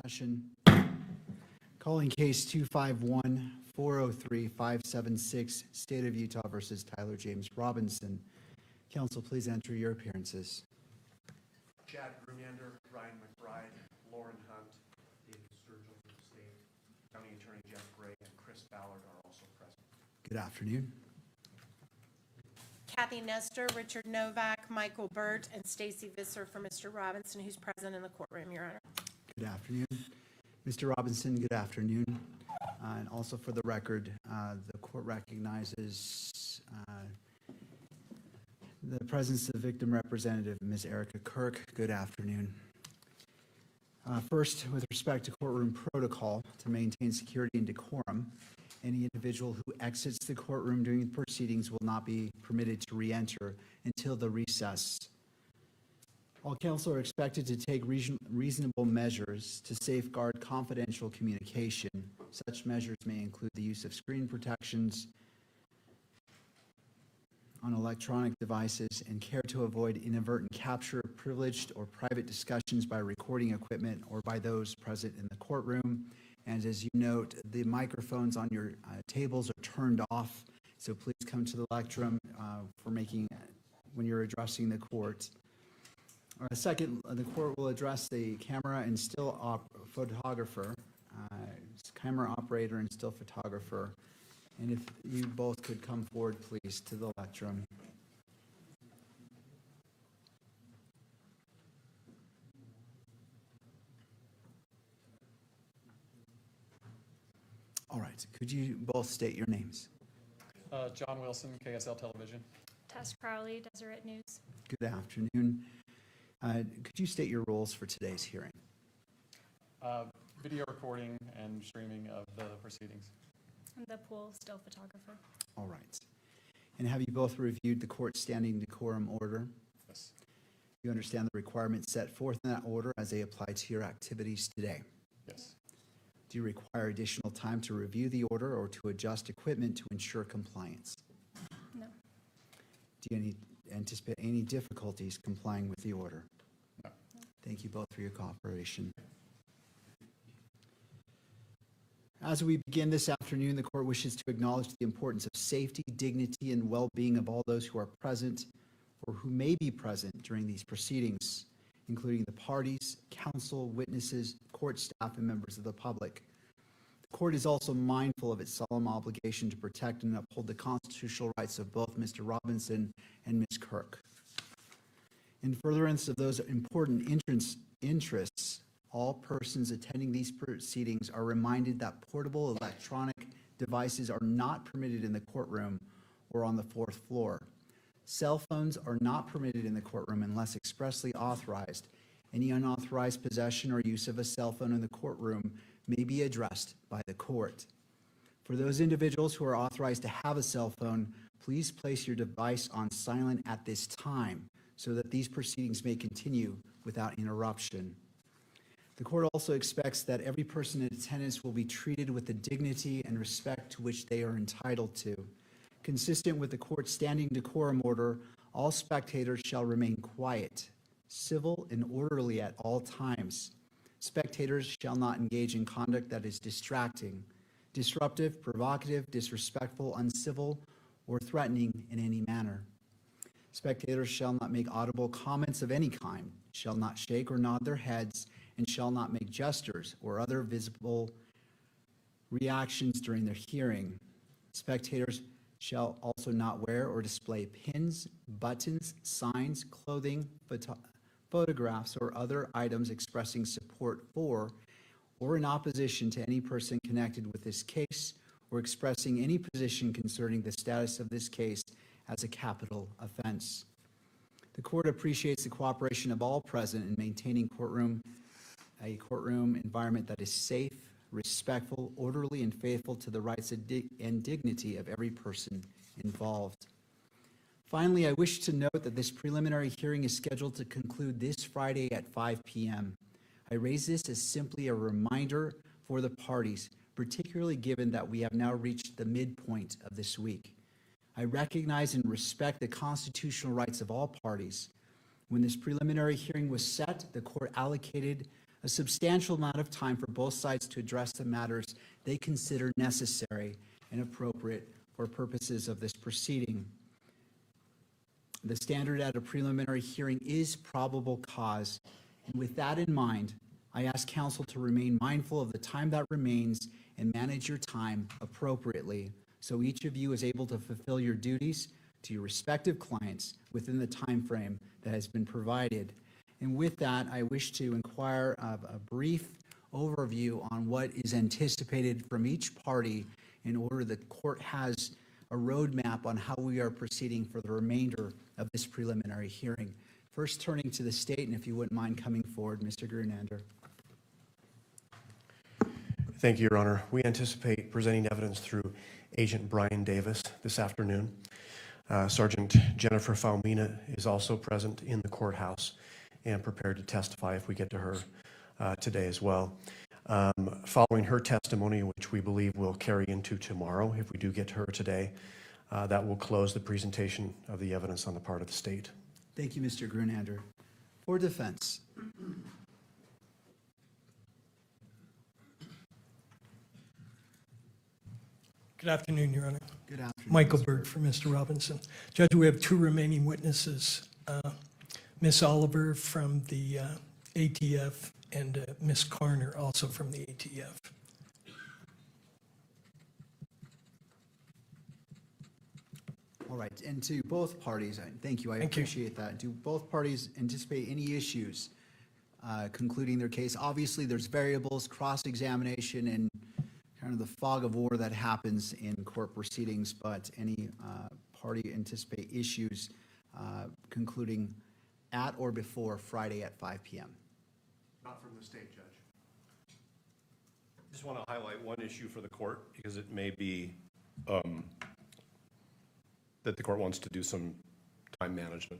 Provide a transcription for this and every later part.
Session. Calling case 251-403-576, State of Utah versus Tyler James Robinson. Counsel, please enter your appearances. Chad Grumander, Ryan McBride, Lauren Hunt, David Sturgill from the state, County Attorney Jeff Gray, and Chris Ballard are also present. Good afternoon. Kathy Nestor, Richard Novak, Michael Burt, and Stacy Visser for Mr. Robinson, who's present in the courtroom, Your Honor. Good afternoon. Mr. Robinson, good afternoon. And also for the record, the court recognizes the presence of the victim representative, Ms. Erika Kirk. Good afternoon. First, with respect to courtroom protocol to maintain security and decorum, any individual who exits the courtroom during the proceedings will not be permitted to re-enter until the recess. All counsel are expected to take reasonable measures to safeguard confidential communication. Such measures may include the use of screen protections on electronic devices and care to avoid inadvertent capture of privileged or private discussions by recording equipment or by those present in the courtroom. And as you note, the microphones on your tables are turned off, so please come to the lectrum when you're addressing the court. Second, the court will address the camera and still photographer, camera operator and still photographer. And if you both could come forward, please, to the lectrum. All right, could you both state your names? John Wilson, KSL Television. Tess Crowley, Deseret News. Good afternoon. Could you state your roles for today's hearing? Video recording and streaming of the proceedings. And the pool still photographer. All right. And have you both reviewed the court standing decorum order? Yes. You understand the requirements set forth in that order as they apply to your activities today? Yes. Do you require additional time to review the order or to adjust equipment to ensure compliance? No. Do you anticipate any difficulties complying with the order? No. Thank you both for your cooperation. As we begin this afternoon, the court wishes to acknowledge the importance of safety, dignity, and well-being of all those who are present or who may be present during these proceedings, including the parties, counsel, witnesses, court staff, and members of the public. The court is also mindful of its solemn obligation to protect and uphold the constitutional rights of both Mr. Robinson and Ms. Kirk. In furtherance of those important interests, all persons attending these proceedings are reminded that portable electronic devices are not permitted in the courtroom or on the fourth floor. Cell phones are not permitted in the courtroom unless expressly authorized. Any unauthorized possession or use of a cell phone in the courtroom may be addressed by the court. For those individuals who are authorized to have a cell phone, please place your device on silent at this time so that these proceedings may continue without interruption. The court also expects that every person in attendance will be treated with the dignity and respect to which they are entitled to. Consistent with the court's standing decorum order, all spectators shall remain quiet, civil, and orderly at all times. Spectators shall not engage in conduct that is distracting, disruptive, provocative, disrespectful, uncivil, or threatening in any manner. Spectators shall not make audible comments of any kind, shall not shake or nod their heads, and shall not make gestures or other visible reactions during their hearing. Spectators shall also not wear or display pins, buttons, signs, clothing, photographs, or other items expressing support for or in opposition to any person connected with this case or expressing any position concerning the status of this case as a capital offense. The court appreciates the cooperation of all present in maintaining a courtroom environment that is safe, respectful, orderly, and faithful to the rights and dignity of every person involved. Finally, I wish to note that this preliminary hearing is scheduled to conclude this Friday at 5 p.m. I raise this as simply a reminder for the parties, particularly given that we have now reached the midpoint of this week. I recognize and respect the constitutional rights of all parties. When this preliminary hearing was set, the court allocated a substantial amount of time for both sides to address the matters they consider necessary and appropriate for purposes of this proceeding. The standard at a preliminary hearing is probable cause. And with that in mind, I ask counsel to remain mindful of the time that remains and manage your time appropriately so each of you is able to fulfill your duties to your respective clients within the time frame that has been provided. And with that, I wish to inquire of a brief overview on what is anticipated from each party in order the court has a roadmap on how we are proceeding for the remainder of this preliminary hearing. First, turning to the state, and if you wouldn't mind coming forward, Mr. Grunander. Thank you, Your Honor. We anticipate presenting evidence through Agent Brian Davis this afternoon. Sergeant Jennifer Faumina is also present in the courthouse and prepared to testify if we get to her today as well. Following her testimony, which we believe will carry into tomorrow, if we do get to her today, that will close the presentation of the evidence on the part of the state. Thank you, Mr. Grunander. For defense. Good afternoon, Your Honor. Good afternoon. Michael Mr. Berg for Mr. Robinson. Judge, we have two remaining witnesses, Miss Oliver from the ATF and Miss Carner, also from the ATF. All right, and to both parties, thank you, I Thank you. appreciate that. Do both parties anticipate any issues concluding their case? Obviously, there's variables, cross-examination, and kind of the fog of war that happens in court proceedings, but any party anticipate issues concluding at or before Friday at 5 p.m.? Not from the state, Judge. Just want to highlight one issue for the court because it may be that the court wants to do some time management.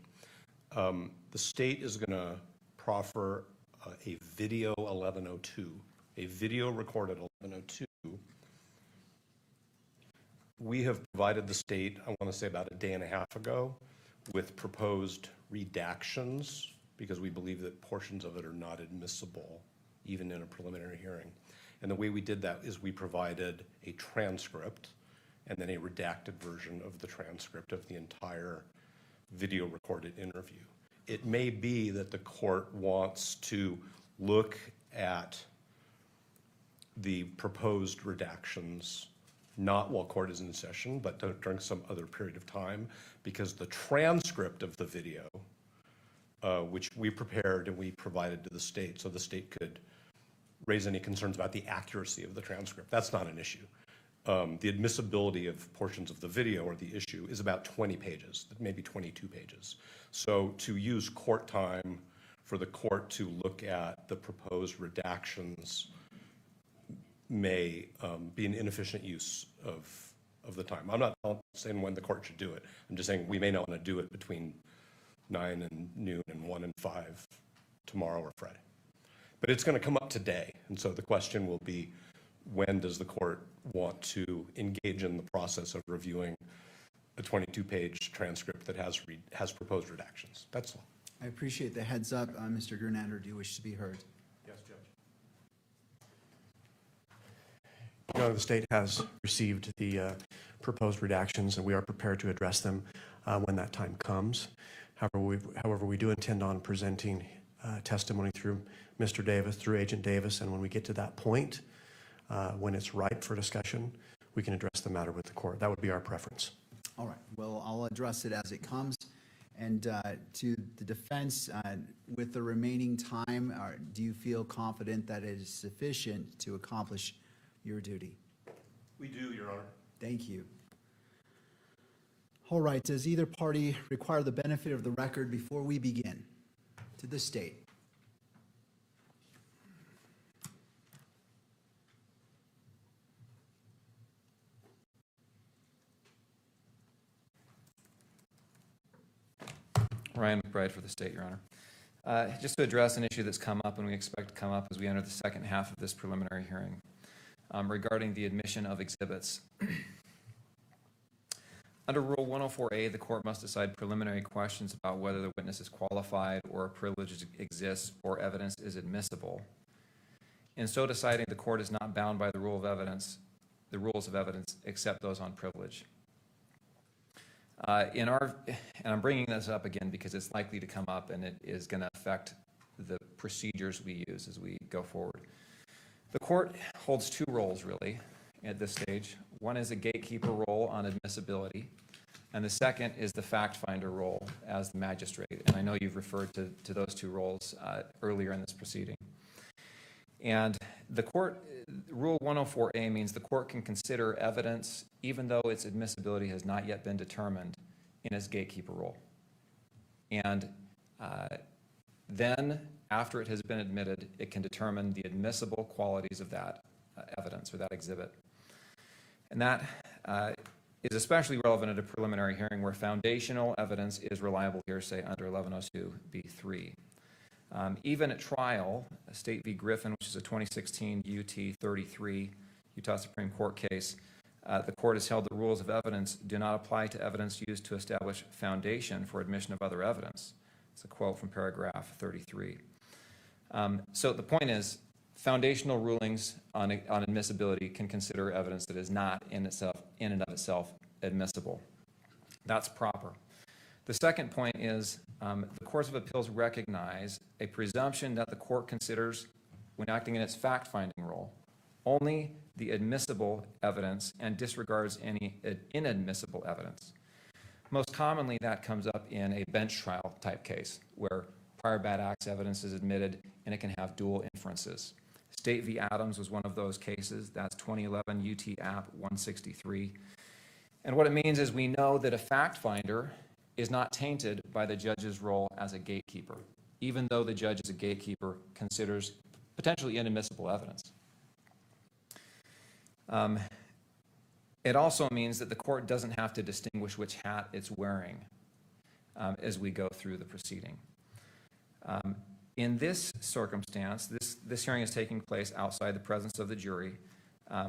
The state is going to proffer a video 1102, a video recorded 1102. We have provided the state, I want to say about a day and a half ago, with proposed redactions because we believe that portions of it are not admissible, even in a preliminary hearing. And the way we did that is we provided a transcript and then a redacted version of the transcript of the entire video recorded interview. It may be that the court wants to look at the proposed redactions, not while court is in session, but during some other period of time, because the transcript of the video, which we prepared and we provided to the state, so the state could raise any concerns about the accuracy of the transcript. That's not an issue. The admissibility of portions of the video or the issue is about 20 pages, maybe 22 pages. So to use court time for the court to look at the proposed redactions may be an inefficient use of the time. I'm not saying when the court should do it. I'm just saying we may not want to do it between 9 and noon and 1 and 5 tomorrow or Friday. But it's going to come up today. And so the question will be, when does the court want to engage in the process of reviewing a 22-page transcript that has proposed redactions? That's all. I appreciate the heads up. Mr. Grunander, do you wish to be heard? Yes, Judge. Your Honor, the state has received the proposed redactions, and we are prepared to address them when that time comes. However, we do intend on presenting testimony through Mr. Davis, through Agent Davis, and when we get to that point, when it's ripe for discussion, we can address the matter with the court. That would be our preference. All right, well, I'll address it as it comes. And to the defense, with the remaining time, do you feel confident that it is sufficient to accomplish your duty? We do, Your Honor. Thank you. All right, does either party require the benefit of the record before we begin? To the state. Ryan McBride for the state, Your Honor. Just to address an issue that's come up and we expect to come up as we enter the second half of this preliminary hearing regarding the admission of exhibits. Under Rule 104A, the court must decide preliminary questions about whether the witness is qualified or a privilege exists or evidence is admissible. In so deciding, the court is not bound by the rules of evidence, except those on privilege. And I'm bringing this up again because it's likely to come up and it is going to affect the procedures we use as we go forward. The court holds two roles really at this stage. One is a gatekeeper role on admissibility, and the second is the fact finder role as the magistrate. And I know you've referred to those two roles earlier in this proceeding. And the court, Rule 104A means the court can consider evidence even though its admissibility has not yet been determined in its gatekeeper role. And then, after it has been admitted, it can determine the admissible qualities of that evidence or that exhibit. And that is especially relevant at a preliminary hearing where foundational evidence is reliable hearsay under 1102B3. Even at trial, State v. Griffin, which is a 2016 UT 33 Utah Supreme Court case, the court has held the rules of evidence do not apply to evidence used to establish foundation for admission of other evidence. It's a quote from paragraph 33. So the point is, foundational rulings on admissibility can consider evidence that is not in and of itself admissible. That's proper. The second point is the courts of appeals recognize a presumption that the court considers, when acting in its fact-finding role, only the admissible evidence and disregards any inadmissible evidence. Most commonly, that comes up in a bench trial type case where prior bad acts evidence is admitted and it can have dual inferences. State v. Adams was one of those cases. That's 2011 UT App 163. And what it means is we know that a fact finder is not tainted by the judge's role as a gatekeeper, even though the judge as a gatekeeper considers potentially inadmissible evidence. It also means that the court doesn't have to distinguish which hat it's wearing as we go through the proceeding. In this circumstance, this hearing is taking place outside the presence of the jury.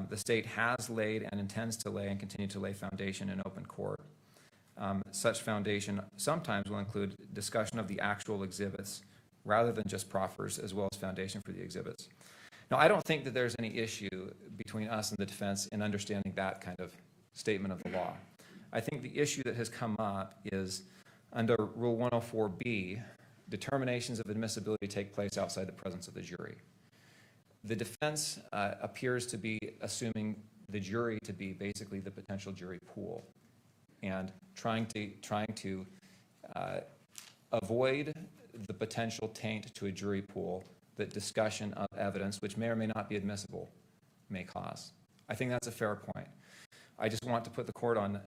The state has laid and intends to lay and continue to lay foundation in open court. Such foundation sometimes will include discussion of the actual exhibits rather than just proffers, as well as foundation for the exhibits. Now, I don't think that there's any issue between us and the defense in understanding that kind of statement of the law. I think the issue that has come up is under Rule 104B, determinations of admissibility take place outside the presence of the jury. The defense appears to be assuming the jury to be basically the potential jury pool and trying to avoid the potential taint to a jury pool that discussion of evidence, which may or may not be admissible, may cause. I think that's a fair point. I just want to put the court on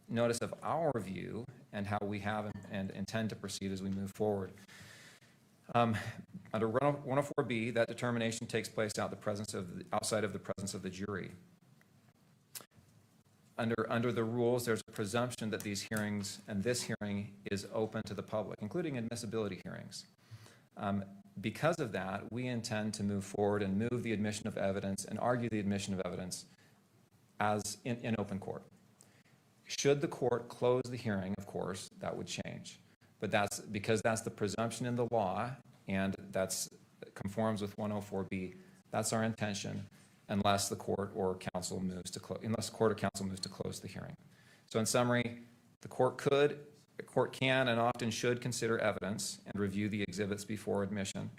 notice of our view and how we have and intend to proceed as we move forward. Under 104B, that determination takes place outside of the presence of the jury. Under the rules, there's a presumption that these hearings and this hearing is open to the public, including admissibility hearings. Because of that, we intend to move forward and move the admission of evidence and argue the admission of evidence as in open court. Should the court close the hearing, of course, that would change. But that's because that's the presumption in the law, and that's conforms with 104B. That's our intention, unless the court or counsel moves to close the hearing. So, in summary, the court can and often should consider evidence and review the exhibits before admission.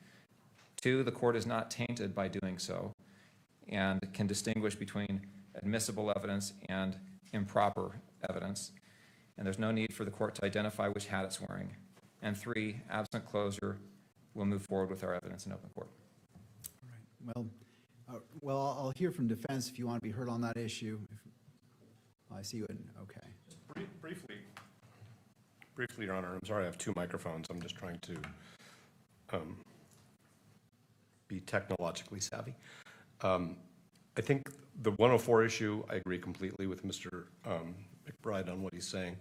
2, the court is not tainted by doing so and can distinguish between admissible evidence and improper evidence. And there's no need for the court to identify which hat it's wearing. And 3, absent closure, we'll move forward with our evidence in open court. All right. Well, I'll hear from defense if you want to be heard on that issue. I see you. Okay. Briefly, Your Honor, I'm sorry I have 2 microphones. I'm just trying to be technologically savvy. I think the 104 issue, I agree completely with Mr. McBride on what he's saying.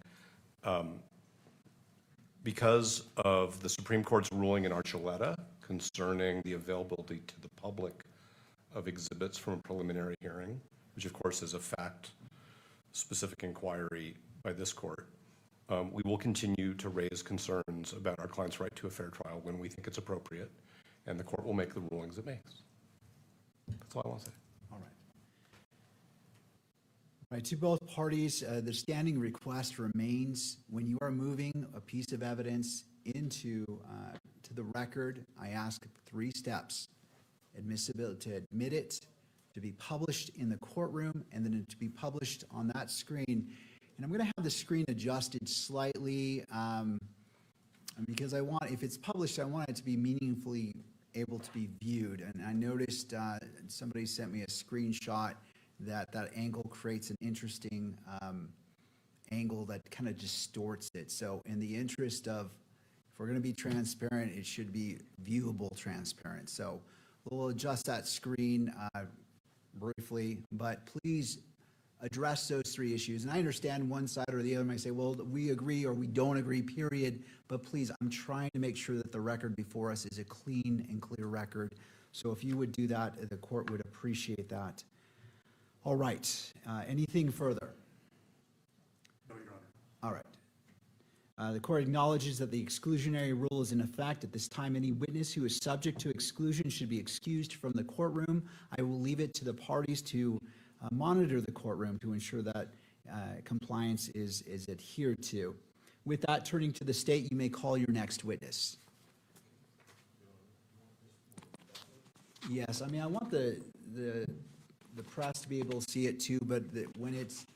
Because of the Supreme Court's ruling in Archuleta concerning the availability to the public of exhibits from a preliminary hearing, which of course is a fact-specific inquiry by this court, we will continue to raise concerns about our client's right to a fair trial when we think it's appropriate, and the court will make the rulings it makes. That's all I want to say. All right. All right, to both parties, the standing request remains, when you are moving a piece of evidence into, to the record, I ask 3 steps. Admissibility, to admit it, to be published in the courtroom, and then to be published on that screen. And I'm gonna have the screen adjusted slightly, because I want, if it's published, I want it to be meaningfully able to be viewed. And I noticed somebody sent me a screenshot that angle creates an interesting angle that kind of distorts it. So in the interest of, if we're going to be transparent, it should be viewable transparent. So we'll adjust that screen briefly, but please address those 3 issues. And I understand one side or the other might say, well, we agree or we don't agree, period. But please, I'm trying to make sure that the record before us is a clean and clear record. So if you would do that, the court would appreciate that. All right, anything further? No, Your Honor. All right. The court acknowledges that the exclusionary rule is in effect. At this time, any witness who is subject to exclusion should be excused from the courtroom. I will leave it to the parties to monitor the courtroom to ensure that compliance is adhered to. With that, turning to the state, you may call your next witness. Yes, I mean, I want the press to be able to see it too, but when it's,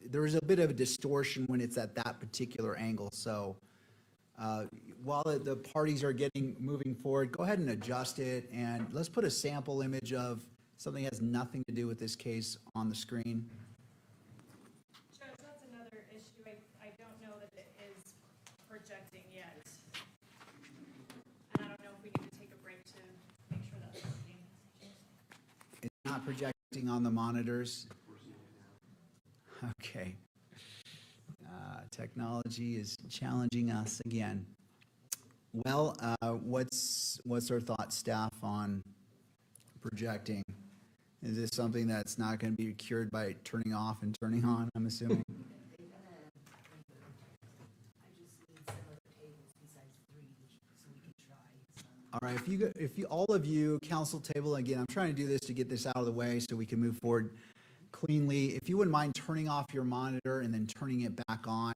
there is a bit of a distortion when it's at that particular angle. So while the parties are moving forward, go ahead and adjust it, and let's put a sample image of something that has nothing to do with this case on the screen. Judge, that's another issue. I don't know that it is projecting yet. And I don't know if we need to take a break to make sure that's working. It's not projecting on the monitors. Okay. Technology is challenging us again. Well, what's our thought, staff, on projecting? Is this something that's not going to be cured by turning off and turning on, I'm assuming? All right, if you, all of you, council table, again, I'm trying to do this to get this out of the way so we can move forward cleanly. If you wouldn't mind turning off your monitor and then turning it back on,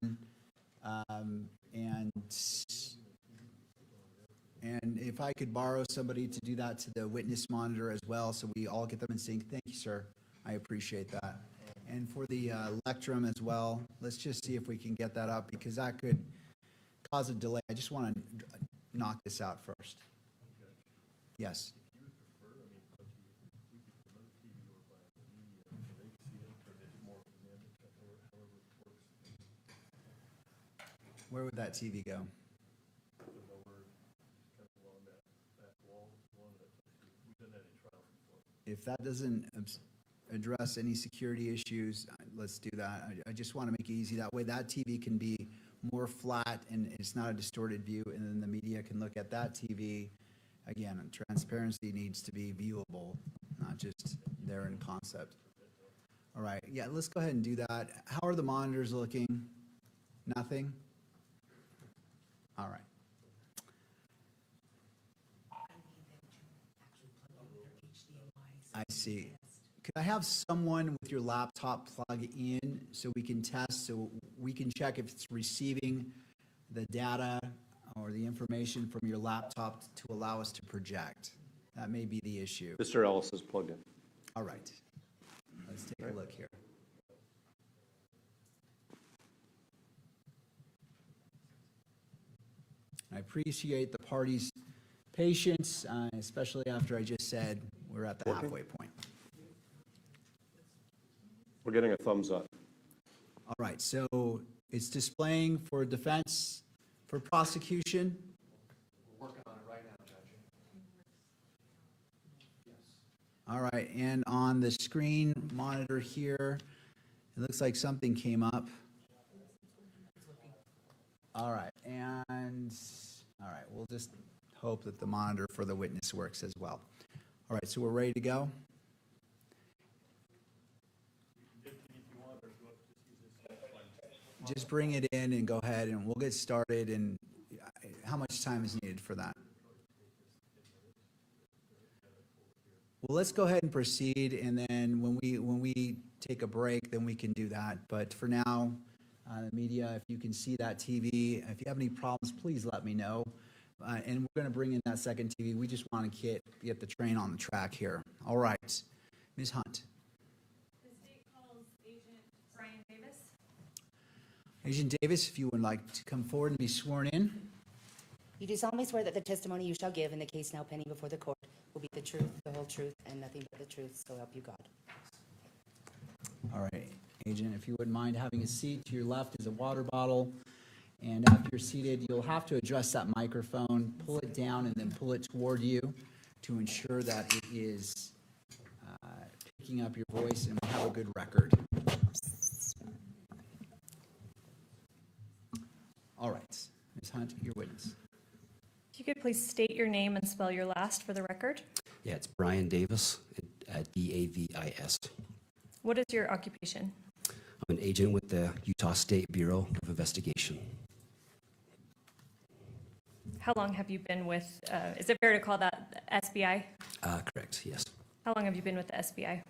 and if I could borrow somebody to do that to the witness monitor as well, so we all get them in sync. Thank you, sir. I appreciate that. And for the lectrum as well, let's just see if we can get that up, because that could cause a delay. I just want to knock this out first. Yes. Where would that TV go? If that doesn't address any security issues, let's do that. I just want to make it easy. That way that TV can be more flat and it's not a distorted view, and then the media can look at that TV. Again, transparency needs to be viewable, not just there in concept. All right, yeah, let's go ahead and do that. How are the monitors looking? Nothing? All right. I see. Could I have someone with your laptop plug in so we can test, so we can check if it's receiving the data or the information from your laptop to allow us to project? That may be the issue. Mr. Ellis is plugged in. All right. Let's take a look here. I appreciate the parties' patience, especially after I just said we're at the halfway point. We're getting a thumbs up. All right, so it's displaying for defense, for prosecution. We're working on it right now, Judge. Yes. All right, and on the screen monitor here, it looks like something came up. All right, and all right, we'll just hope that the monitor for the witness works as well. All right, so we're ready to go. Just bring it in and go ahead and we'll get started. And how much time is needed for that? Well, let's go ahead and proceed, and then when we take a break, then we can do that. But for now, the media, if you can see that TV, if you have any problems, please let me know. And we're going to bring in that second TV. We just want to get the train on the track here. All right. Ms. Hunt. The state calls Agent Brian Davis. Agent Davis, if you would like to come forward and be sworn in. You do solemnly swear that the testimony you shall give in the case now pending before the court will be the truth, the whole truth, and nothing but the truth, so help you God. All right, Agent, if you wouldn't mind having a seat. To your left is a water bottle. And after you're seated, you'll have to adjust that microphone, pull it down, and then pull it toward you to ensure that it is picking up your voice and we'll have a good record. All right, Ms. Hunt, your witness. If you could please state your name and spell your last for the record. Yeah, it's Brian Davis, Davis. What is your occupation? I'm an agent with the Utah State Bureau of Investigation. How long have you been with, is it fair to call that SBI? Correct, yes. How long have you been with the SBI?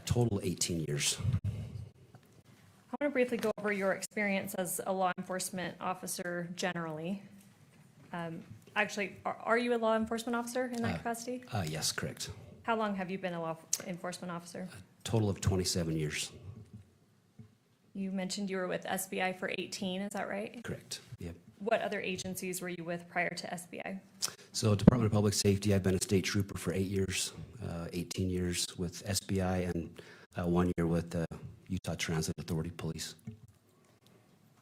Total 18 years. I want to briefly go over your experience as a law enforcement officer generally. Actually, are you a law enforcement officer in that capacity? Yes, correct. How long have you been a law enforcement officer? Total of 27 years. You mentioned you were with SBI for 18, is that right? Correct, yep. What other agencies were you with prior to SBI? So Department of Public Safety, I've been a state trooper for 8 years, 18 years with SBI, and 1 year with Utah Transit Authority Police.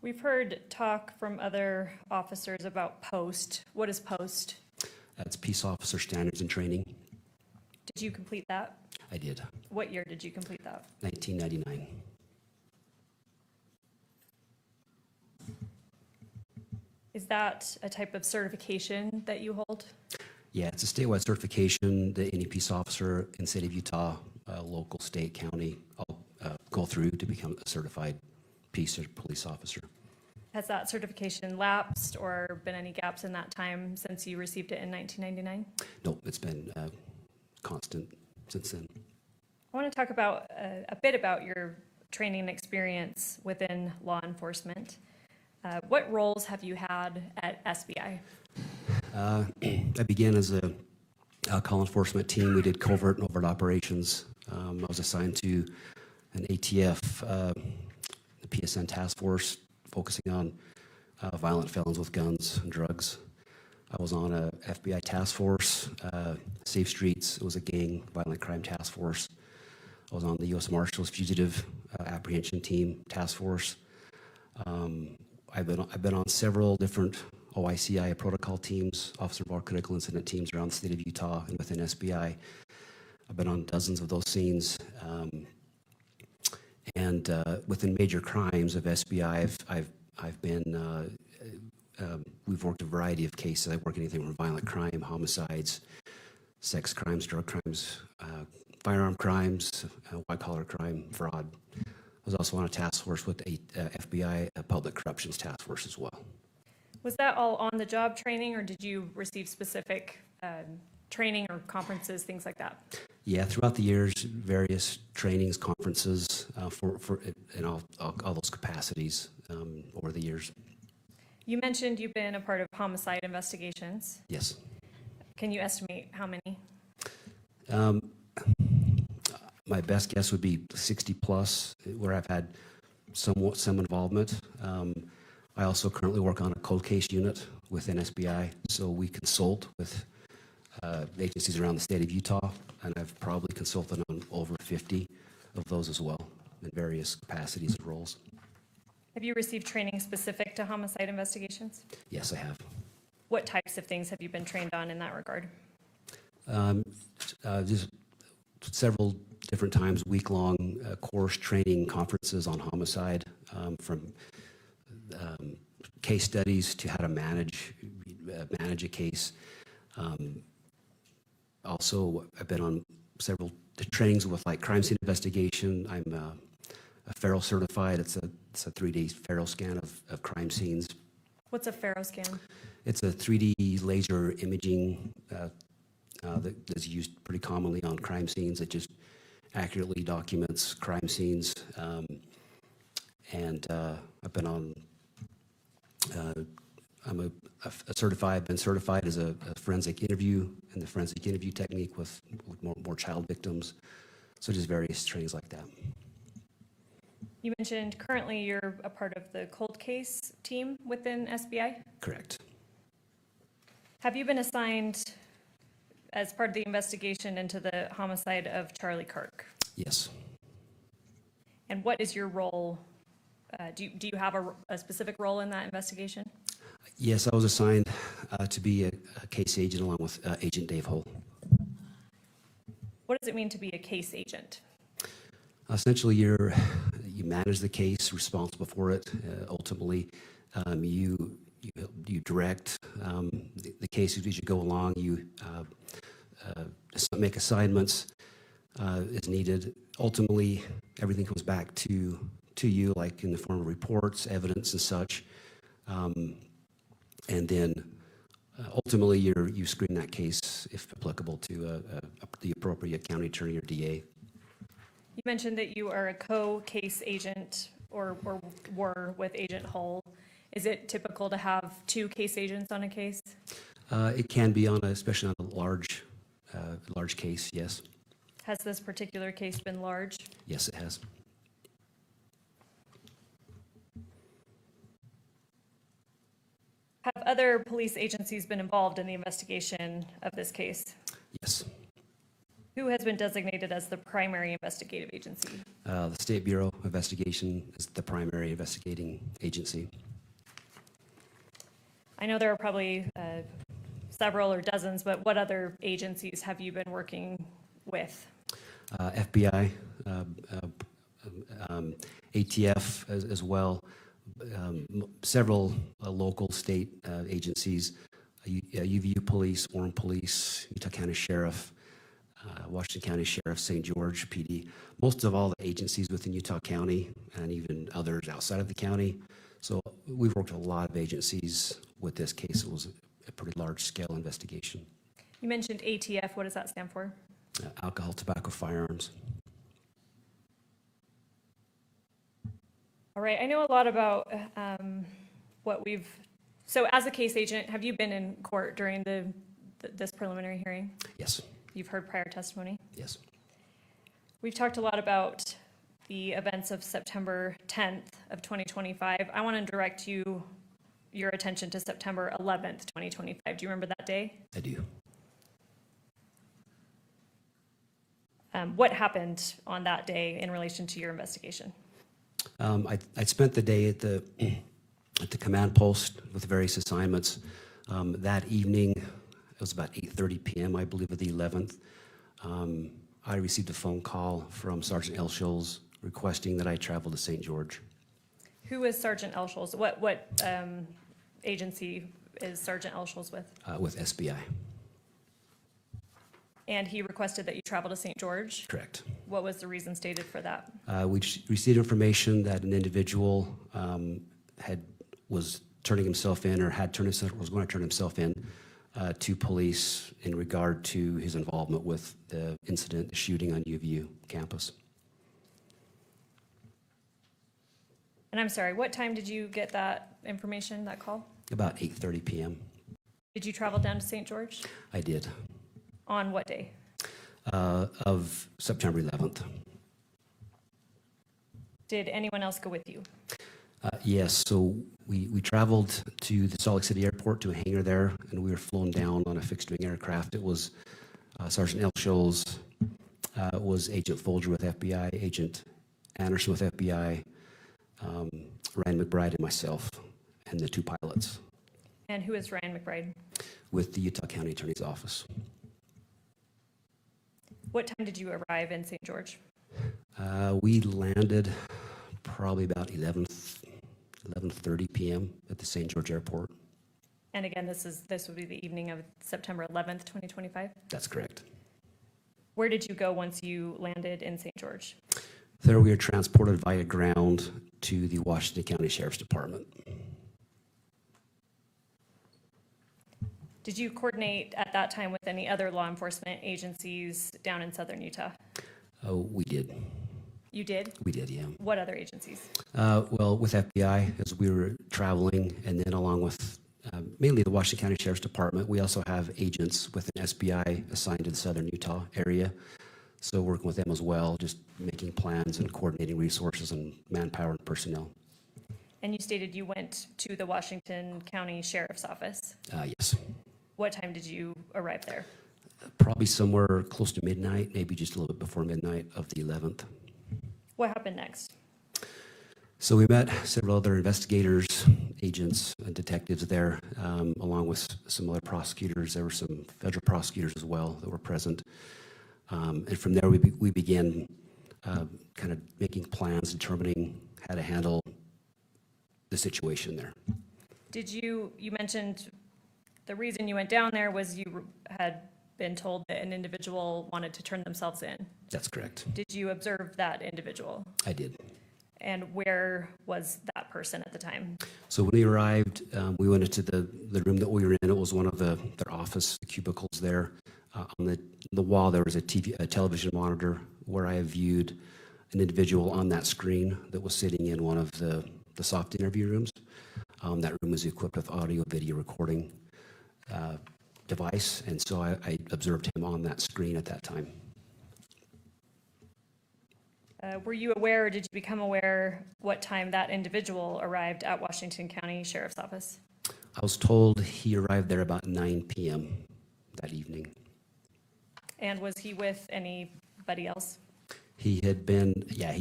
We've heard talk from other officers about POST. What is POST? That's Peace Officer Standards and Training. Did you complete that? I did, What year did you complete that? 1999. Is that a type of certification that you hold? Yeah, it's a statewide certification that any peace officer in the state of Utah, local, state, county, all go through to become a certified peace or police officer. Has that certification lapsed or been any gaps in that time since you received it in 1999? No, it's been constant since then. I want to talk about a bit about your training and experience within law enforcement. What roles have you had at SBI? I began as a call enforcement team. We did covert and overt operations. I was assigned to an ATF, the PSN task force, focusing on violent felons with guns and drugs. I was on a FBI task force, Safe Streets. It was a gang violent crime task force. I was on the U.S. Marshals Fugitive Apprehension Team task force. I've been on several different OICI protocol teams, Officer Bar Critical Incident teams around the state of Utah and within SBI. I've been on dozens of those scenes. And within major crimes of SBI, I've been, we've worked a variety of cases. I work anything from violent crime, homicides, sex crimes, drug crimes, firearm crimes, white-collar crime, fraud. I was also on a task force with the FBI Public Corruptions Task Force as well. Was that all on-the-job training, or did you receive specific training or conferences, things like that? Yeah, throughout the years, various trainings, conferences for in all those capacities over the years. You mentioned you've been a part of homicide investigations. Yes. Can you estimate how many? My best guess would be 60 plus, where I've had some involvement. I also currently work on a cold case unit within SBI, so we consult with agencies around the state of Utah, and I've probably consulted on over 50 of those as well in various capacities and roles. Have you received training specific to homicide investigations? Yes, I have. What types of things have you been trained on in that regard? Just several different times, week-long course training conferences on homicide, from case studies to how to manage a case. Also, I've been on several trainings with like crime scene investigation. I'm a Faro certified. It's a 3D Faro scan of crime scenes. What's a Faro scan? It's a 3D laser imaging that is used pretty commonly on crime scenes. It just accurately documents crime scenes. And I've been on, I've been certified as a forensic interview and the forensic interview technique with more child victims. So just various trainings like that. You mentioned currently you're a part of the cold case team within SBI. Correct. Have you been assigned as part of the investigation into the homicide of Charlie Kirk? Yes. And what is your role? Do you have a specific role in that investigation? Yes, I was assigned to be a case agent along with Agent Dave Hull. What does it mean to be a case agent? Essentially, you manage the case, responsible for it. Ultimately, you direct the case as you go along. You make assignments as needed. Ultimately, everything comes back to you, like in the form of reports, evidence, and such. And then ultimately, you screen that case, if applicable, to the appropriate county attorney or DA. You mentioned that you are a co-case agent or were with Agent Hull. Is it typical to have two case agents on a case? It can be especially on a large case. Yes. Has this particular case been large? Yes, it has. Have other police agencies been involved in the investigation of this case? Yes. Who has been designated as the primary investigative agency? The State Bureau of Investigation is the primary investigating agency. I know there are probably several or dozens, but what other agencies have you been working with? FBI, ATF as well, several local state agencies, UVU Police, Orem Police, Utah County Sheriff, Washington County Sheriff, St. George PD, most of all the agencies within Utah County and even others outside of the county. So we've worked with a lot of agencies with this case. It was a pretty large scale investigation. You mentioned ATF. What does that stand for? Alcohol, tobacco, firearms. All right. I know a lot about so as a case agent, have you been in court during this preliminary hearing? Yes. You've heard prior testimony? Yes. We've talked a lot about the events of September 10th of 2025. I want to direct your attention to September 11th, 2025. Do you remember that day? I do. What happened on that day in relation to your investigation? I spent the day at the command post with various assignments. That evening, it was about 8:30 p.m., I believe, of the 11th. I received a phone call from Sergeant Elsholz requesting that I travel to St. George. Who is Sergeant Elsholz? What agency is Sergeant Elsholz with? With SBI. And he requested that you travel to St. George? Correct. What was the reason stated for that? We received information that an individual was turning himself in, or was going to turn himself in to police in regard to his involvement with the incident, the shooting on UVU campus. And I'm sorry, what time did you get that information, that call? About 8:30 p.m. Did you travel down to St. George? I did. On what day? Of September 11th. Did anyone else go with you? Yes, so we traveled to the Salt Lake City Airport to a hangar there, and we were flown down on a fixed-wing aircraft. It was Sergeant Elsholz, was Agent Folger with FBI, Agent Anderson with FBI, Ryan McBride, and myself, and the two pilots. And who is Ryan McBride? With the Utah County Attorney's Office. What time did you arrive in St. George? We landed probably about 11:30 p.m. at the St. George Airport. And again, this would be the evening of September 11th, 2025? That's correct. Where did you go once you landed in St. George? There we were transported via ground to the Washington County Sheriff's Department. Did you coordinate at that time with any other law enforcement agencies down in southern Utah? Oh, we did. You did? We did, yeah. What other agencies? Well, with FBI, as we were traveling, and then along with mainly the Washington County Sheriff's Department, we also have agents within SBI assigned to the southern Utah area. So working with them as well, just making plans and coordinating resources and manpower and personnel. And you stated you went to the Washington County Sheriff's Office. Yes. What time did you arrive there? Probably somewhere close to midnight, maybe just a little bit before midnight of the 11th. What happened next? So we met several other investigators, agents, and detectives there, along with some other prosecutors. There were some federal prosecutors as well that were present. And from there, we began kind of making plans, determining how to handle the situation there. You mentioned the reason you went down there was you had been told that an individual wanted to turn themselves in. That's correct. Did you observe that individual? I did. And where was that person at the time? So when we arrived, we went into the room that we were in. It was one of their office cubicles there. On the wall, there was a television monitor where I viewed an individual on that screen that was sitting in one of the soft interview rooms. That room was equipped with audio video recording device, and so I observed him on that screen at that time. Were you aware, or did you become aware what time that individual arrived at Washington County Sheriff's Office? I was told he arrived there about 9 p.m. that evening. And was he with anybody else? He'd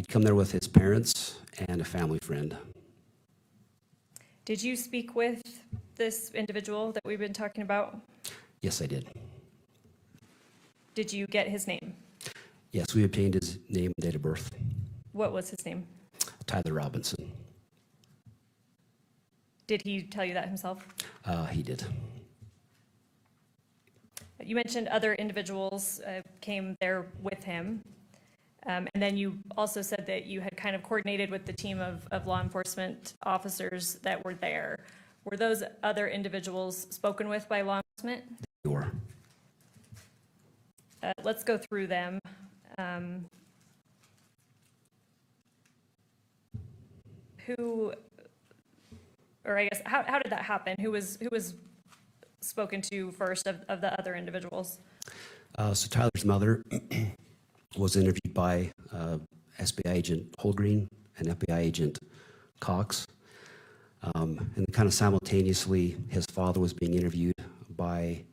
come there with his parents and a family friend. Did you speak with this individual that we've been talking about? Yes, I did. Did you get his name? Yes, we obtained his name and date of birth. What was his name? Tyler Robinson. Did he tell you that himself? He did. You mentioned other individuals came there with him. And then you also said that you had kind of coordinated with the team of law enforcement officers that were there. Were those other individuals spoken with by law enforcement? They were. Let's go through them. How did that happen? Who was spoken to first of the other individuals? So Tyler's mother was interviewed by SBI agent Holgreen and FBI agent Cox. And kind of simultaneously, his father was being interviewed by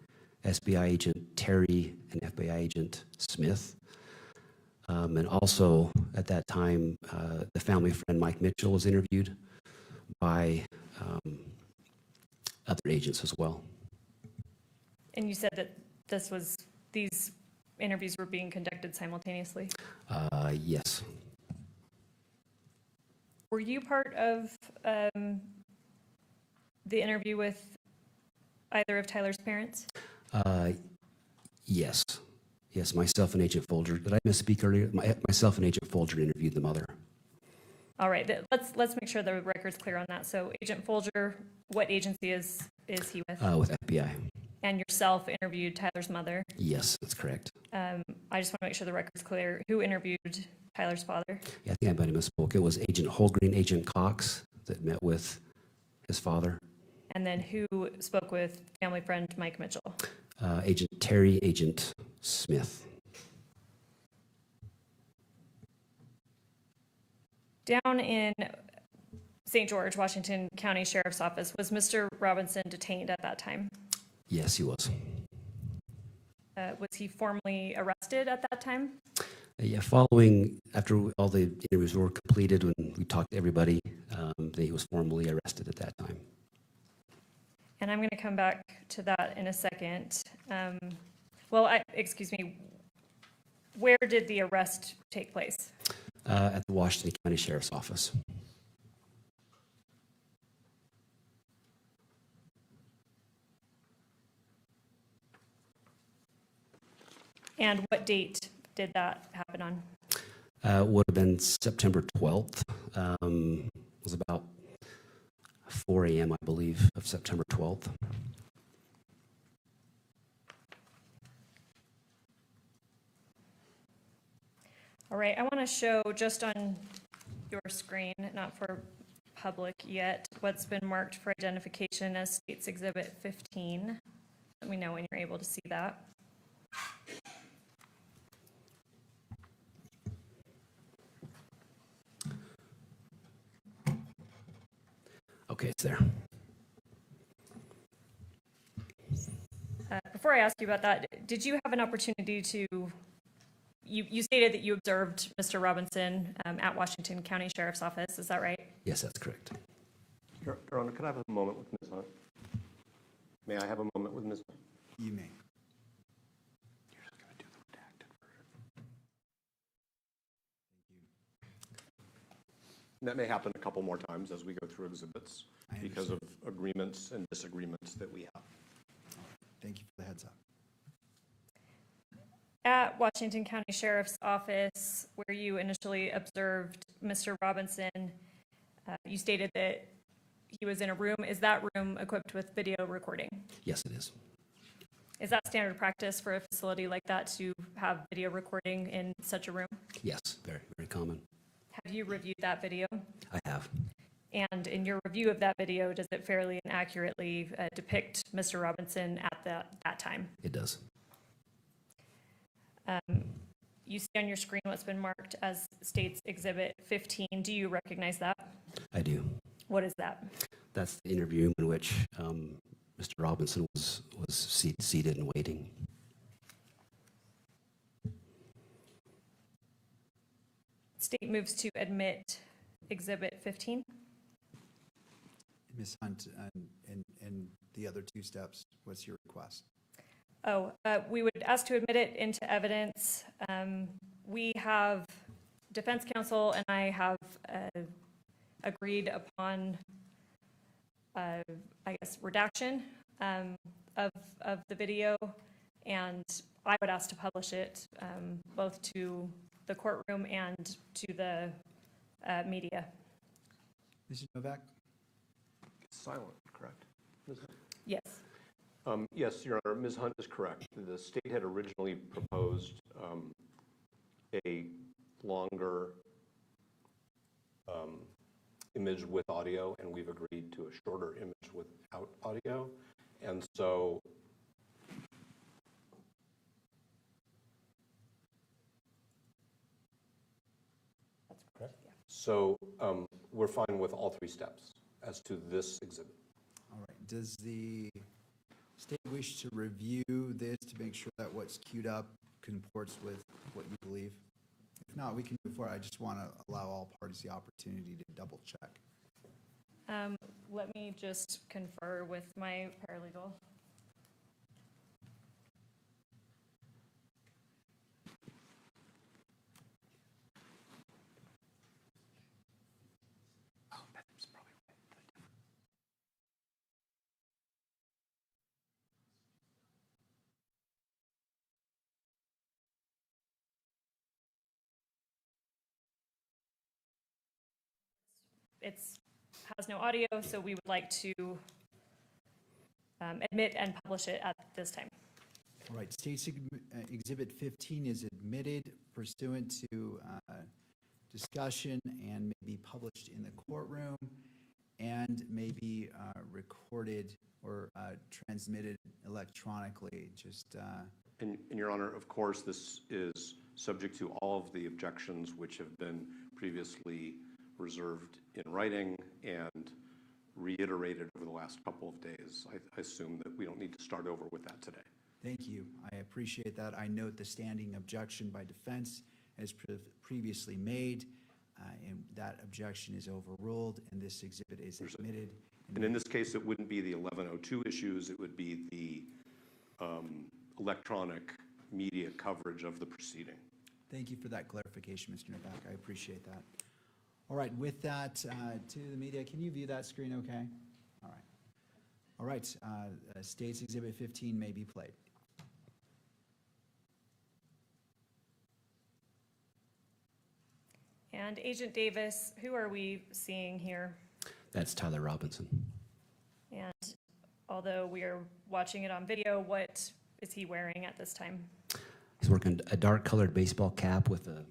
SBI agent Terry and FBI agent Smith. And also at that time, the family friend Mike Mitchell was interviewed by other agents as well. And you said that these interviews were being conducted simultaneously. Yes. Were you part of the interview with either of Tyler's parents? Yes. Yes, myself and Agent Folger. Did I misspeak earlier? Myself and Agent Folger interviewed the mother. All right, let's make sure the record's clear on that. So Agent Folger, what agency is he with? With FBI. And yourself interviewed Tyler's mother. Yes, that's correct. I just want to make sure the record's clear. Who interviewed Tyler's father? Yeah, I think I might have misspoke. It was Agent Holgreen, Agent Cox that met with his father. And then who spoke with family friend Mike Mitchell? Agent Terry, Agent Smith. Down in St. George, Washington County Sheriff's Office, was Mr. Robinson detained at that time? Yes, he was. Was he formally arrested at that time? Yeah, after all the interviews were completed, when we talked to everybody, he was formally arrested at that time. And I'm going to come back to that in a second. Excuse me, where did the arrest take place? At the Washington County Sheriff's Office. And what date did that happen on? Would have been September 12th. It was about 4 a.m., I believe, of September 12th. All right, I want to show just on your screen, not for public yet, what's been marked for identification as State's Exhibit 15. Let me know when you're able to see that. Okay, it's there. Before I ask you about that, did you have an opportunity to, you stated that you observed Mr. Robinson at Washington County Sheriff's Office, is that right? Yes, that's correct. Your Honor, could I have a moment with Ms. Hunt? May I have a moment with Ms. Hunt? You may. That may happen a couple more times as we go through exhibits I because of agreements and disagreements that we have. Thank you for the heads up. At Washington County Sheriff's Office, where you initially observed Mr. Robinson, you stated that he was in a room. Is that room equipped with video recording? Yes, it is. Is that standard practice for a facility like that to have video recording in such a room? Yes, very, very common. Have you reviewed that video? I have. And in your review of that video, does it fairly and accurately depict Mr. Robinson at that time? It does. You see on your screen what's been marked as State's Exhibit 15. Do you recognize that? I do. What is that? That's the interview in which Mr. Robinson was seated and waiting. State moves to admit Exhibit 15. Ms. Hunt, and the other two steps, what's your request? Oh, we would ask to admit it into evidence. We have, defense counsel and I have agreed upon, I guess, redaction of the video, and I would ask to publish it both to the courtroom and to the media. Mr. Novak? It's silent, correct? Ms. Hunt? Yes. Yes, Your Honor, Ms. Hunt is correct. The state had originally proposed a longer image with audio, and we've agreed to a shorter image without audio. And so That's correct. Yeah. So we're fine with all three steps as to this exhibit. All right. Does the state wish to review this to make sure that what's queued up comports with what you believe? If not, we can move forward. I just want to allow all parties the opportunity to double check. Let me just confer with my paralegal. It's has no audio, so we would like to admit and publish it at this time. All right, State's Exhibit 15 is admitted pursuant to discussion and may be published in the courtroom and may be recorded or transmitted electronically. Just And Your Honor, of course, this is subject to all of the objections which have been previously reserved in writing and reiterated over the last couple of days. I assume that we don't need to start over with that today. thank you. I appreciate that. I note the standing objection by defense as previously made, and that objection is overruled, and this exhibit is admitted. And in this case, it wouldn't be the 1102 issues, it would be the electronic media coverage of the proceeding. Thank you for that clarification, Mr. Novak. I appreciate that. All right, with that, to the media, can you view that screen okay? All right. All right, State's Exhibit 15 may be played. And Agent Davis, who are we seeing here? That's Tyler Robinson. And although we are watching it on video, what is he wearing at this time? He's working a dark colored baseball cap with a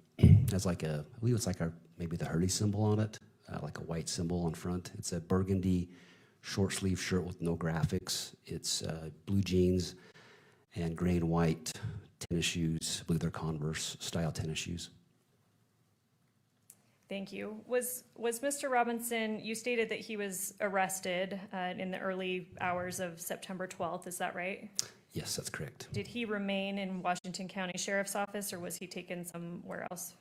has like a, I believe it's like maybe the Hurley symbol on it, like a white symbol on front. It's a burgundy short sleeve shirt with no graphics. It's blue jeans and gray and white tennis shoes. I believe they're Converse style tennis shoes. Thank you. Was Mr. Robinson, you stated that he was arrested in the early hours of September 12th, is that right? Yes, that's correct. Did he remain in Washington County Sheriff's Office, or was he taken somewhere else?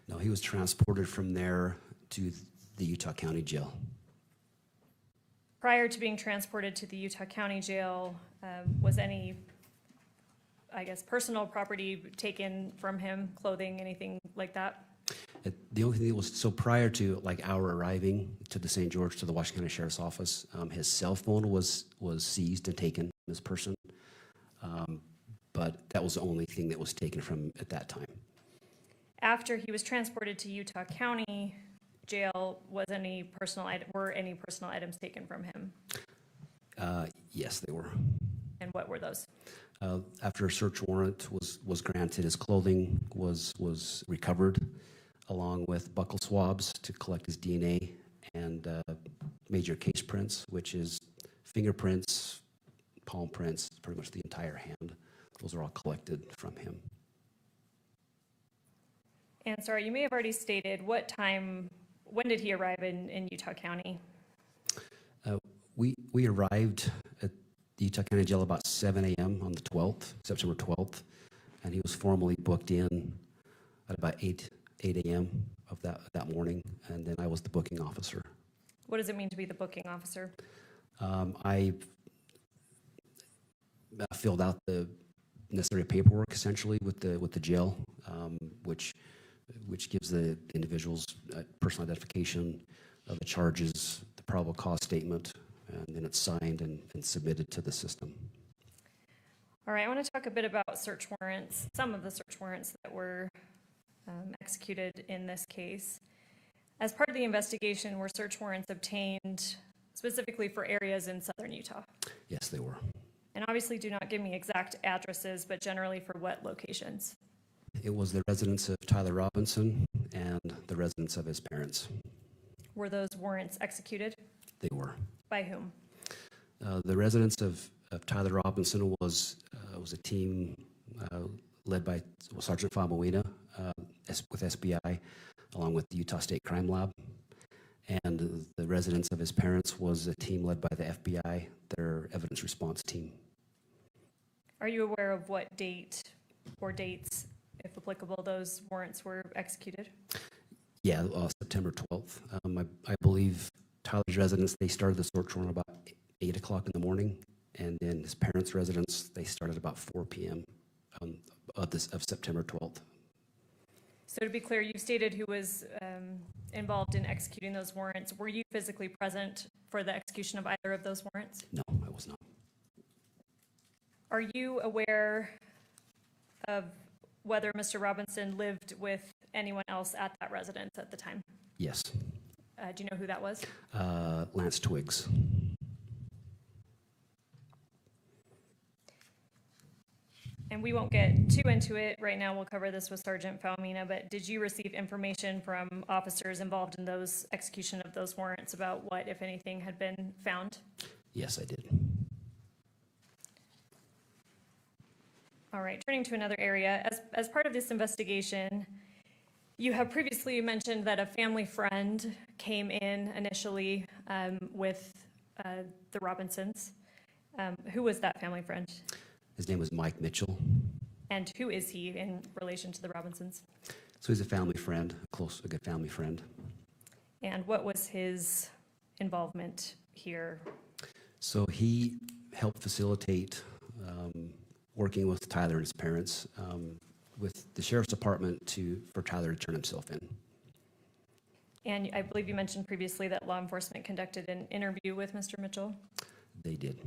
No, he was transported from there to the Utah County Jail. Prior to being transported to the Utah County Jail, was any, I guess, personal property taken from him, clothing, anything like that? The only thing that was, so prior to like our arriving to the St. George, to the Washington County Sheriff's Office, his cell phone was seized and taken from this person. But that was the only thing that was taken from at that time. After he was transported to Utah County Jail, were any personal items taken from him? Yes, they were. And what were those? After a search warrant was granted, his clothing was recovered, along with buccal swabs to collect his DNA and major case prints, which is fingerprints, palm prints, pretty much the entire hand. Those are all collected from him. And sorry, you may have already stated when did he arrive in Utah County? We arrived at the Utah County Jail about 7 a.m. on the 12th, September 12th, and he was formally booked in at about 8 a.m. of that morning, and then I was the booking officer. What does it mean to be the booking officer? I filled out the necessary paperwork essentially with the jail, which gives the individuals personal identification of the charges, the probable cause statement, and then it's signed and submitted to the system. All right, I want to talk a bit about search warrants, some of the search warrants that were executed in this case. As part of the investigation, were search warrants obtained specifically for areas in southern Utah? Yes, they were. And obviously do not give me exact addresses, but generally for what locations? It was the residence of Tyler Robinson and the residence of his parents. Were those warrants executed? They were. By whom? The residence of Tyler Robinson was a team led by Sergeant Famuina with SBI, along with the Utah State Crime Lab. And the residence of his parents was a team led by the FBI, their evidence response team. Are you aware of what date or dates, if applicable, those warrants were executed? Yeah, September 12th. I believe Tyler's residence, they started the search warrant about 8 o'clock in the morning, and then his parents' residence, they started about 4 p.m. Of September 12th. So to be clear, you stated who was involved in executing those warrants. Were you physically present for the execution of either of those warrants? No, I was not. Are you aware of whether Mr. Robinson lived with anyone else at that residence at the time? Yes. Do you know who that was? Lance Twiggs. And we won't get too into it right now. We'll cover this with Sergeant Falmina, but did you receive information from officers involved in those execution of those warrants about what, if anything, had been found? Yes, I did. All right, turning to another area. As part of this investigation, you have previously mentioned that a family friend came in initially with the Robinsons. Who was that family friend? His name was Mike Mitchell. And who is he in relation to the Robinsons? So he's a family friend, a good family friend. And what was his involvement here? So he helped facilitate working with Tyler and his parents with the sheriff's department for Tyler to turn himself in. And I believe you mentioned previously that law enforcement conducted an interview with Mr. Mitchell. They did.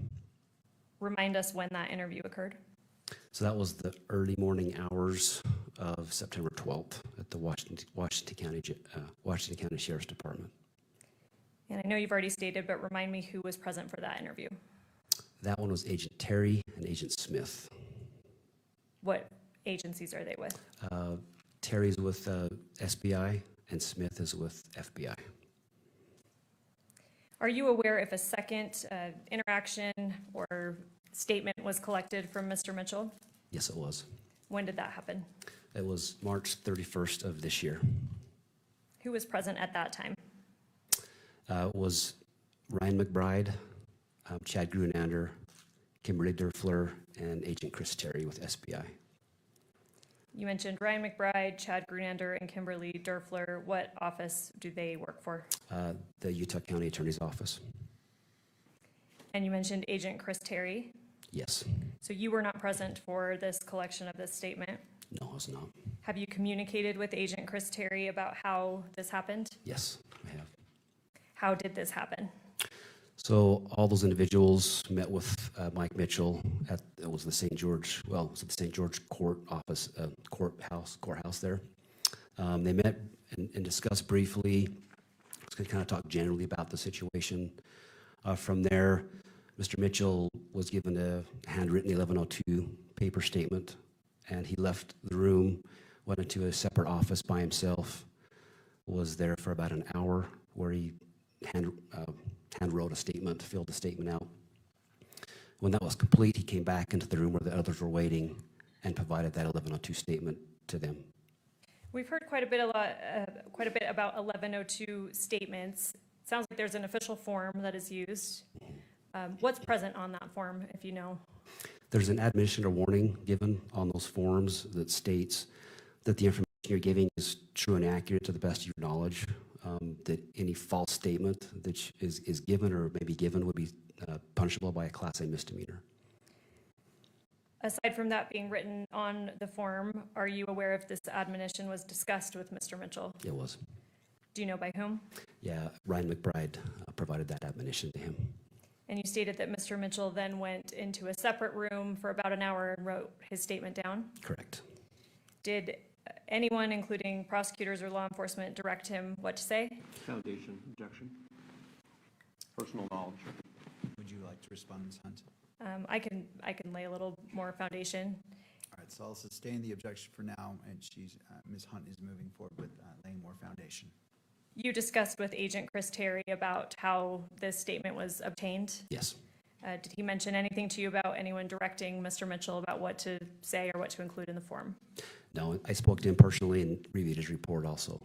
Remind us when that interview occurred. So that was the early morning hours of September 12th at the Washington County Sheriff's Department. And I know you've already stated, but remind me who was present for that interview. That one was Agent Terry and Agent Smith. What agencies are they with? Terry's with SBI, and Smith is with FBI. Are you aware if a second interaction or statement was collected from Mr. Mitchell? Yes, it was. When did that happen? It was March 31st of this year. Who was present at that time? It was Ryan McBride, Chad Grunander, Kimberly Derfler, and Agent Chris Terry with SBI. You mentioned Ryan McBride, Chad Grunander, and Kimberly Derfler. What office do they work for? The Utah County Attorney's Office. And you mentioned Agent Chris Terry. Yes. So you were not present for this collection of this statement. No, I was not. Have you communicated with Agent Chris Terry about how this happened? Yes, I have. How did this happen? So all those individuals met with Mike Mitchell at, it was the St. George, well, it was at the St. George Court office, courthouse there. They met and discussed briefly, just gonna kind of talk generally about the situation. From there, Mr. Mitchell was given a handwritten 1102 paper statement, and he left the room, went into a separate office by himself, was there for about an hour where he hand wrote a statement, filled the statement out. When that was complete, he came back into the room where the others were waiting and provided that 1102 statement to them. We've heard quite a bit about 1102 statements. Sounds like there's an official form that is used. What's present on that form, if you know? There's an admonition or warning given on those forms that states that the information you're giving is true and accurate to the best of your knowledge, that any false statement that is given or may be given would be punishable by a Class A misdemeanor. Aside from that being written on the form, are you aware if this admonition was discussed with Mr. Mitchell? It was. Do you know by whom? Yeah, Ryan McBride provided that admonition to him. And you stated that Mr. Mitchell then went into a separate room for about an hour and wrote his statement down. Correct. Did anyone, including prosecutors or law enforcement, direct him what to say? Foundation, objection. Personal knowledge. Would you like to respond, Ms. Hunt? I can lay a little more foundation. All right, so I'll sustain the objection for now, and Ms. Hunt is moving forward with laying more foundation. You discussed with Agent Chris Terry about how this statement was obtained. Yes. Did he mention anything to you about anyone directing Mr. Mitchell about what to say or what to include in the form? No, I spoke to him personally and reviewed his report also.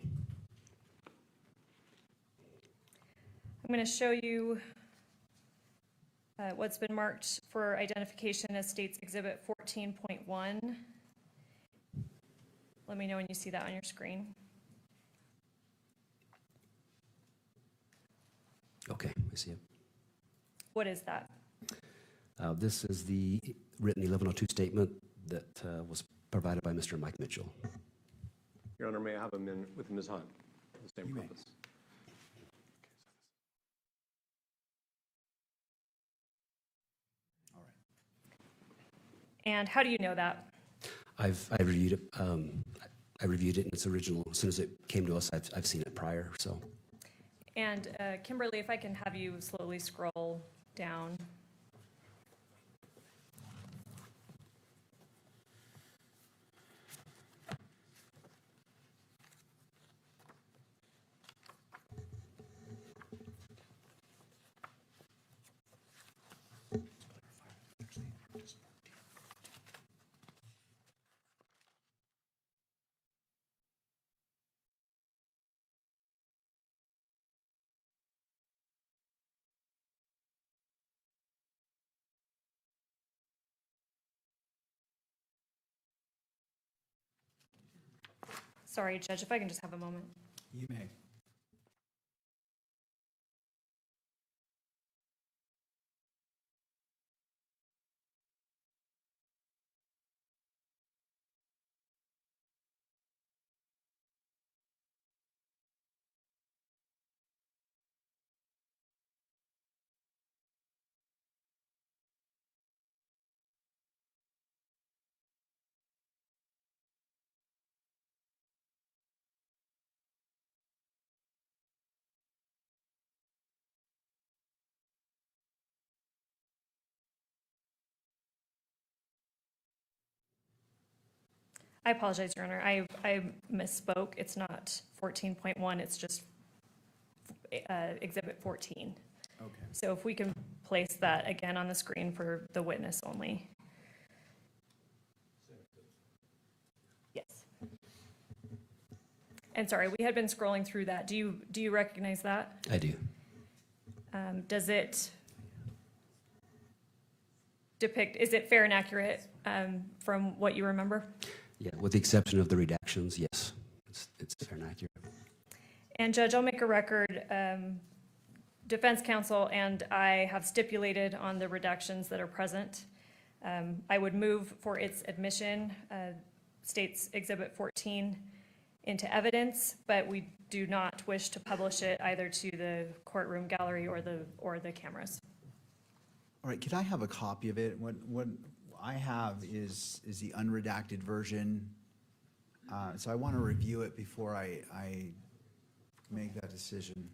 I'm going to show you what's been marked for identification as State's Exhibit 14.1. Let me know when you see that on your screen. Okay, I see it. What is that? This is the written 1102 statement that was provided by Mr. Mike Mitchell. Your Honor, may I have a minute with Ms. Hunt for the same You may. purpose? All right. And how do you know that? I reviewed it. I reviewed it in its original. As soon as it came to us, I've seen it prior. So. And Kimberly, if I can have you slowly scroll down. Sorry, Judge, if I can just have a moment. You may. I apologize, Your Honor. I misspoke. It's not 14.1, it's just Exhibit 14. Okay. So if we can place that again on the screen for the witness only. Yes. And sorry, we had been scrolling through that. Do you recognize that? I do. Does it depict, is it fair and accurate from what you remember? Yeah, with the exception of the redactions, yes, it's fair and accurate. And Judge, I'll make a record, defense counsel and I have stipulated on the redactions that are present. I would move for its admission, states Exhibit 14, into evidence, but we do not wish to publish it either to the courtroom gallery or the cameras. All right, could I have a copy of it? What I have is the unredacted version. So I want to review it before I make that decision.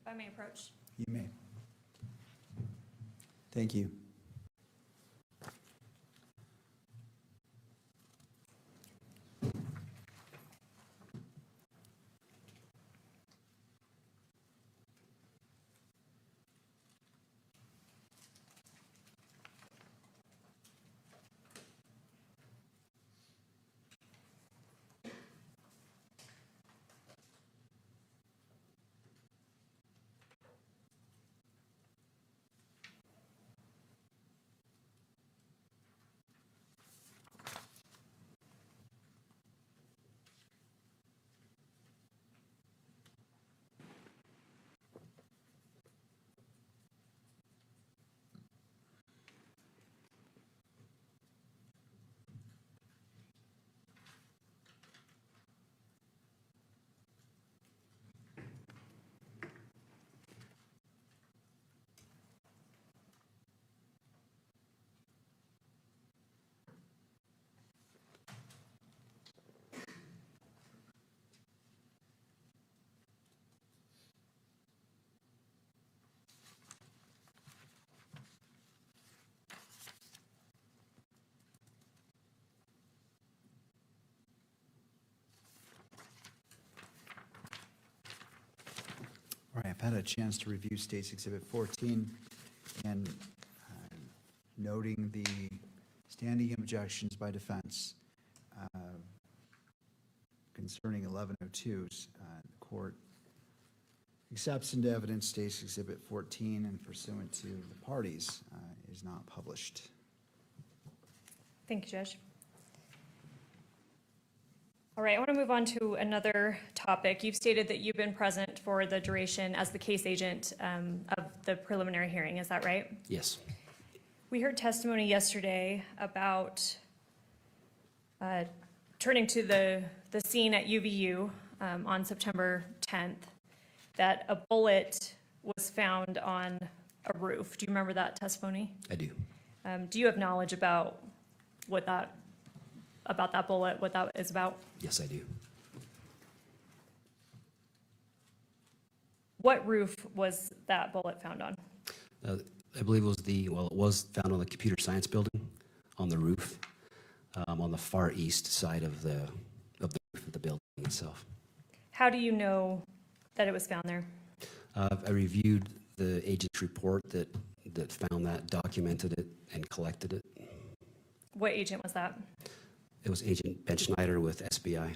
If I may approach. You may. Thank you. All right, I've had a chance to review State's Exhibit 14 and noting the standing objections by defense concerning 1102s. The court accepts into evidence State's Exhibit 14 and pursuant to the parties is not published. Thank you, Judge. All right, I want to move on to another topic. You've stated that you've been present for the duration as the case agent of the preliminary hearing. Is that right? Yes. We heard testimony yesterday about turning to the scene at UVU on September 10th, that a bullet was found on a roof. Do you remember that testimony? I do. Do you have knowledge about that bullet, what that is about? Yes, I do. What roof was that bullet found on? I believe it was found on the computer science building on the roof, on the far east side of the roof of the building itself. How do you know that it was found there? I reviewed the agent's report that found that, documented it, and collected it. What agent was that? It was Agent Ben Schneider with SBI.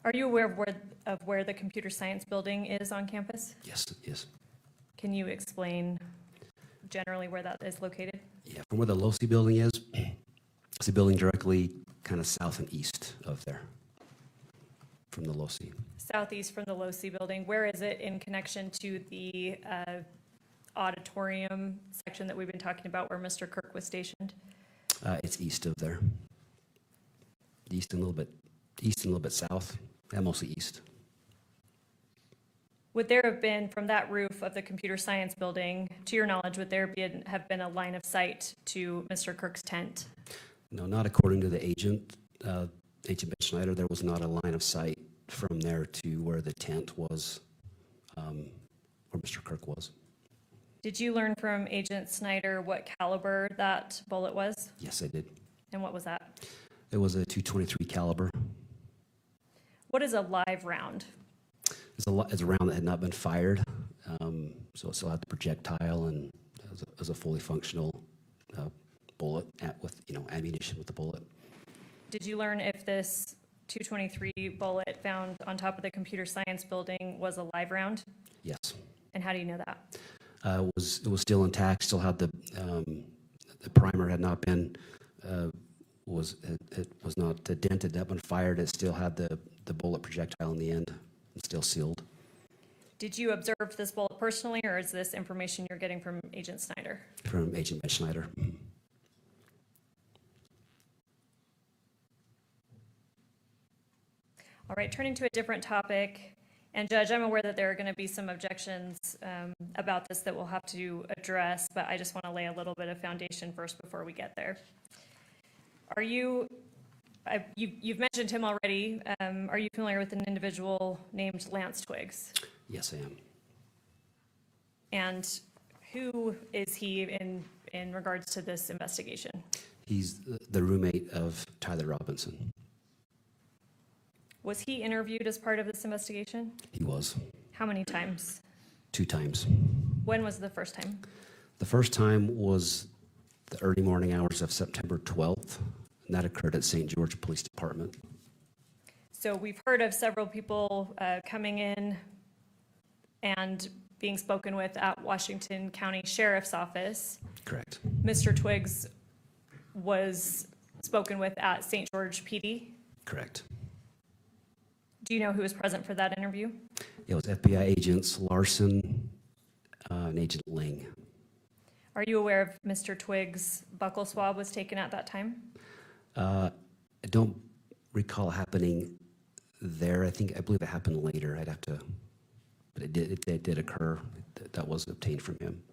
Are you aware of where the computer science building is on campus? Yes, yes. Can you explain generally where that is located? Yeah, from where the LOSI building is, it's a building directly kind of south and east of there, from the LOSI. Southeast from the LOSI building. Where is it in connection to the auditorium section that we've been talking about where Mr. Kirk was stationed? It's east of there. East and a little bit south, and mostly east. Would there have been, from that roof of the computer science building, to your knowledge, would there have been a line of sight to Mr. Kirk's tent? No, not according to the agent. Agent Ben Schneider, there was not a line of sight from there to where the tent was, where Mr. Kirk was. Did you learn from Agent Snyder what caliber that bullet was? Yes, I did. And what was that? It was a .223 caliber. What is a live round? It's a round that had not been fired, so it still had the projectile and as a fully functional bullet with ammunition with the bullet. Did you learn if this .223 bullet found on top of the computer science building was a live round? Yes. And how do you know that? It was still intact. Still had the primer had not been it was not dented, not been fired. It still had the bullet projectile in the end. It's still sealed. Did you observe this bullet personally, or is this information you're getting from Agent Snyder? From Agent Ben Schneider. All right, turning to a different topic, and Judge, I'm aware that there are going to be some objections about this that we'll have to address, but I just want to lay a little bit of foundation first before we get there. Are you, you've mentioned him already, are you familiar with an individual named Lance Twiggs? Yes, I am. And who is he in regards to this investigation? He's the roommate of Tyler Robinson. Was he interviewed as part of this investigation? He was. How many times? 2 times. When was the first time? The first time was the early morning hours of September 12th, and that occurred at St. George Police Department. So we've heard of several people coming in and being spoken with at Washington County Sheriff's Office. Correct. Mr. Twiggs was spoken with at St. George PD. Correct. Do you know who was present for that interview? It was FBI agents Larson and Agent Ling. Are you aware of Mr. Twiggs' buccal swab was taken at that time? I don't recall happening there. I believe it happened later. I'd have to, but it did occur. That was obtained from him.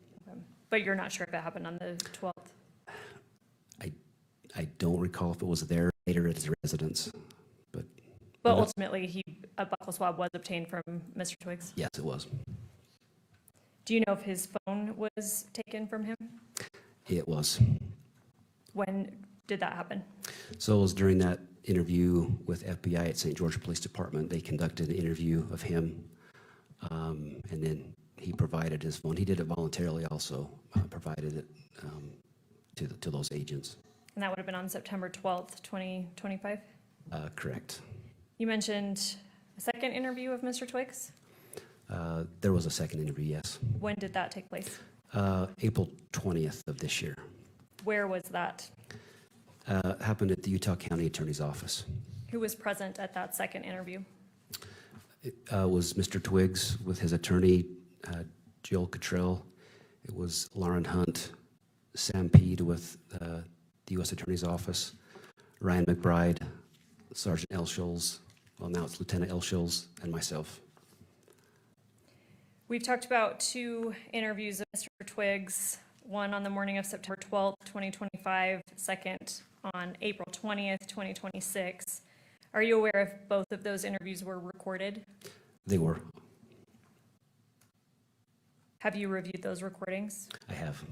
But you're not sure if it happened on the 12th? I don't recall if it was there later at his residence, but ultimately, a buccal swab was obtained from Mr. Twiggs? yes, it was. Do you know if his phone was taken from him? It was. When did that happen? So it was during that interview with FBI at St. George Police Department. They conducted an interview of him, and then he provided his phone. He did it voluntarily also, provided it to those agents. And that would have been on September 12th, 2025? Correct. You mentioned a second interview of Mr. Twiggs. There was a second interview, yes. When did that take place? April 20th of this year. Where was that? Happened at the Utah County Attorney's Office. Who was present at that second interview? It was Mr. Twiggs with his attorney, Jill Cottrell. It was Lauren Hunt, Sam Peed with the U.S. Attorney's Office, Ryan McBride, Sergeant L. Schulz, well, now it's Lieutenant L. Schulz, and myself. We've talked about 2 interviews of Mr. Twiggs, one on the morning of September 12th, 2025, second on April 20th, 2026. Are you aware if both of those interviews were recorded? They were. Have you reviewed those recordings? I have.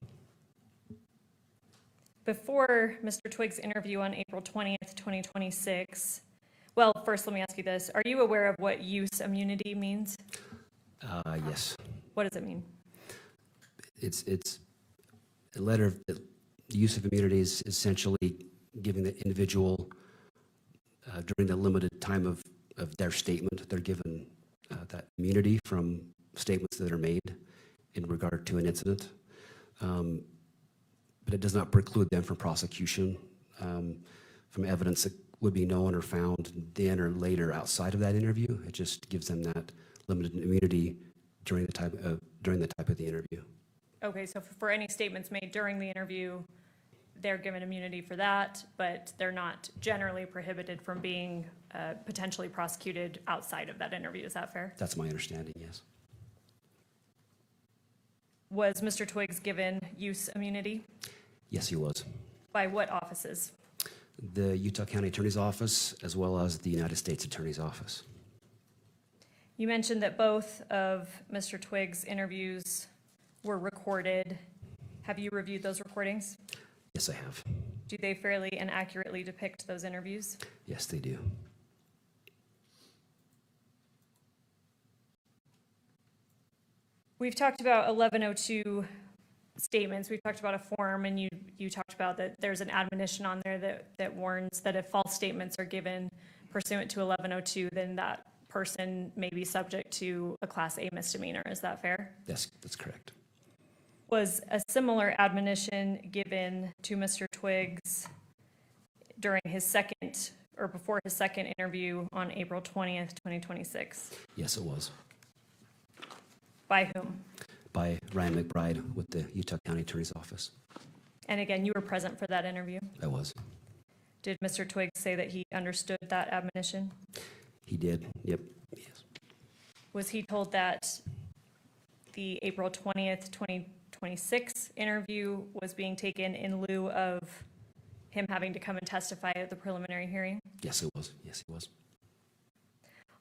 Before Mr. Twiggs' interview on April 20th, 2026, well, first let me ask you this. Are you aware of what use immunity means? Yes. What does it mean? It's a letter of the use of immunity is essentially giving the individual during the limited time of their statement, they're given that immunity from statements that are made in regard to an incident. But it does not preclude them from prosecution from evidence that would be known or found then or later outside of that interview. It just gives them that limited immunity during the type of the interview. Okay, so for any statements made during the interview, they're given immunity for that, but they're not generally prohibited from being potentially prosecuted outside of that interview. Is that fair? That's my understanding, yes. Was Mr. Twiggs given use immunity? Yes, he was. By what offices? The Utah County Attorney's Office, as well as the United States Attorney's Office. You mentioned that both of Mr. Twiggs' interviews were recorded. Have you reviewed those recordings? Yes, I have. Do they fairly and accurately depict those interviews? Yes, they do. We've talked about 1102 statements. We've talked about a form, and you talked about that there's an admonition on there that warns that if false statements are given pursuant to 1102, then that person may be subject to a Class A misdemeanor. Is that fair? Yes, that's correct. Was a similar admonition given to Mr. Twiggs during his second, or before his second interview on April 20th, 2026? Yes, it was. By whom? By Ryan McBride with the Utah County Attorney's Office. And again, you were present for that interview. I was. Did Mr. Twiggs say that he understood that admonition? He did. Yep. Yes. Was he told that the April 20th, 2026 interview was being taken in lieu of him having to come and testify at the preliminary hearing? Yes, it was. Yes, he was.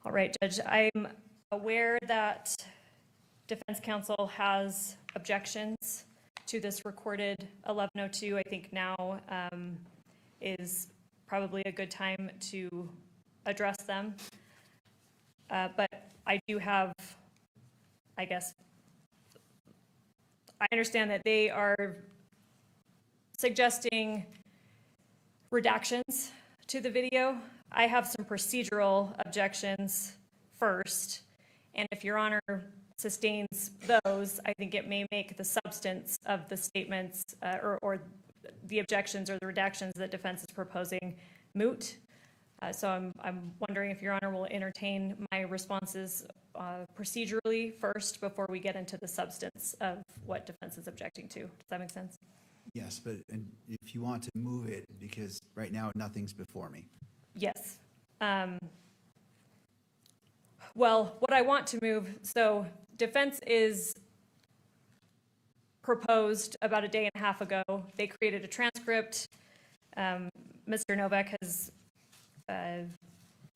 All right, Judge, I'm aware that defense counsel has objections to this recorded 1102. I think now is probably a good time to address them. But I do have, I guess, I understand that they are suggesting redactions to the video. I have some procedural objections first, and if Your Honor sustains those, I think it may make the substance of the statements or the objections or the redactions that defense is proposing moot. So I'm wondering if Your Honor will entertain my responses procedurally first before we get into the substance of what defense is objecting to. Does that make sense? Yes, but if you want to move it, because right now nothing's before me. Yes. Well, what I want to move, so defense is proposed about a day and a half ago. They created a transcript. Mr. Novak has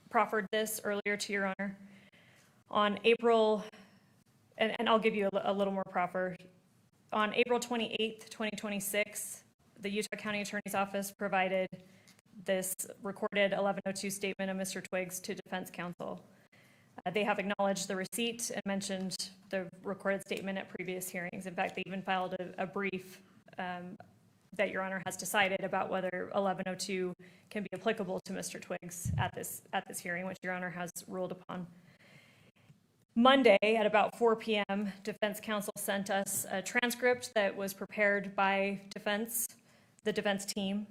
proffered this earlier to Your Honor. On April, and I'll give you a little more proffer. On April 28th, 2026, the Utah County Attorney's Office provided this recorded 1102 statement of Mr. Twiggs to defense counsel. They have acknowledged the receipt and mentioned the recorded statement at previous hearings. In fact, they even filed a brief that Your Honor has decided about whether 1102 can be applicable to Mr. Twiggs at this hearing, which Your Honor has ruled upon. Monday at about 4 p.m., defense counsel sent us a transcript that was prepared by the defense team,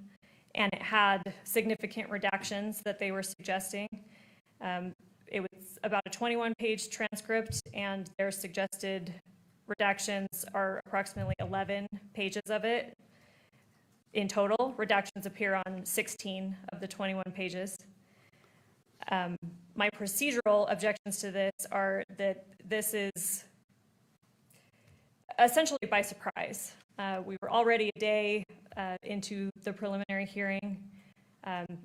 and it had significant redactions that they were suggesting. It was about a 21-page transcript, and their suggested redactions are approximately 11 pages of it. In total, redactions appear on 16 of the 21 pages. My procedural objections to this are that this is essentially by surprise. We were already a day into the preliminary hearing.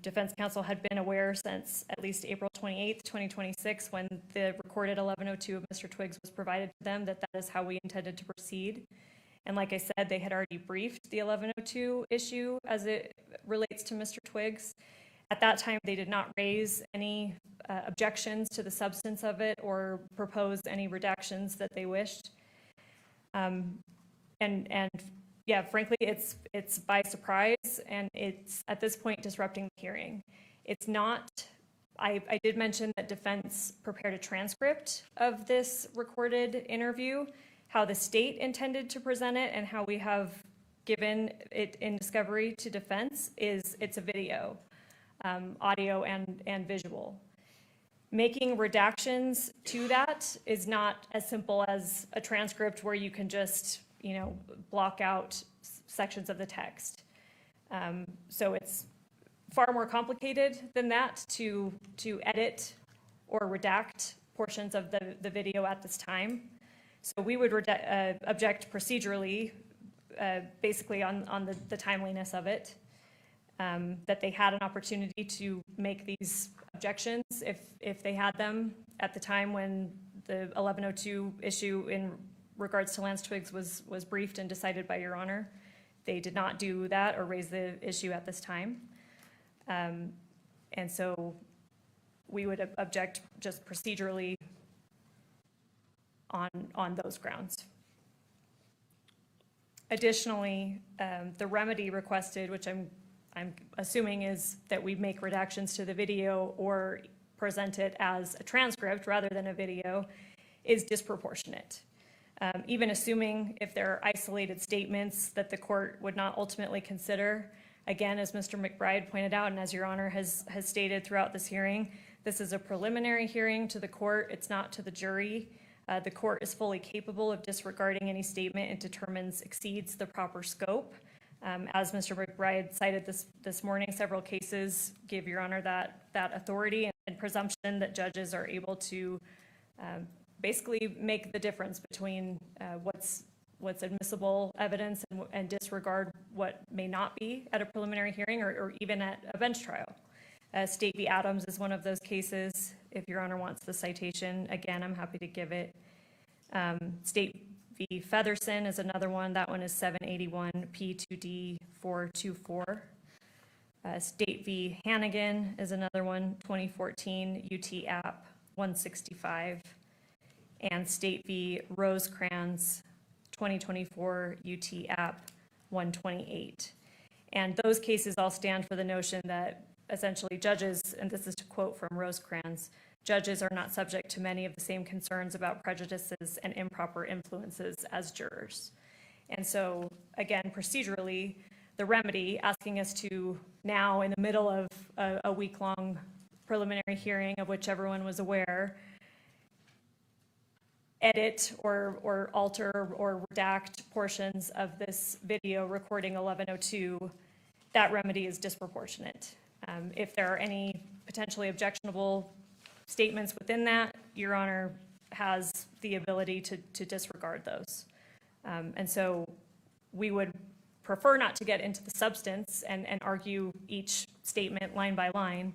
Defense counsel had been aware since at least April 28th, 2026, when the recorded 1102 of Mr. Twiggs was provided to them, that is how we intended to proceed. And like I said, they had already briefed the 1102 issue as it relates to Mr. Twiggs. At that time, they did not raise any objections to the substance of it or propose any redactions that they wished. And yeah, frankly, it's by surprise, and it's at this point disrupting the hearing. It's not, I did mention that defense prepared a transcript of this recorded interview, how the state intended to present it and how we have given it in discovery to defense is it's a video, audio and visual. Making redactions to that is not as simple as a transcript where you can just, block out sections of the text. So it's far more complicated than that to edit or redact portions of the video at this time. So we would object procedurally, basically on the timeliness of it, that they had an opportunity to make these objections if they had them at the time when the 1102 issue in regards to Lance Twiggs was briefed and decided by Your Honor. They did not do that or raise the issue at this time. And so we would object just procedurally on those grounds. Additionally, the remedy requested, which I'm assuming is that we make redactions to the video or present it as a transcript rather than a video, is disproportionate. Even assuming if there are isolated statements that the court would not ultimately consider, again, as Mr. McBride pointed out, and as Your Honor has stated throughout this hearing, this is a preliminary hearing to the court. It's not to the jury. The court is fully capable of disregarding any statement it determines exceeds the proper scope. As Mr. McBride cited this morning, several cases give Your Honor that authority and presumption that judges are able to basically make the difference between what's admissible evidence and disregard what may not be at a preliminary hearing or even at a bench trial. State v. Adams is one of those cases. If Your Honor wants the citation, again, I'm happy to give it. State v. Featherson is another one. That one is 781 P2D 424. State v. Hannigan is another one, 2014 UT App 165. And State v. Rosecrans, 2024 UT App 128. And those cases all stand for the notion that essentially judges, and this is to quote from Rosecrans, judges are not subject to many of the same concerns about prejudices and improper influences as jurors. And so, again, procedurally, the remedy asking us to now, in the middle of a week-long preliminary hearing of which everyone was aware, edit or alter or redact portions of this video recording 1102, that remedy is disproportionate. If there are any potentially objectionable statements within that, Your Honor has the ability to disregard those. And so we would prefer not to get into the substance and argue each statement line by line.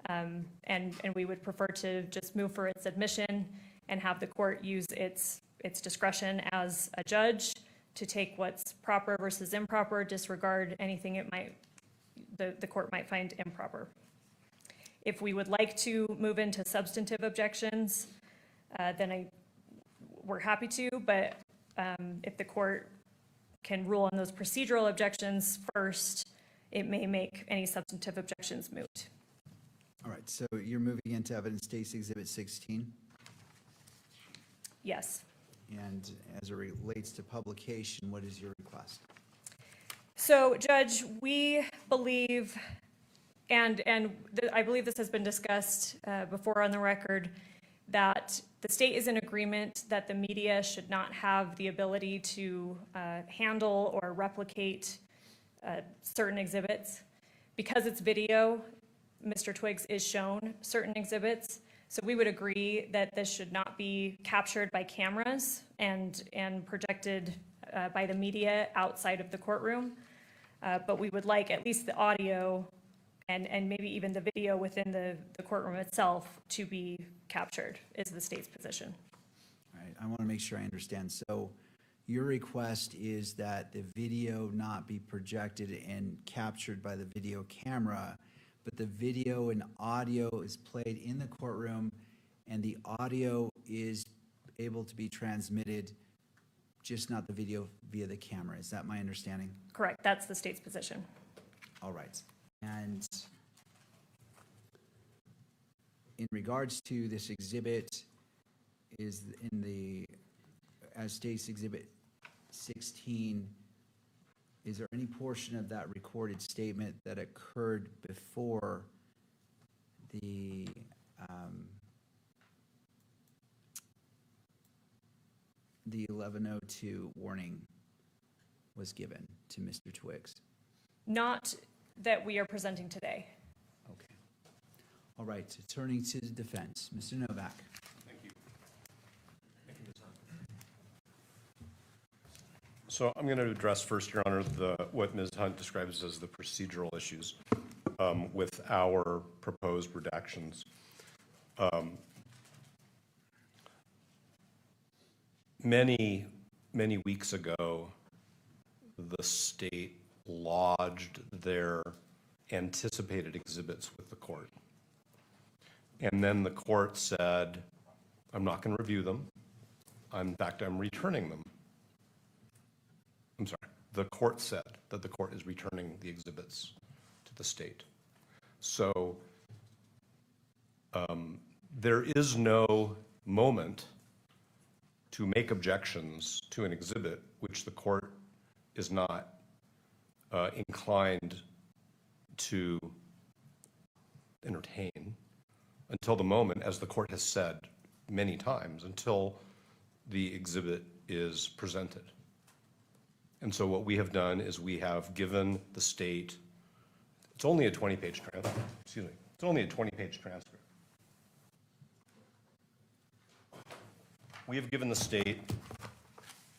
And we would prefer to just move for its admission and have the court use its discretion as a judge to take what's proper versus improper, disregard anything the court might find improper. If we would like to move into substantive objections, then we're happy to, but if the court can rule on those procedural objections first, it may make any substantive objections moot. All right, so you're moving into Evidence States Exhibit 16, Yes. and as it relates to publication, what is your request? So, Judge, we believe, and I believe this has been discussed before on the record, that the state is in agreement that the media should not have the ability to handle or replicate certain exhibits. Because it's video, Mr. Twiggs is shown certain exhibits. So we would agree that this should not be captured by cameras and projected by the media outside of the courtroom. But we would like at least the audio and maybe even the video within the courtroom itself to be captured, is the state's position. All right, I want to make sure I understand. So your request is that the video not be projected and captured by the video camera, but the video and audio is played in the courtroom and the audio is able to be transmitted, just not the video via the camera. Is that my understanding? Correct, that's the state's position. All right. And in regards to this exhibit, is in the, as State's Exhibit 16, is there any portion of that recorded statement that occurred before the the 1102 warning was given to Mr. Twiggs? Not that we are presenting today. Okay. All right, turning to the defense, Mr. Novak. Thank you. Thank you, Ms. Hunt. So I'm going to address first, Your Honor, what Ms. Hunt describes as the procedural issues with our proposed redactions. Many weeks ago, the state lodged their anticipated exhibits with the court. And then the court said, I'm not going to review them. In fact, I'm returning them. I'm sorry. The court said that the court is returning the exhibits to the state. So there is no moment to make objections to an exhibit which the court is not inclined to entertain until the moment, as the court has said many times, until the exhibit is presented. And so what we have done is we have given the state, it's only a 20-page transcript, excuse me, it's only a 20-page transcript. We have given the state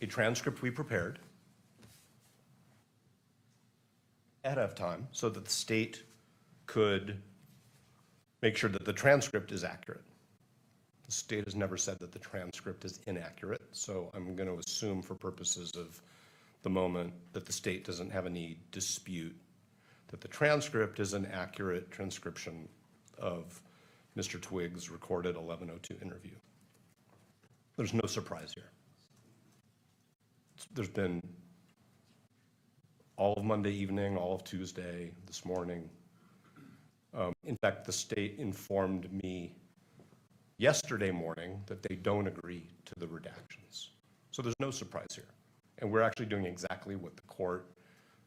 a transcript we prepared ahead of time so that the state could make sure that the transcript is accurate. The state has never said that the transcript is inaccurate, so I'm going to assume for purposes of the moment that the state doesn't have any dispute that the transcript is an accurate transcription of Mr. Twiggs' recorded 11:02 interview. There's no surprise here. There's been all of Monday evening, all of Tuesday, this morning. In fact, the state informed me yesterday morning that they don't agree to the redactions. So there's no surprise here. And we're actually doing exactly what the court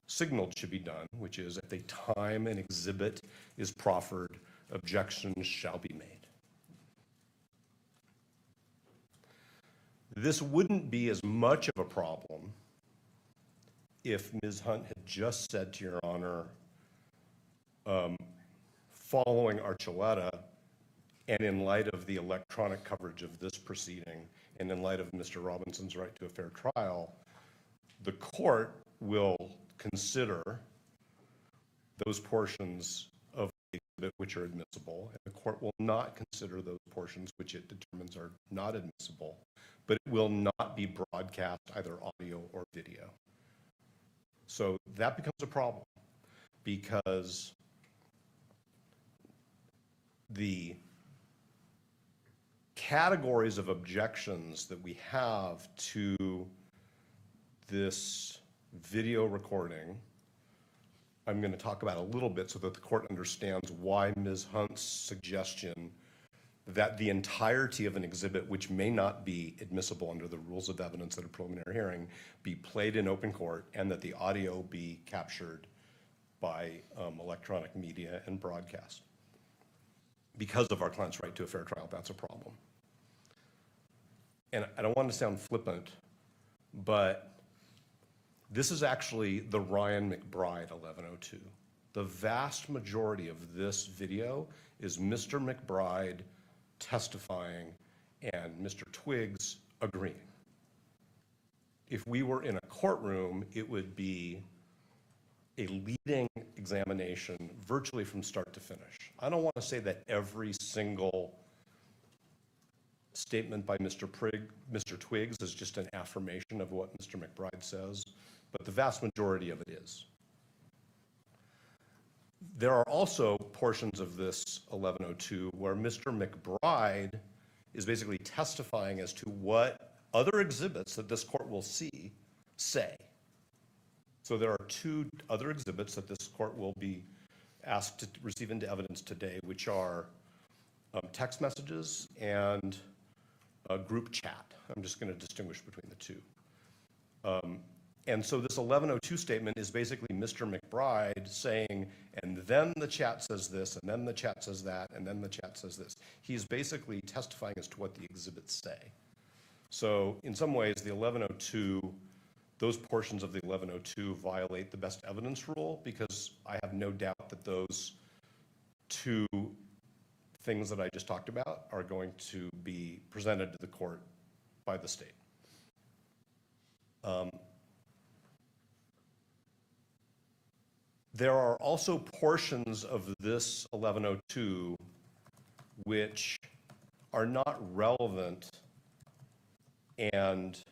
signaled should be done, which is at the time an exhibit is proffered, objections shall be made. This wouldn't be as much of a problem if Ms. Hunt had just said to Your Honor, following Archuleta, and in light of the electronic coverage of this proceeding, and in light of Mr. Robinson's right to a fair trial, the court will consider those portions of the exhibit which are admissible, and the court will not consider those portions which it determines are not admissible, but it will not be broadcast either audio or video. So that becomes a problem because the categories of objections that we have to this video recording, I'm going to talk about a little bit so that the court understands why Ms. Hunt's suggestion that the entirety of an exhibit, which may not be admissible under the rules of evidence at a preliminary hearing, be played in open court, and that the audio be captured by electronic media and broadcast. Because of our client's right to a fair trial, that's a problem. And I don't want to sound flippant, but this is actually the Ryan McBride 11:02. The vast majority of this video is Mr. McBride testifying and Mr. Twiggs agreeing. If we were in a courtroom, it would be a leading examination virtually from start to finish. I don't want to say that every single statement by Mr. Twiggs is just an affirmation of what Mr. McBride says, but the vast majority of it is. There are also portions of this 11:02 where Mr. McBride is basically testifying as to what other exhibits that this court will see say. So there are two other exhibits that this court will be asked to receive into evidence today, which are text messages and a group chat. I'm just going to distinguish between the two. And so this 11:02 statement is basically Mr. McBride saying, and then the chat says this, and then the chat says that, and then the chat says this. He's basically testifying as to what the exhibits say. So in some ways, the 11:02, those portions of the 11:02 violate the best evidence rule, because I have no doubt that those two things that I just talked about are going to be presented to the court by the state. There are also portions of this 1102 which are not relevant and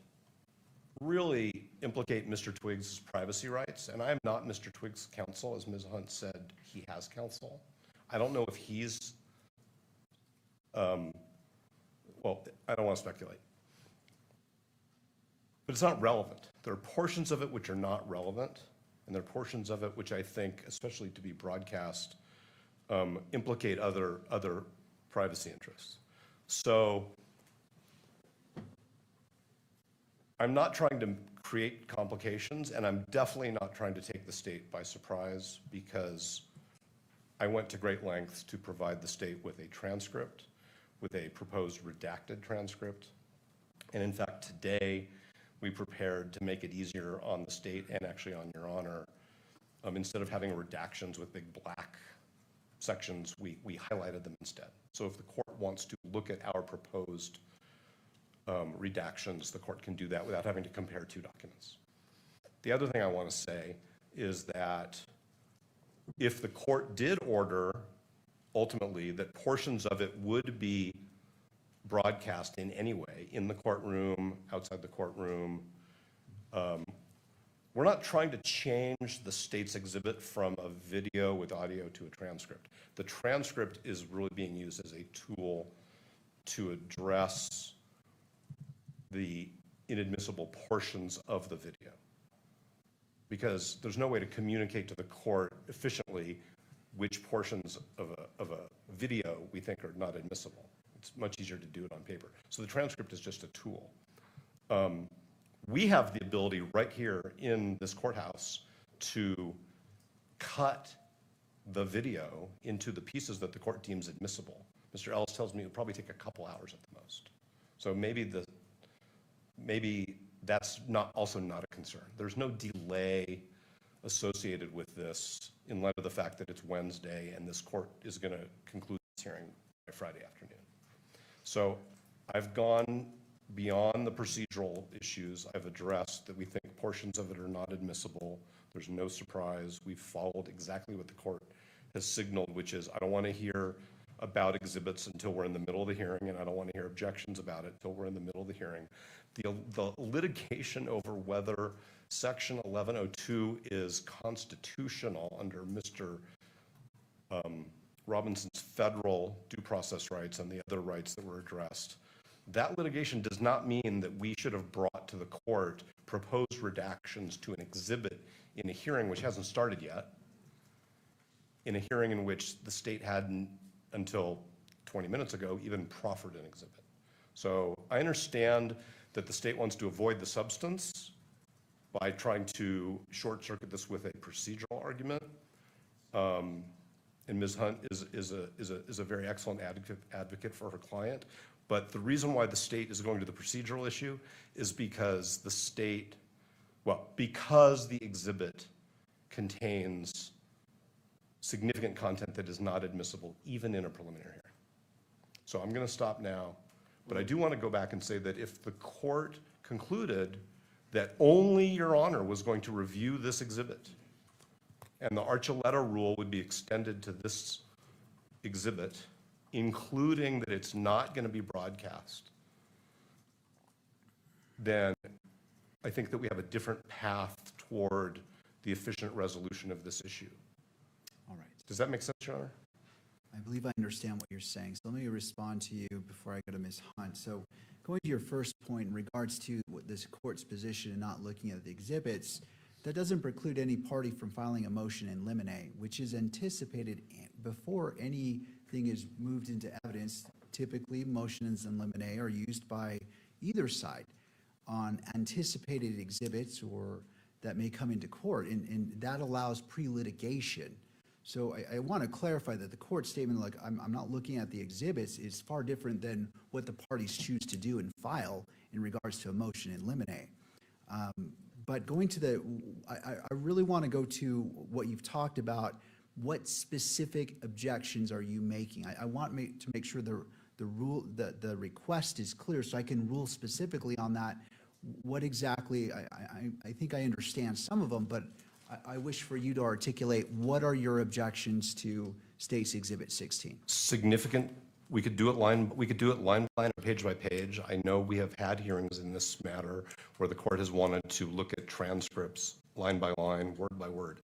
really implicate Mr. Twiggs' privacy rights. And I am not Mr. Twiggs' counsel. As Ms. Hunt said, he has counsel. I don't know if he's, well, I don't want to speculate. But it's not relevant. There are portions of it which are not relevant, and there are portions of it which I think, especially to be broadcast, implicate other privacy interests. So I'm not trying to create complications, and I'm definitely not trying to take the state by surprise, because I went to great lengths to provide the state with a transcript, with a proposed redacted transcript. And in fact, today, we prepared to make it easier on the state and actually on Your Honor. Instead of having redactions with big black sections, we highlighted them instead. So if the court wants to look at our proposed redactions, the court can do that without having to compare two documents. The other thing I want to say is that if the court did order ultimately that portions of it would be broadcast in any way, in the courtroom, outside the courtroom, we're not trying to change the state's exhibit from a video with audio to a transcript. The transcript is really being used as a tool to address the inadmissible portions of the video, because there's no way to communicate to the court efficiently which portions of a video we think are not admissible. It's much easier to do it on paper. So the transcript is just a tool. We have the ability right here in this courthouse to cut the video into the pieces that the court deems admissible. Mr. Ellis tells me it'll probably take a couple hours at the most. So maybe that's also not a concern. There's no delay associated with this in light of the fact that it's Wednesday and this court is going to conclude this hearing by Friday afternoon. So I've gone beyond the procedural issues. I've addressed that we think portions of it are not admissible. There's no surprise. We've followed exactly what the court has signaled, which is I don't want to hear about exhibits until we're in the middle of the hearing, and I don't want to hear objections about it until we're in the middle of the hearing. The litigation over whether Section 1102 is constitutional under Mr. Robinson's federal due process rights and the other rights that were addressed, that litigation does not mean that we should have brought to the court proposed redactions to an exhibit in a hearing which hasn't started yet, in a hearing in which the state hadn't, until 20 minutes ago, even proffered an exhibit. So I understand that the state wants to avoid the substance by trying to short circuit this with a procedural argument. And Ms. Hunt is a very excellent advocate for her client. But the reason why the state is going to the procedural issue is because because the exhibit contains significant content that is not admissible, even in a preliminary hearing. So I'm going to stop now, but I do want to go back and say that if the court concluded that only Your Honor was going to review this exhibit, and the Archuleta rule would be extended to this exhibit, including that it's not going to be broadcast, then I think that we have a different path toward the efficient resolution of this issue. All right. Does that make sense, Your Honor? I believe I understand what you're saying. So let me respond to you before I go to Ms. Hunt. So going to your first point in regards to what this court's position in not looking at the exhibits, that doesn't preclude any party from filing a motion in limine, which is anticipated before anything is moved into evidence. Typically, motions in limine are used by either side on anticipated exhibits or that may come into court, and that allows pre-litigation. So I want to clarify that the court statement, like I'm not looking at the exhibits, is far different than what the parties choose to do and file in regards to a motion in limine. But going to I really want to go to what you've talked about. What specific objections are you making? I want to make sure the request is clear so I can rule specifically on that. What exactly, I think I understand some of them, but I wish for you to articulate, what are your objections to State's Exhibit 16? Significant, we could do it line by line or page by page. I know we have had hearings in this matter where the court has wanted to look at transcripts line by line, word by word.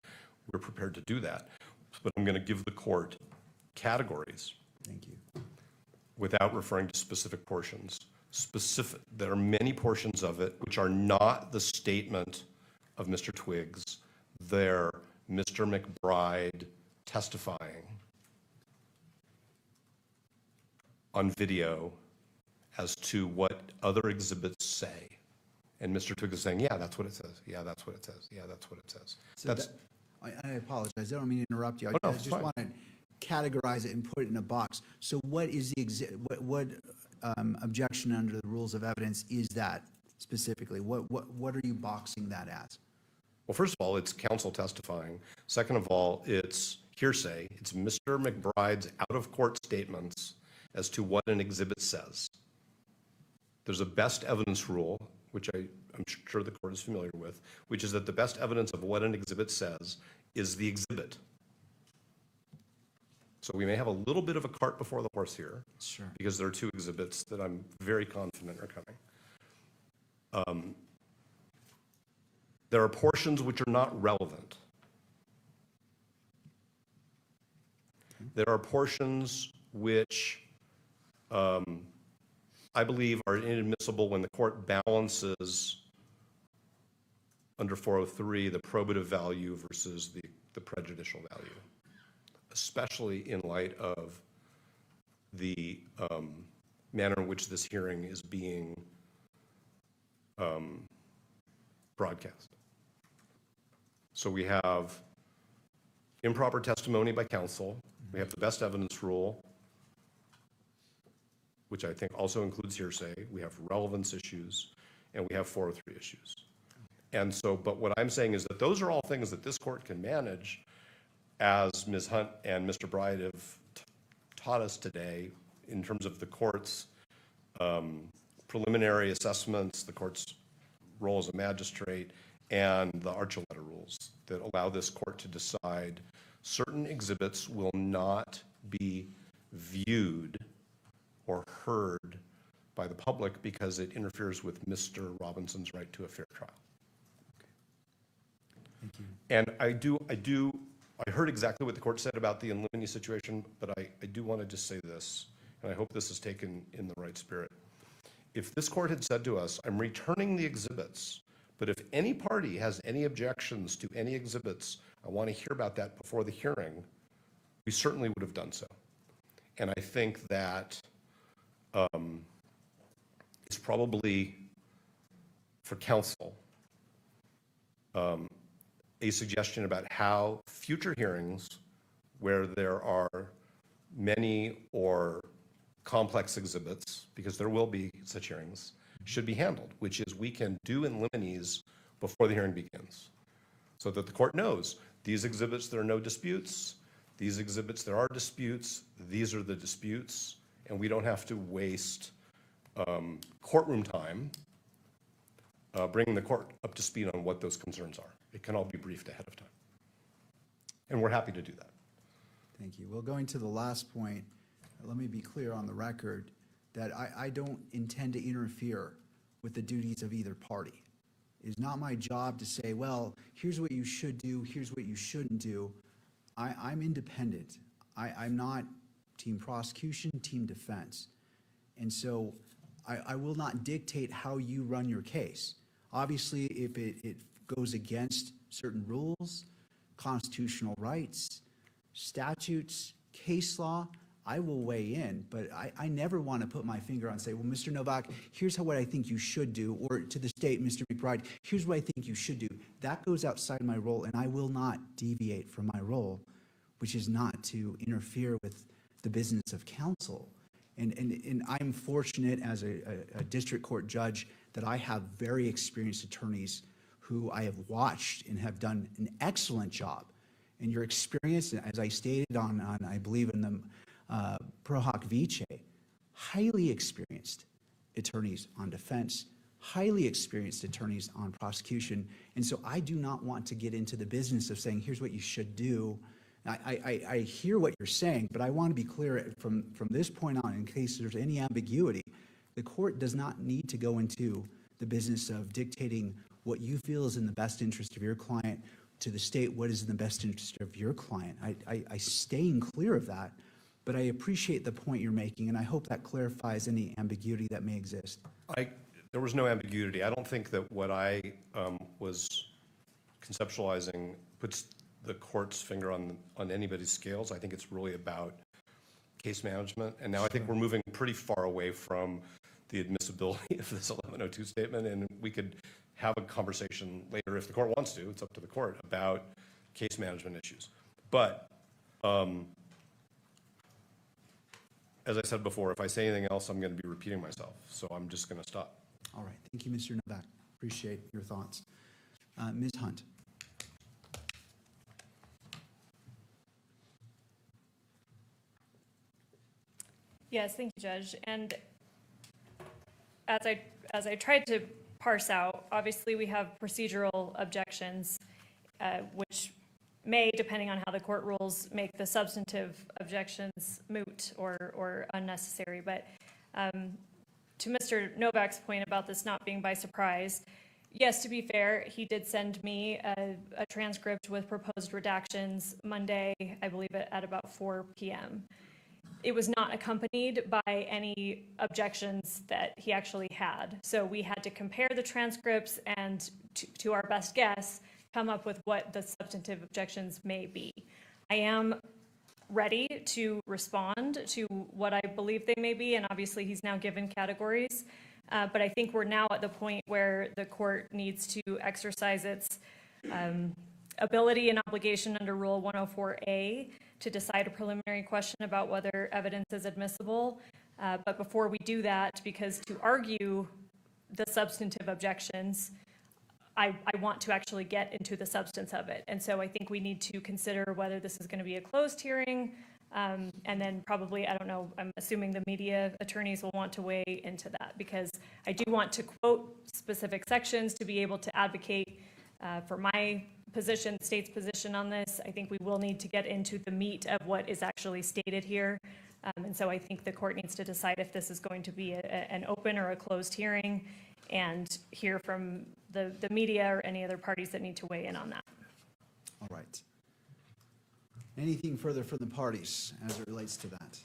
We're prepared to do that. But I'm going to give the court categories Thank you. without referring to specific portions. There are many portions of it which are not the statement of Mr. Twiggs. They're Mr. McBride testifying on video as to what other exhibits say. And Mr. Twiggs is saying, yeah, that's what it says. Yeah, that's what it says. Yeah, that's what it says. So That's, I apologize, I don't mean to interrupt you. Oh, no, I it's just fine. want to categorize it and put it in a box. So what is the what objection under the rules of evidence is that specifically? What are you boxing that as? well, first of all, it's counsel testifying. Second of all, it's hearsay. It's Mr. McBride's out-of-court statements as to what an exhibit says. There's a best evidence rule, which I'm sure the court is familiar with, which is that the best evidence of what an exhibit says is the exhibit. So we may have a little bit of a cart before the horse here, Sure. because there are two exhibits that I'm very confident are coming. There are portions which are not relevant. There are portions which I believe are inadmissible when the court balances under 403 the probative value versus the prejudicial value, especially in light of the manner in which this hearing is being broadcast. So we have improper testimony by counsel. We have the best evidence rule, which I think also includes hearsay. We have relevance issues, and we have 403 issues. And so, but what I'm saying is that those are all things that this court can manage, as Ms. Hunt and Mr. Bride have taught us today, in terms of the court's preliminary assessments, the court's role as a magistrate, and the Archuleta rules that allow this court to decide certain exhibits will not be viewed or heard by the public because it interferes with Mr. Robinson's right to a fair trial. Thank you. And I heard exactly what the court said about the in limine situation, but I do want to just say this, and I hope this is taken in the right spirit. If this court had said to us, I'm returning the exhibits, but if any party has any objections to any exhibits, I want to hear about that before the hearing, we certainly would have done so. And I think that it's probably, for counsel, a suggestion about how future hearings where there are many or complex exhibits, because there will be such hearings, should be handled, which is we can do in limines before the hearing begins, so that the court knows these exhibits there are no disputes, these exhibits there are disputes, these are the disputes, and we don't have to waste courtroom time bringing the court up to speed on what those concerns are. It can all be briefed ahead of time. And we're happy to do that. Thank you. Well, going to the last point, let me be clear on the record that I don't intend to interfere with the duties of either party. It is not my job to say, well, here's what you should do, here's what you shouldn't do. I'm independent. I'm not team prosecution, team defense. And so I will not dictate how you run your case. Obviously, if it goes against certain rules, constitutional rights, statutes, case law, I will weigh in, but I never want to put my finger on and say, well, Mr. Novak, here's what I think you should do, or to the state, Mr. McBride, here's what I think you should do. That goes outside my role, and I will not deviate from my role, which is not to interfere with the business of counsel. And I'm fortunate as a district court judge that I have very experienced attorneys who I have watched and have done an excellent job. And your experience, as I stated on I believe in the Pro Hoc Vice, highly experienced attorneys on defense, highly experienced attorneys on prosecution. And so I do not want to get into the business of saying, here's what you should do. I hear what you're saying, but I want to be clear from this point on, in case there's any ambiguity, the court does not need to go into the business of dictating what you feel is in the best interest of your client to the state what is in the best interest of your client. I staying clear of that, but I appreciate the point you're making, and I hope that clarifies any ambiguity that may exist. There was no ambiguity. I don't think that what I was conceptualizing puts the court's finger on anybody's scales. I think it's really about case management. And now I think we're moving pretty far away from the admissibility of this 1102 statement, and we could have a conversation later if the court wants to, it's up to the court, about case management issues. But as I said before, if I say anything else, I'm going to be repeating myself. So I'm just going to stop. All right, thank you, Mr. Novak. Appreciate your thoughts. Ms. Hunt. Yes, thank you, Judge. And as I tried to parse out, obviously we have procedural objections, which may, depending on how the court rules, make the substantive objections moot or unnecessary. But to Mr. Novak's point about this not being by surprise, yes, to be fair, he did send me a transcript with proposed redactions Monday, I believe at about 4 p.m. It was not accompanied by any objections that he actually had. So we had to compare the transcripts and, to our best guess, come up with what the substantive objections may be. I am ready to respond to what I believe they may be, and obviously he's now given categories. But I think we're now at the point where the court needs to exercise its ability and obligation under Rule 104A to decide a preliminary question about whether evidence is admissible. But before we do that, because to argue the substantive objections, I want to actually get into the substance of it. And so I think we need to consider whether this is going to be a closed hearing, and then probably, I don't know, I'm assuming the media attorneys will want to weigh into that, because I do want to quote specific sections to be able to advocate for my position, the state's position on this. I think we will need to get into the meat of what is actually stated here. And so I think the court needs to decide if this is going to be an open or a closed hearing, and hear from the media or any other parties that need to weigh in on that. All right. Anything further from the parties as it relates to that?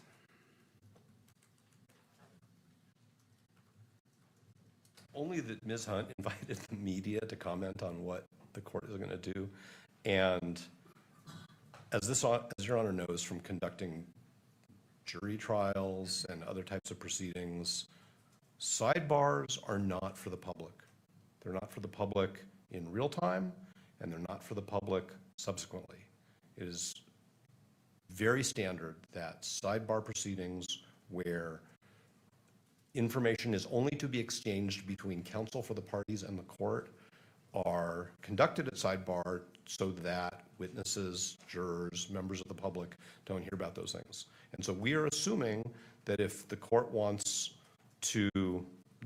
Only that Ms. Hunt invited the media to comment on what the court is going to do. And as Your Honor knows from conducting jury trials and other types of proceedings, sidebars are not for the public. They're not for the public in real time, and they're not for the public subsequently. It is very standard that sidebar proceedings where information is only to be exchanged between counsel for the parties and the court are conducted at sidebar so that witnesses, jurors, members of the public don't hear about those things. And so we are assuming that if the court wants to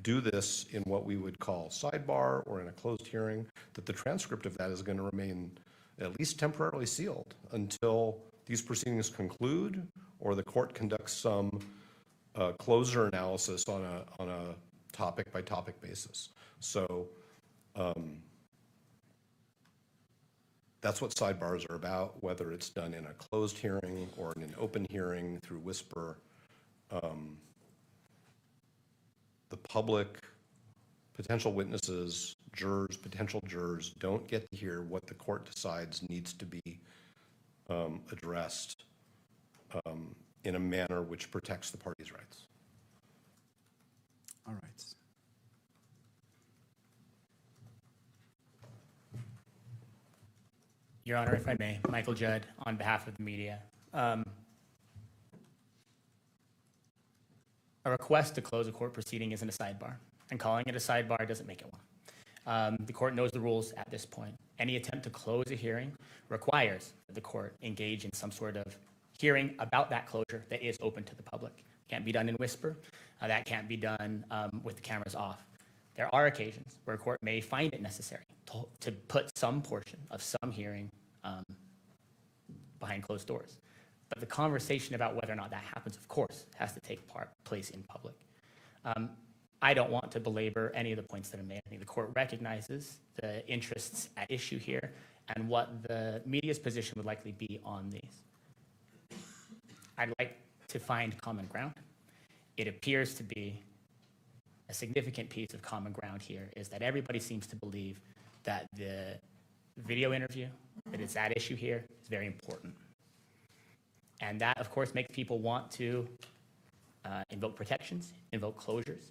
do this in what we would call sidebar or in a closed hearing, that the transcript of that is going to remain at least temporarily sealed until these proceedings conclude or the court conducts some closure analysis on a topic by topic basis. So that's what sidebars are about, whether it's done in a closed hearing or in an open hearing through whisper. The public, potential witnesses, jurors, potential jurors don't get to hear what the court decides needs to be addressed in a manner which protects the parties' rights. All right. Your Honor, if I may, Michael Judd on behalf of the media. A request to close a court proceeding isn't a sidebar, and calling it a sidebar doesn't make it one. The court knows the rules at this point. Any attempt to close a hearing requires that the court engage in some sort of hearing about that closure that is open to the public. Can't be done in whisper. That can't be done with the cameras off. There are occasions where a court may find it necessary to put some portion of some hearing behind closed doors. But the conversation about whether or not that happens, of course, has to take place in public. I don't want to belabor any of the points that are made. I think the court recognizes the interests at issue here and what the media's position would likely be on these. I'd like to find common ground. It appears to be a significant piece of common ground here is that everybody seems to believe that the video interview that is at issue here is very important. And that, of course, makes people want to invoke protections, invoke closures.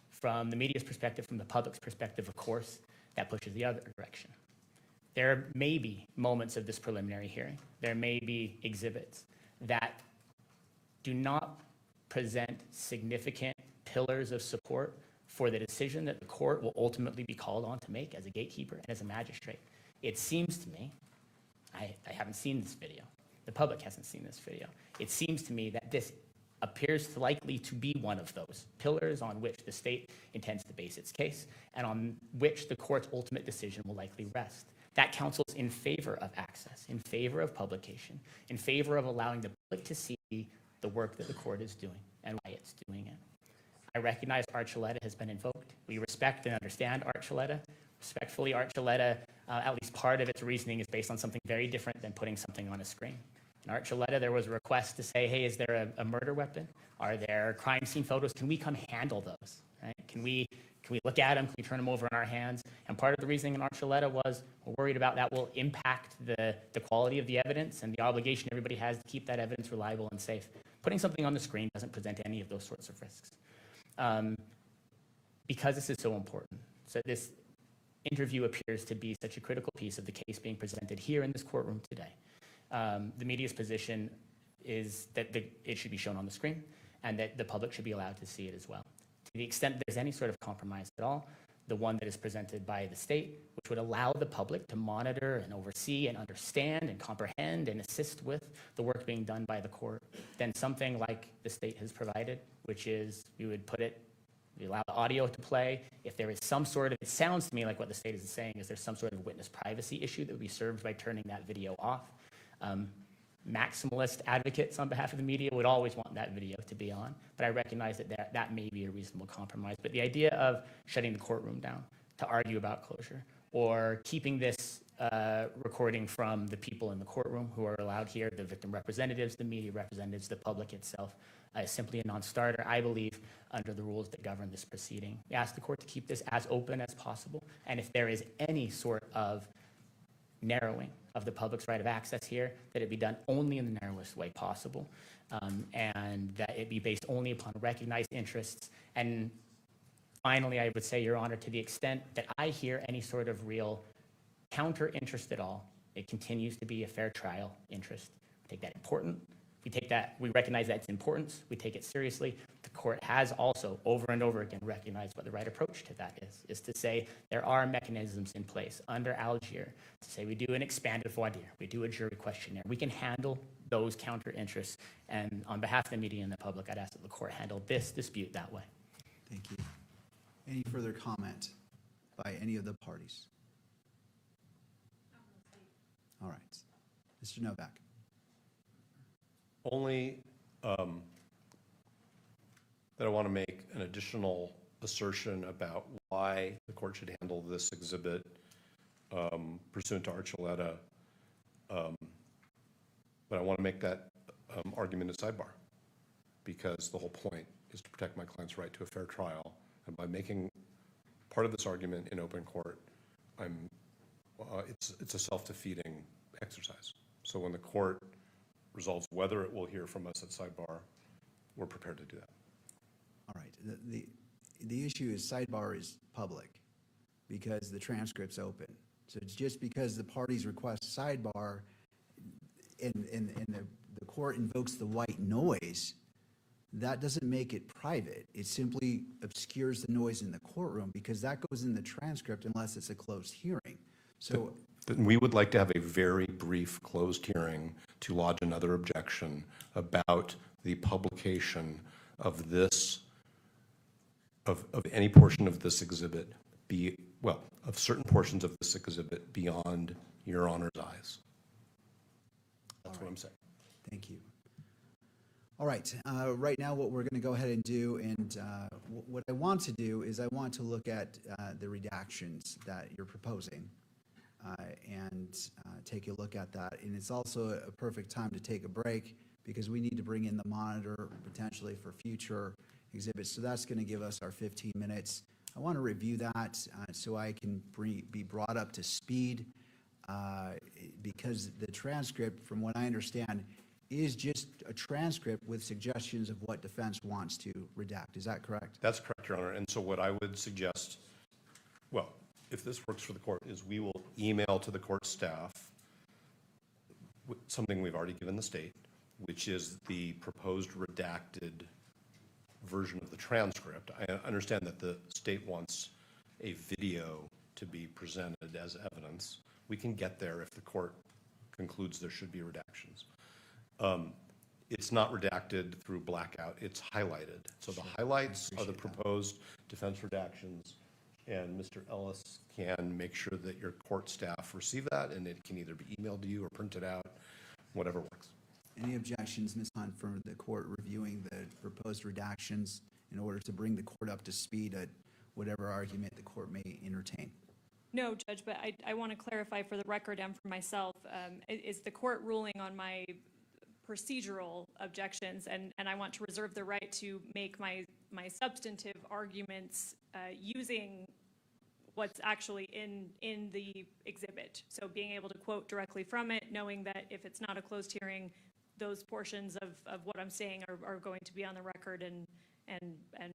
From the media's perspective, from the public's perspective, of course, that pushes the other direction. There may be moments of this preliminary hearing, there may be exhibits that do not present significant pillars of support for the decision that the court will ultimately be called on to make as a gatekeeper and as a magistrate. It seems to me, I haven't seen this video, the public hasn't seen this video, it seems to me that this appears likely to be one of those pillars on which the state intends to base its case and on which the court's ultimate decision will likely rest. That counsels in favor of access, in favor of publication, in favor of allowing the public to see the work that the court is doing and why it's doing it. I recognize Archuleta has been invoked. We respect and understand Archuleta. Respectfully, Archuleta, at least part of its reasoning is based on something very different than putting something on a screen. In Archuleta, there was a request to say, hey, is there a murder weapon? Are there crime scene photos? Can we come handle those? Right? Can we look at them? Can we turn them over in our hands? And part of the reasoning in Archuleta was we're worried about that will impact the quality of the evidence and the obligation everybody has to keep that evidence reliable and safe. Putting something on the screen doesn't present any of those sorts of risks. Because this is so important. So this interview appears to be such a critical piece of the case being presented here in this courtroom today. The media's position is that it should be shown on the screen and that the public should be allowed to see it as well. To the extent there's any sort of compromise at all, the one that is presented by the state, which would allow the public to monitor and oversee and understand and comprehend and assist with the work being done by the court, then something like the state has provided, which is we allow the audio to play. If there is some sort of, it sounds to me like what the state is saying is there's some sort of witness privacy issue that would be served by turning that video off. Maximalist advocates on behalf of the media would always want that video to be on, but I recognize that that may be a reasonable compromise. But the idea of shutting the courtroom down to argue about closure or keeping this recording from the people in the courtroom who are allowed here, the victim representatives, the media representatives, the public itself, is simply a non-starter, I believe, under the rules that govern this proceeding. We ask the court to keep this as open as possible, and if there is any sort of narrowing of the public's right of access here, that it be done only in the narrowest way possible, and that it be based only upon recognized interests. And finally, I would say, Your Honor, to the extent that I hear any sort of real counter interest at all, it continues to be a fair trial interest. We take that important. We recognize that its importance. We take it seriously. The court has also over and over again recognized what the right approach to that is to say there are mechanisms in place under Algier to say we do an expanded voir dire, we do a jury questionnaire. We can handle those counter interests. And on behalf of the media and the public, I'd ask that the court handle this dispute that way. Thank you. Any further comment by any of the parties? All right. Mr. Novak. Only that I want to make an additional assertion about why the court should handle this exhibit pursuant to Archuleta. But I want to make that argument a sidebar, because the whole point is to protect my client's right to a fair trial. And by making part of this argument in open court, it's a self-defeating exercise. So when the court resolves whether it will hear from us at sidebar, we're prepared to do that. All right. The issue is sidebar is public because the transcript's open. So it's just because the parties request sidebar and the court invokes the white noise, that doesn't make it private. It simply obscures the noise in the courtroom because that goes in the transcript unless it's a closed hearing. So Then we would like to have a very brief closed hearing to lodge another objection about the publication of this of any portion of this exhibit of certain portions of this exhibit beyond Your Honor's eyes. That's what I'm saying. Thank you. All right, right now what we're going to go ahead and do, and what I want to do is I want to look at the redactions that you're proposing and take a look at that. And it's also a perfect time to take a break because we need to bring in the monitor potentially for future exhibits. So that's going to give us our 15 minutes. I want to review that so I can be brought up to speed because the transcript, from what I understand, is just a transcript with suggestions of what defense wants to redact. Is that correct? That's correct, Your Honor. And so what I would suggest, well, if this works for the court, is we will email to the court staff something we've already given the state, which is the proposed redacted version of the transcript. I understand that the state wants a video to be presented as evidence. We can get there if the court concludes there should be redactions. It's not redacted through blackout, it's highlighted. So the highlights are the proposed defense redactions, and Mr. Ellis can make sure that your court staff receive that, and it can either be emailed to you or printed out, whatever works. Any objections, Ms. Hunt, from the court reviewing the proposed redactions in order to bring the court up to speed at whatever argument the court may entertain? No, Judge, but I want to clarify for the record and for myself, is the court ruling on my procedural objections, and I want to reserve the right to make my substantive arguments using what's actually in the exhibit. So being able to quote directly from it, knowing that if it's not a closed hearing, those portions of what I'm saying are going to be on the record and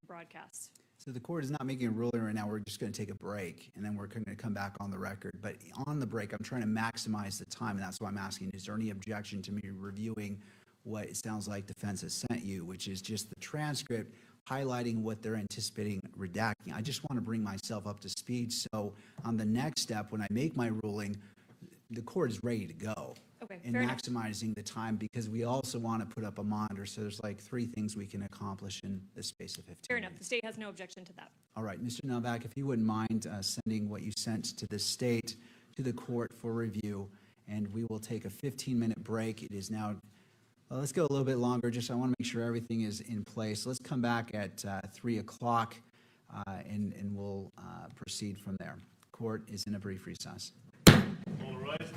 broadcast. So the court is not making a ruling right now. We're just going to take a break, and then we're going to come back on the record. But on the break, I'm trying to maximize the time, and that's why I'm asking, is there any objection to me reviewing what it sounds like defense has sent you, which is just the transcript highlighting what they're anticipating redacting? I just want to bring myself up to speed, so on the next step, when I make my ruling, the court is ready to go. Okay, And fair enough. maximizing the time, because we also want to put up a monitor, so there's like 3 things we can accomplish in the space of 15 Fair minutes. enough. The state has no objection to that. All right, Mr. Novak, if you wouldn't mind sending what you sent to the state to the court for review, and we will take a 15-minute break. It is now, well, let's go a little bit longer, just I want to make sure everything is in place. Let's come back at 3 o'clock, and we'll proceed from there. Court is in a brief recess. All right.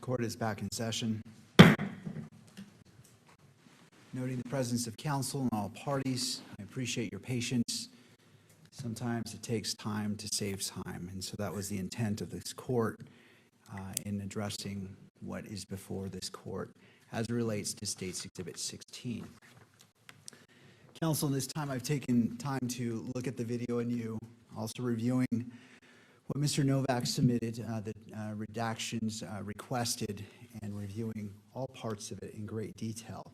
Court is back in session. Noting the presence of counsel and all parties, I appreciate your patience. Sometimes it takes time to save time, and so that was the intent of this court in addressing what is before this court as it relates to State's Exhibit 16. Counsel, in this time I've taken time to look at the video anew, also reviewing what Mr. Novak submitted, the redactions requested, and reviewing all parts of it in great detail.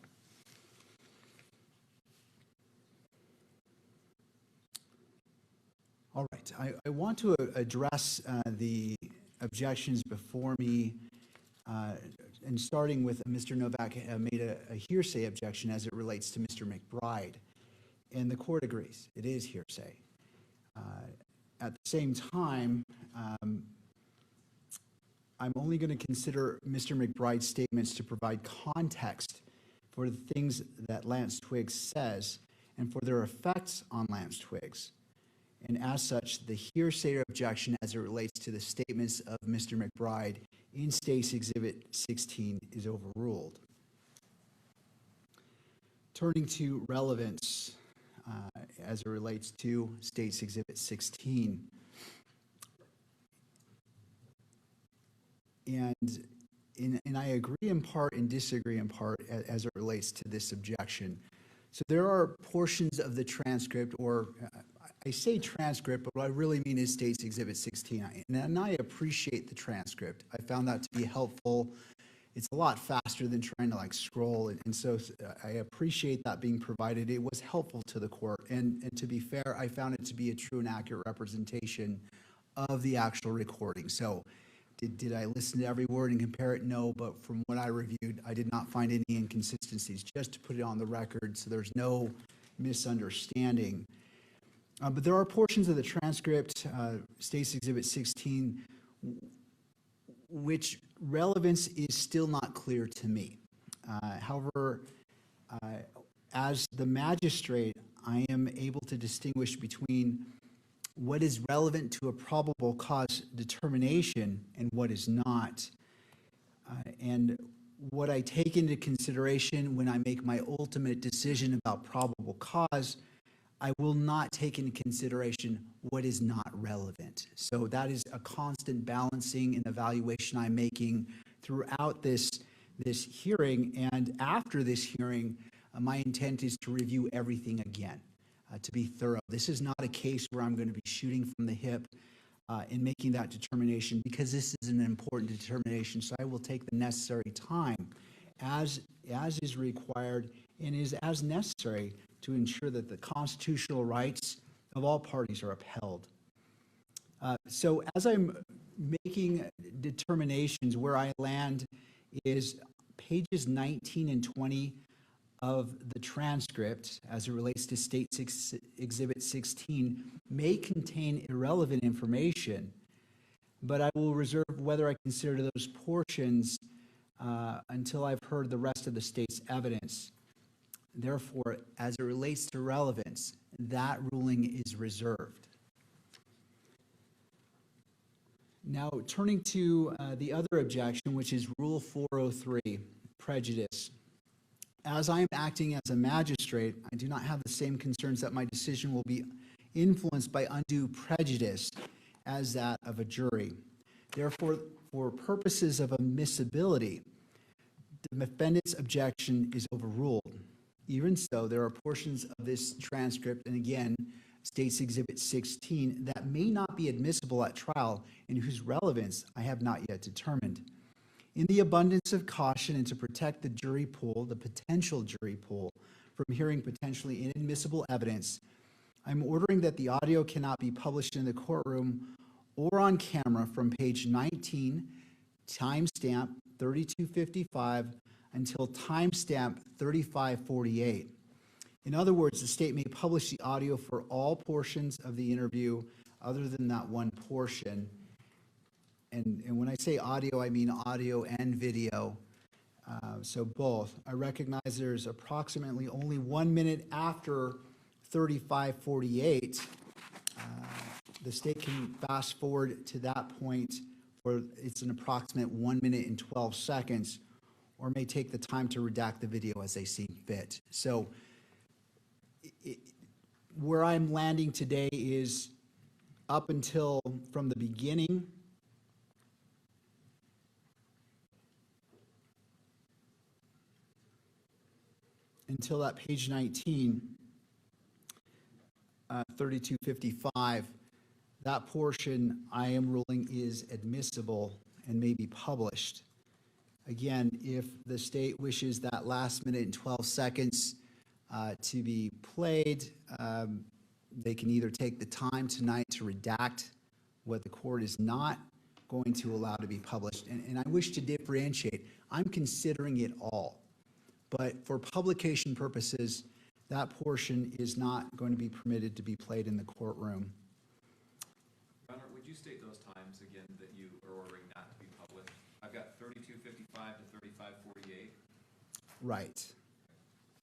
All right, I want to address the objections before me, and starting with Mr. Novak made a hearsay objection as it relates to Mr. McBride, and the court agrees, it is hearsay. At the same time, I'm only going to consider Mr. McBride's statements to provide context for the things that Lance Twiggs says and for their effects on Lance Twiggs. And as such, the hearsay objection as it relates to the statements of Mr. McBride in State's Exhibit 16 is overruled. Turning to relevance as it relates to State's Exhibit 16. And I agree in part and disagree in part as it relates to this objection. So there are portions of the transcript, or I say transcript, but what I really mean is State's Exhibit 16. And I appreciate the transcript. I found that to be helpful. It's a lot faster than trying to scroll. And so I appreciate that being provided. It was helpful to the court. And to be fair, I found it to be a true and accurate representation of the actual recording. So did I listen to every word and compare it? No, but from what I reviewed, I did not find any inconsistencies, just to put it on the record so there's no misunderstanding. But there are portions of the transcript, State's Exhibit 16, which relevance is still not clear to me. However, as the magistrate, I am able to distinguish between what is relevant to a probable cause determination and what is not. And what I take into consideration when I make my ultimate decision about probable cause, I will not take into consideration what is not relevant. So that is a constant balancing and evaluation I'm making throughout this hearing. And after this hearing, my intent is to review everything again, to be thorough. This is not a case where I'm going to be shooting from the hip in making that determination, because this is an important determination. So I will take the necessary time as is required and is as necessary to ensure that the constitutional rights of all parties are upheld. So as I'm making determinations, where I land is pages 19 and 20 of the transcript as it relates to State's Exhibit 16 may contain irrelevant information, but I will reserve whether I consider those portions until I've heard the rest of the state's evidence. Therefore, as it relates to relevance, that ruling is reserved. Now, turning to the other objection, which is Rule 403, prejudice. As I am acting as a magistrate, I do not have the same concerns that my decision will be influenced by undue prejudice as that of a jury. Therefore, for purposes of admissibility, the defendant's objection is overruled. Even so, there are portions of this transcript, and again, State's Exhibit 16, that may not be admissible at trial and whose relevance I have not yet determined. In the abundance of caution and to protect the jury pool, the potential jury pool, from hearing potentially inadmissible evidence, I'm ordering that the audio cannot be published in the courtroom or on camera from page 19, timestamp 3255, until timestamp 3548. In other words, the state may publish the audio for all portions of the interview other than that one portion. And when I say audio, I mean audio and video, so both. I recognize there's approximately only 1 minute after 3548. The state can fast forward to that point or it's an approximate 1 minute and 12 seconds, or may take the time to redact the video as they see fit. So where I'm landing today is up until from the beginning until that page 19, 3255, that portion I am ruling is admissible and may be published. Again, if the state wishes that last minute and 12 seconds to be played, they can either take the time tonight to redact what the court is not going to allow to be published. And I wish to differentiate. I'm considering it all. But for publication purposes, that portion is not going to be permitted to be played in the courtroom. Your Honor, would you state those times again that you are ordering not to be published? I've got 3255 to 3548. Right.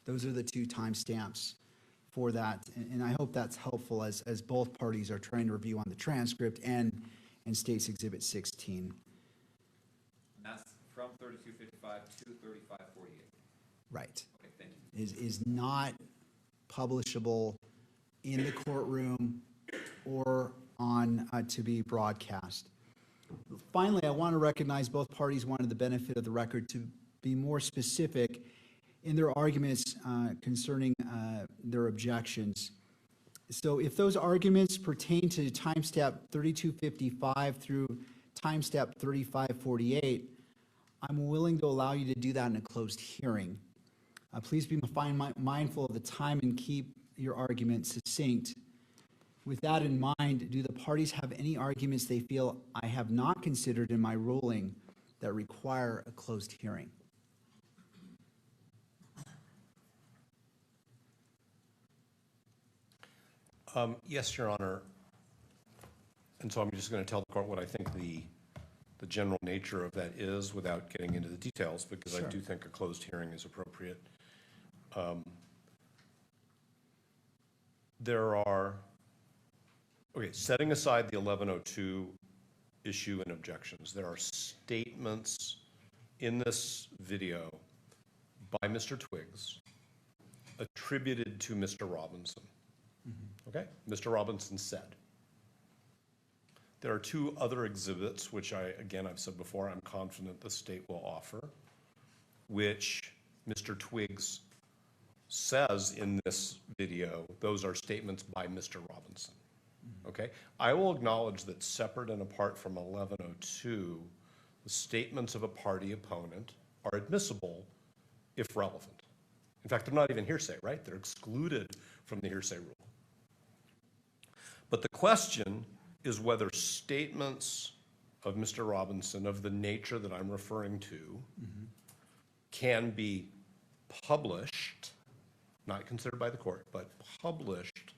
Those are the two timestamps for that. And I hope that's helpful as both parties are trying to review on the transcript and State's Exhibit 16. And that's from 3255 to 3548. Right. Okay, thank you. Is not publishable in the courtroom or on to be broadcast. Finally, I want to recognize both parties wanted the benefit of the record to be more specific in their arguments concerning their objections. So if those arguments pertain to timestamp 3255 through timestamp 3548, I'm willing to allow you to do that in a closed hearing. Please be mindful of the time and keep your arguments succinct. With that in mind, do the parties have any arguments they feel I have not considered in my ruling that require a closed hearing? Yes, Your Honor. And so I'm just going to tell the court what I think the general nature of that is without getting into the details, because I do think a closed hearing is appropriate. There are, okay, setting aside the 1102 issue and objections, there are statements in this video by Mr. Twiggs attributed to Mr. Robinson. Okay, Mr. Robinson said. There are two other exhibits, which I've said before, I'm confident the state will offer, which Mr. Twiggs says in this video, those are statements by Mr. Robinson. Okay, I will acknowledge that separate and apart from 1102, the statements of a party opponent are admissible if relevant. In fact, they're not even hearsay, right? They're excluded from the hearsay rule. But the question is whether statements of Mr. Robinson of the nature that I'm referring to can be published, not considered by the court, but published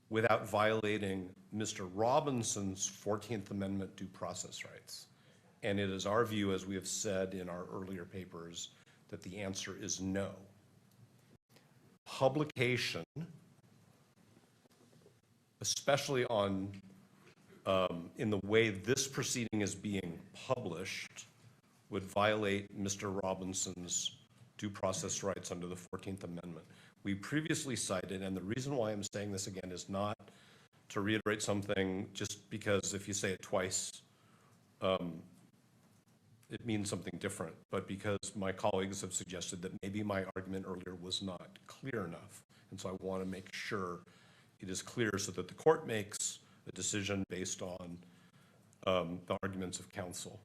without violating Mr. Robinson's 14th Amendment due process rights. And it is our view, as we have said in our earlier papers, that the answer is no. Publication, especially on in the way this proceeding is being published, would violate Mr. Robinson's due process rights under the 14th Amendment. We previously cited, and the reason why I'm saying this again is not to reiterate something just because if you say it twice, it means something different, but because my colleagues have suggested that maybe my argument earlier was not clear enough. And so I want to make sure it is clear so that the court makes a decision based on the arguments of counsel.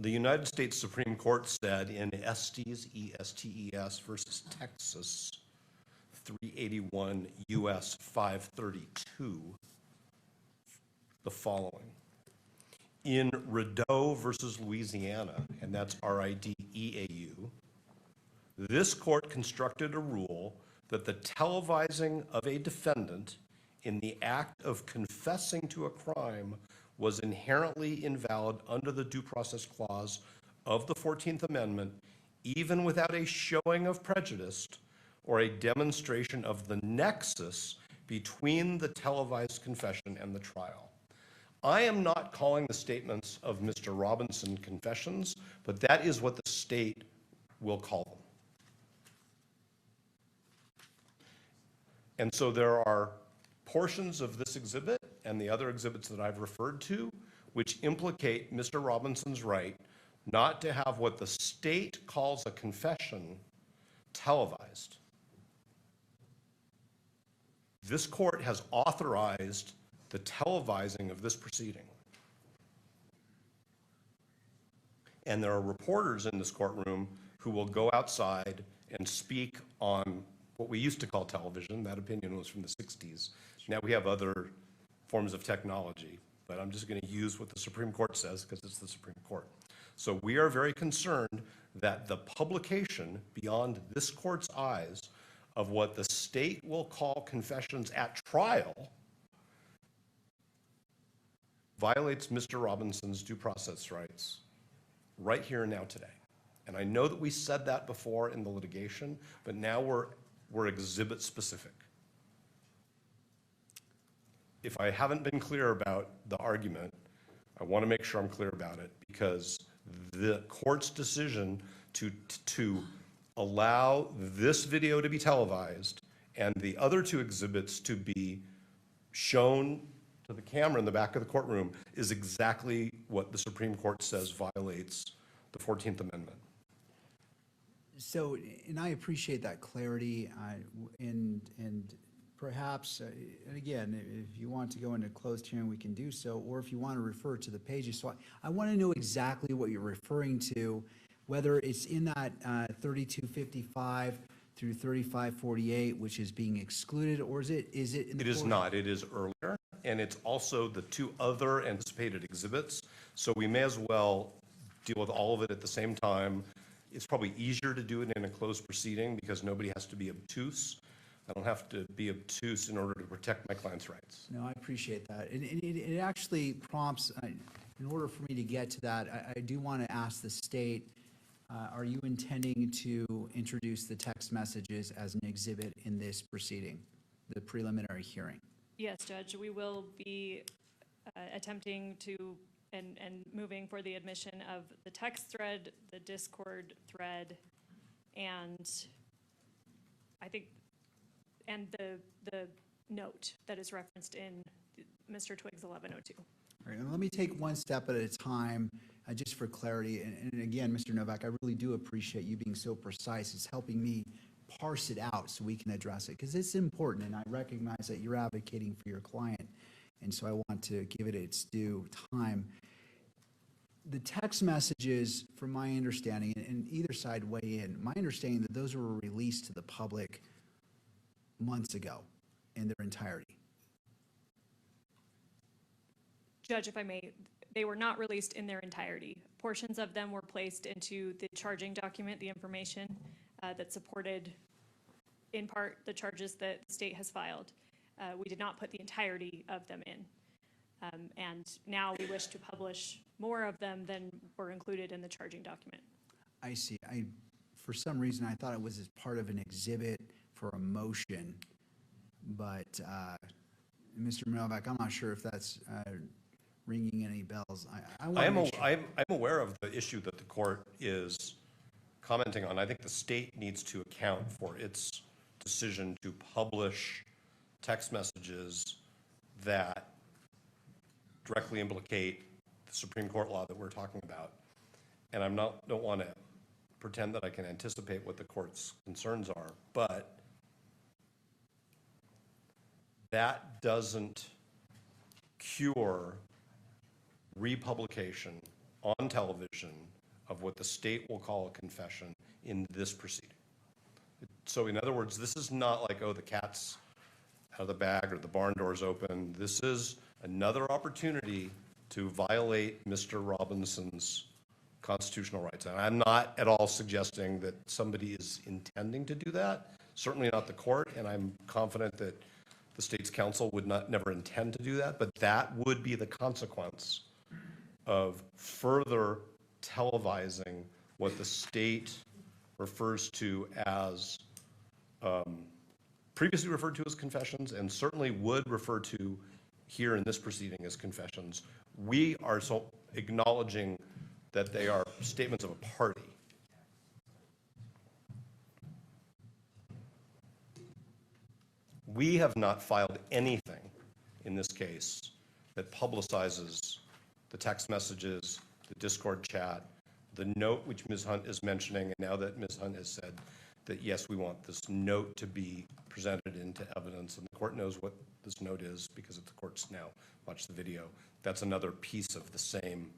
The United States Supreme Court said in Estes, E-S-T-E-S versus Texas, 381 U.S. 532, the following. In Rideau versus Louisiana, and that's R-I-D-E-A-U, this court constructed a rule that the televising of a defendant in the act of confessing to a crime was inherently invalid under the Due Process Clause of the 14th Amendment, even without a showing of prejudice or a demonstration of the nexus between the televised confession and the trial. I am not calling the statements of Mr. Robinson confessions, but that is what the state will call them. And so there are portions of this exhibit and the other exhibits that I've referred to which implicate Mr. Robinson's right not to have what the state calls a confession televised. This court has authorized the televising of this proceeding. And there are reporters in this courtroom who will go outside and speak on what we used to call television. That opinion was from the 60s. Now we have other forms of technology, but I'm just going to use what the Supreme Court says because it's the Supreme Court. So we are very concerned that the publication beyond this court's eyes of what the state will call confessions at trial violates Mr. Robinson's due process rights right here and now today. And I know that we said that before in the litigation, but now we're exhibit specific. If I haven't been clear about the argument, I want to make sure I'm clear about it, because the court's decision to allow this video to be televised and the other two exhibits to be shown to the camera in the back of the courtroom is exactly what the Supreme Court says violates the 14th Amendment. So, and I appreciate that clarity, and perhaps, and again, if you want to go into closed hearing, we can do so, or if you want to refer to the pages. So I want to know exactly what you're referring to, whether it's in that 3255 through 3548, which is being excluded, or is it in the It is not. It is earlier, and it's also the two other anticipated exhibits. So we may as well deal with all of it at the same time. It's probably easier to do it in a closed proceeding because nobody has to be obtuse. I don't have to be obtuse in order to protect my client's rights. No, I appreciate that. And it actually prompts, in order for me to get to that, I do want to ask the state, are you intending to introduce the text messages as an exhibit in this proceeding, the preliminary hearing? Yes, Judge, we will be attempting to and moving for the admission of the text thread, the Discord thread, and I think, and the note that is referenced in Mr. Twiggs 1102. All right, and let me take one step at a time, just for clarity. And again, Mr. Novak, I really do appreciate you being so precise. It's helping me parse it out so we can address it, because it's important, and I recognize that you're advocating for your client, and so I want to give it its due time. The text messages, from my understanding, and either side weigh in, my understanding that those were released to the public months ago in their entirety. Judge, if I may, they were not released in their entirety. Portions of them were placed into the charging document, the information that supported, in part, the charges that the state has filed. We did not put the entirety of them in. And now we wish to publish more of them than were included in the charging document. I see. For some reason, I thought it was as part of an exhibit for a motion, but Mr. Novak, I'm not sure if that's ringing any bells. I'm aware of the issue that the court is commenting on. I think the state needs to account for its decision to publish text messages that directly implicate the Supreme Court law that we're talking about. And don't want to pretend that I can anticipate what the court's concerns are, but that doesn't cure republication on television of what the state will call a confession in this proceeding. So in other words, this is not like, oh, the cat's out of the bag or the barn door's open. This is another opportunity to violate Mr. Robinson's constitutional rights. And I'm not at all suggesting that somebody is intending to do that, certainly not the court, and I'm confident that the state's counsel would never intend to do that, but that would be the consequence of further televising what the state refers to as, previously referred to as confessions, and certainly would refer to here in this proceeding as confessions. We are so acknowledging that they are statements of a party. We have not filed anything in this case that publicizes the text messages, the Discord chat, the note which Ms. Hunt is mentioning, and now that Ms. Hunt has said that, yes, we want this note to be presented into evidence, and the court knows what this note is because the court's now watched the video. That's another piece of the same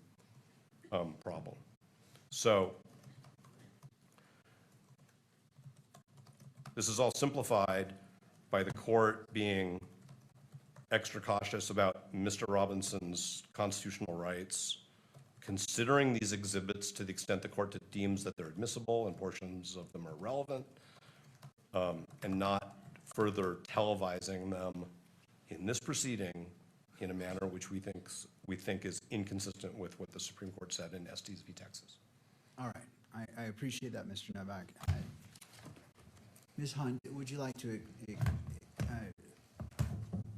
problem. So this is all simplified by the court being extra cautious about Mr. Robinson's constitutional rights, considering these exhibits to the extent the court deems that they're admissible and portions of them are relevant, and not further televising them in this proceeding in a manner which we think is inconsistent with what the Supreme Court said in Estes v. Texas. All right, I appreciate that, Mr. Novak. Ms. Hunt, would you like to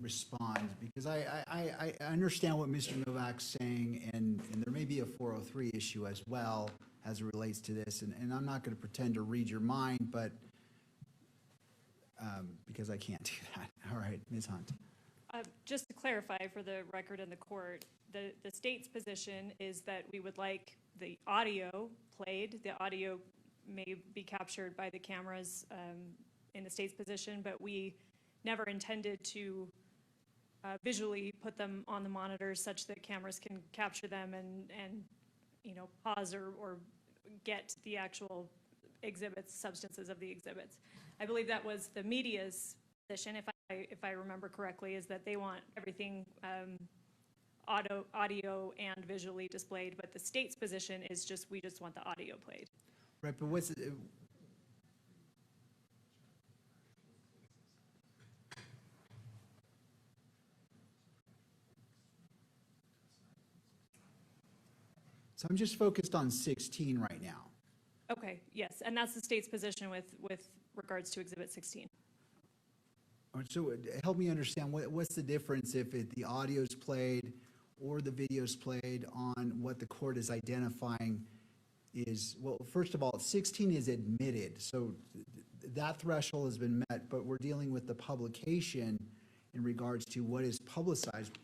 respond? Because I understand what Mr. Novak's saying, and there may be a 403 issue as well as it relates to this, and I'm not going to pretend to read your mind, but because I can't do that. All right, Ms. Hunt. Just to clarify for the record in the court, the state's position is that we would like the audio played. The audio may be captured by the cameras in the state's position, but we never intended to visually put them on the monitors such that cameras can capture them and you know, pause or get the actual exhibits, substances of the exhibits. I believe that was the media's position, if I remember correctly, is that they want everything audio and visually displayed, but the state's position is just, we just want the audio played. Right, but what's it? So I'm just focused on 16 right now. Okay, yes, and that's the state's position with regards to Exhibit 16. So help me understand, what's the difference if the audio's played or the video's played on what the court is identifying is, well, first of all, 16 is admitted, so that threshold has been met, but we're dealing with the publication in regards to what is publicized,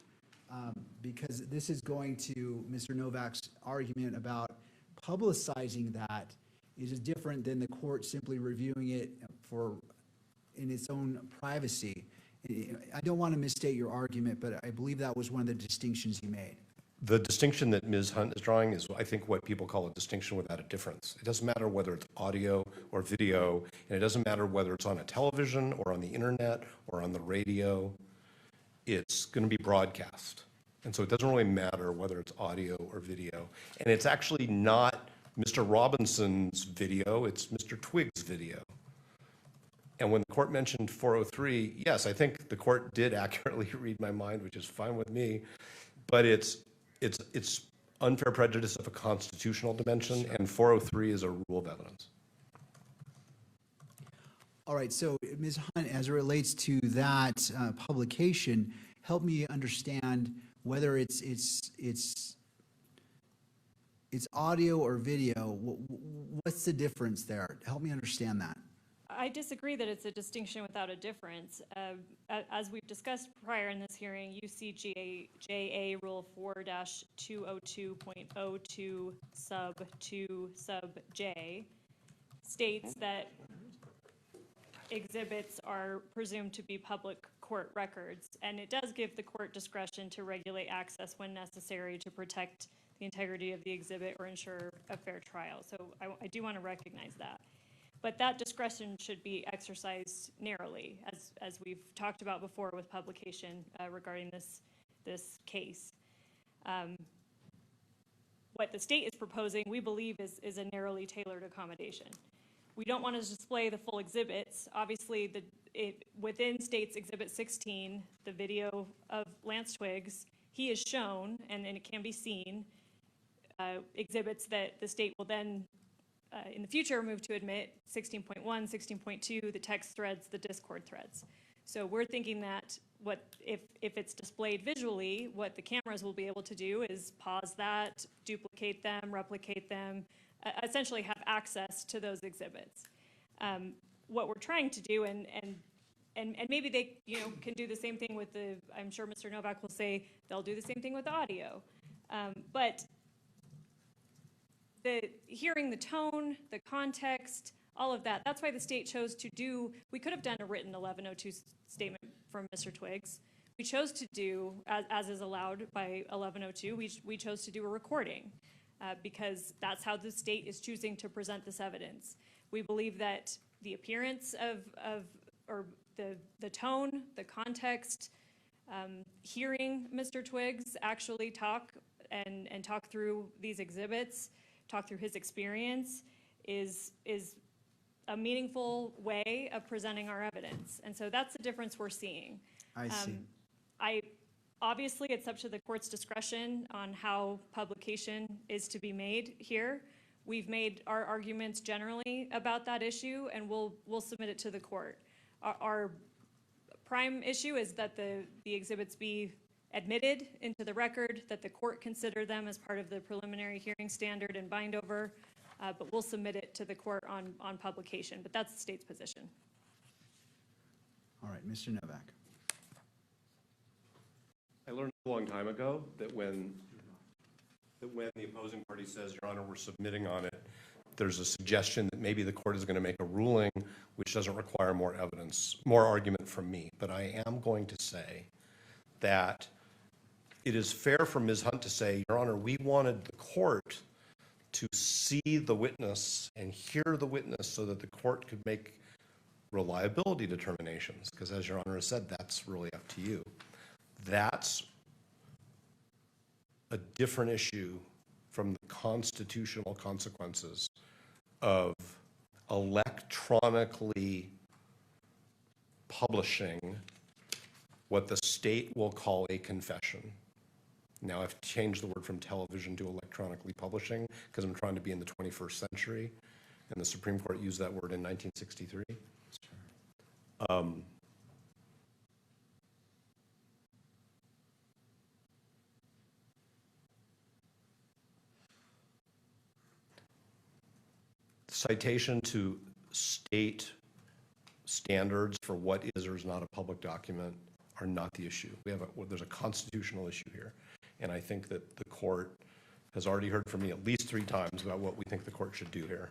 because this is going to Mr. Novak's argument about publicizing that is different than the court simply reviewing it in its own privacy. I don't want to misstate your argument, but I believe that was one of the distinctions you made. The distinction that Ms. Hunt is drawing is, I think, what people call a distinction without a difference. It doesn't matter whether it's audio or video, and it doesn't matter whether it's on a television or on the internet or on the radio. It's going to be broadcast. And so it doesn't really matter whether it's audio or video. And it's actually not Mr. Robinson's video, it's Mr. Twig's video. And when the court mentioned 403, yes, I think the court did accurately read my mind, which is fine with me, but it's unfair prejudice of a constitutional dimension, and 403 is a rule of evidence. All right, so Ms. Hunt, as it relates to that publication, help me understand whether it's audio or video. What's the difference there? Help me understand that. I disagree that it's a distinction without a difference. As we've discussed prior in this hearing, UCJA Rule 4-202.02 sub 2 sub J states that exhibits are presumed to be public court records, and it does give the court discretion to regulate access when necessary to protect the integrity of the exhibit or ensure a fair trial. So I do want to recognize that. But that discretion should be exercised narrowly, as we've talked about before with publication regarding this case. What the state is proposing, we believe, is a narrowly tailored accommodation. We don't want to display the full exhibits. Obviously, within state's Exhibit 16, the video of Lance Twiggs, he is shown, and it can be seen, exhibits that the state will then in the future move to admit 16.1, 16.2, the text threads, the Discord threads. So we're thinking that if it's displayed visually, what the cameras will be able to do is pause that, duplicate them, replicate them, essentially have access to those exhibits. What we're trying to do, and maybe they, can do the same thing with I'm sure Mr. Novak will say they'll do the same thing with the audio. But hearing the tone, the context, all of that, that's why the state chose to do, we could have done a written 1102 statement from Mr. Twiggs. We chose to do, as is allowed by 1102, we chose to do a recording because that's how the state is choosing to present this evidence. We believe that the appearance or the tone, the context, hearing Mr. Twiggs actually talk and talk through these exhibits, talk through his experience is a meaningful way of presenting our evidence. And so that's the difference we're seeing. I see. Obviously, it's up to the court's discretion on how publication is to be made here. We've made our arguments generally about that issue, and we'll submit it to the court. Our prime issue is that the exhibits be admitted into the record, that the court consider them as part of the preliminary hearing standard and bind over, but we'll submit it to the court on publication. But that's the state's position. All right, Mr. Novak. I learned a long time ago that when the opposing party says, Your Honor, we're submitting on it, there's a suggestion that maybe the court is going to make a ruling which doesn't require more evidence, more argument from me. But I am going to say that it is fair for Ms. Hunt to say, Your Honor, we wanted the court to see the witness and hear the witness so that the court could make reliability determinations. Because as Your Honor has said, that's really up to you. That's a different issue from the constitutional consequences of electronically publishing what the state will call a confession. Now, I've changed the word from television to electronically publishing because I'm trying to be in the 21st century, and the Supreme Court used that word in 1963. Citation to state standards for what is or is not a public document are not the issue. There's a constitutional issue here. And I think that the court has already heard from me at least 3 times about what we think the court should do here.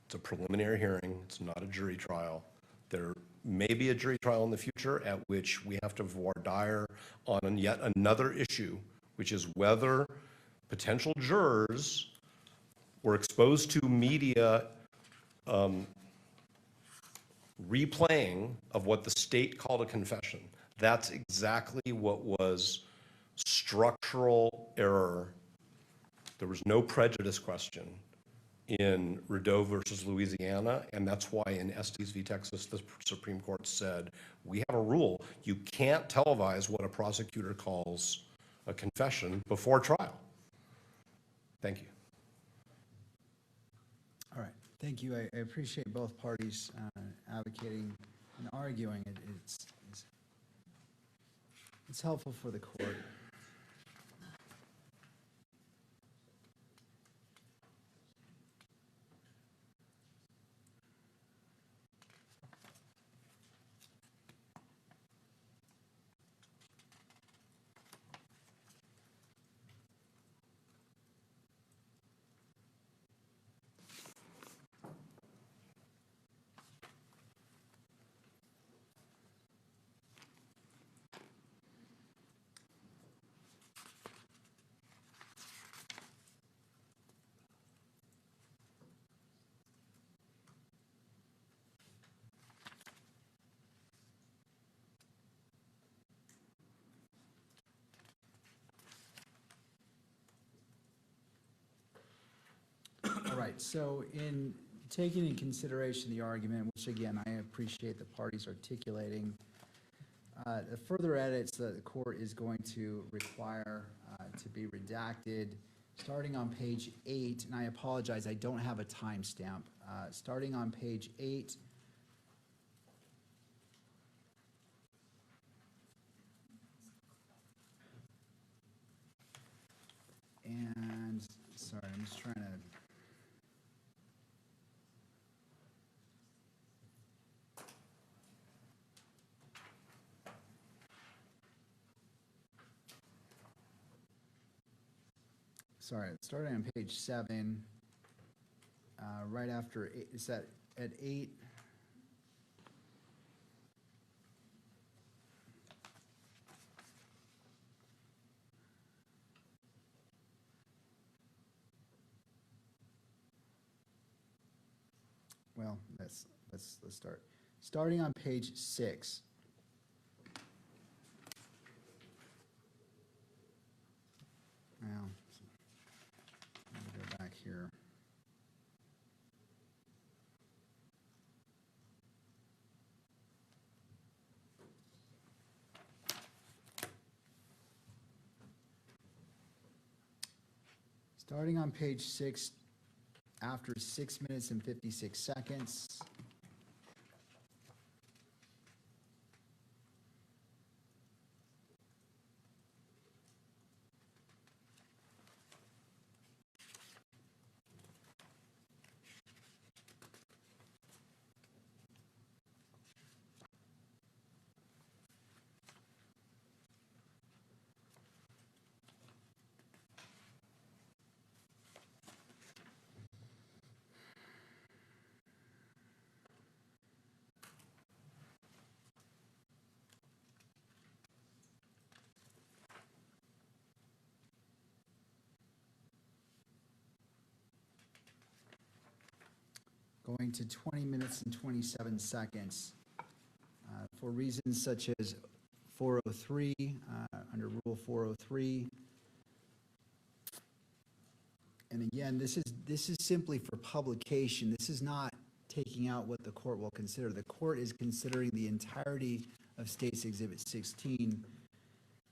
It's a preliminary hearing. It's not a jury trial. There may be a jury trial in the future at which we have to voir dire on yet another issue, which is whether potential jurors were exposed to media replaying of what the state called a confession. That's exactly what was structural error. There was no prejudice question in Rideau versus Louisiana, and that's why in Estes v. Texas, the Supreme Court said, we have a rule. You can't televise what a prosecutor calls a confession before trial. Thank you. All right, thank you. I appreciate both parties advocating and arguing. It's helpful for the court. All right, so in taking in consideration the argument, which again, I appreciate the parties articulating, the further edits that the court is going to require to be redacted, starting on page 8, and I apologize, I don't have a timestamp. Starting on page 8, And, sorry, I'm just trying to. Sorry, starting on page 7, right after, is that at 8? Well, let's start. Starting on page 6. Now, let me go back here. Starting on page 6, after 6 minutes and 56 seconds. Going to 20 minutes and 27 seconds. For reasons such as 403, under Rule 403. And again, this is simply for publication. This is not taking out what the court will consider. The court is considering the entirety of State's Exhibit 16,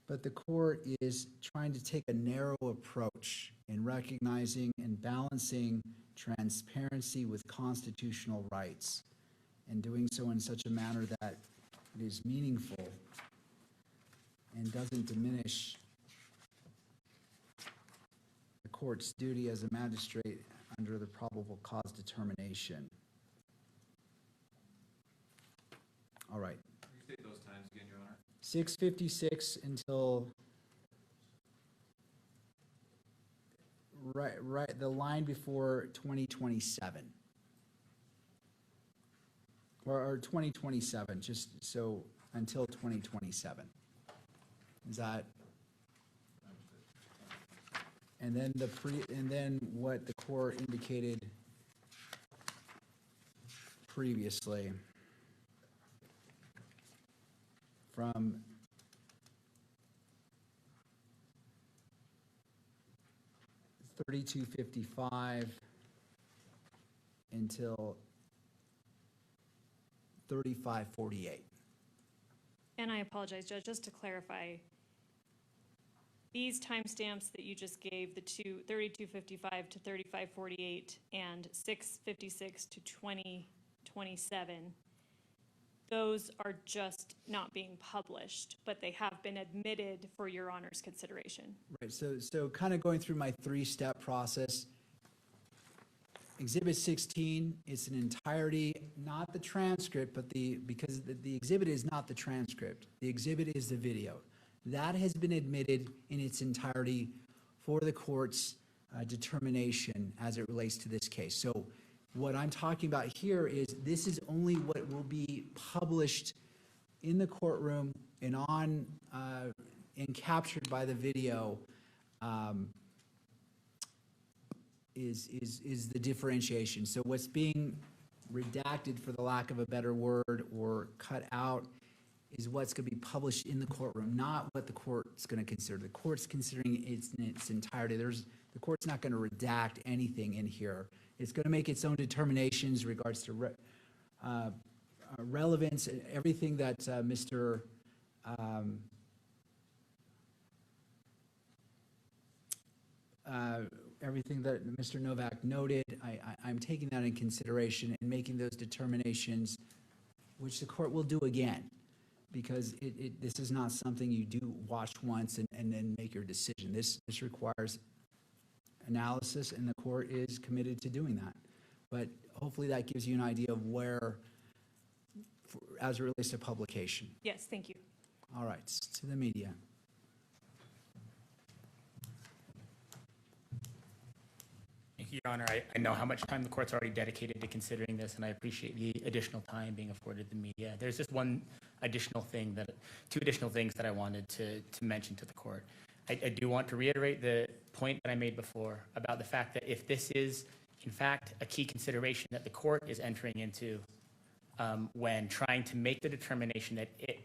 but the court is trying to take a narrow approach in recognizing and balancing transparency with constitutional rights, and doing so in such a manner that it is meaningful and doesn't diminish the court's duty as a magistrate under the probable cause determination. All right. Restate those times again, Your Honor. 6:56 until right the line before 2027. Or 2027, just so until 2027. Is that? And then and then what the court indicated previously from $32.55 until $35.48. And I apologize, Judge, just to clarify, these timestamps that you just gave, the 32:55 to 35:48 and 6:56 to 2027, those are just not being published, but they have been admitted for Your Honor's consideration. Right, so kind of going through my 3-step process. Exhibit 16 is an entirety, not the transcript, but because the exhibit is not the transcript. The exhibit is the video. That has been admitted in its entirety for the court's determination as it relates to this case. So what I'm talking about here is this is only what will be published in the courtroom and on and captured by the video is the differentiation. So what's being redacted, for the lack of a better word, or cut out is what's going to be published in the courtroom, not what the court's going to consider. The court's considering it in its entirety. The court's not going to redact anything in here. It's going to make its own determinations in regards to relevance, everything that Mr. Everything that Mr. Novak noted. I'm taking that in consideration and making those determinations, which the court will do again, because this is not something you do watch once and then make your decision. This requires analysis, and the court is committed to doing that. But hopefully that gives you an idea of where, as it relates to publication. Yes, thank you. All right, to the media. Thank you, Your Honor. I know how much time the court's already dedicated to considering this, and I appreciate the additional time being afforded the media. There's just two additional things that I wanted to mention to the court. I do want to reiterate the point that I made before about the fact that if this is, in fact, a key consideration that the court is entering into when trying to make the determination that it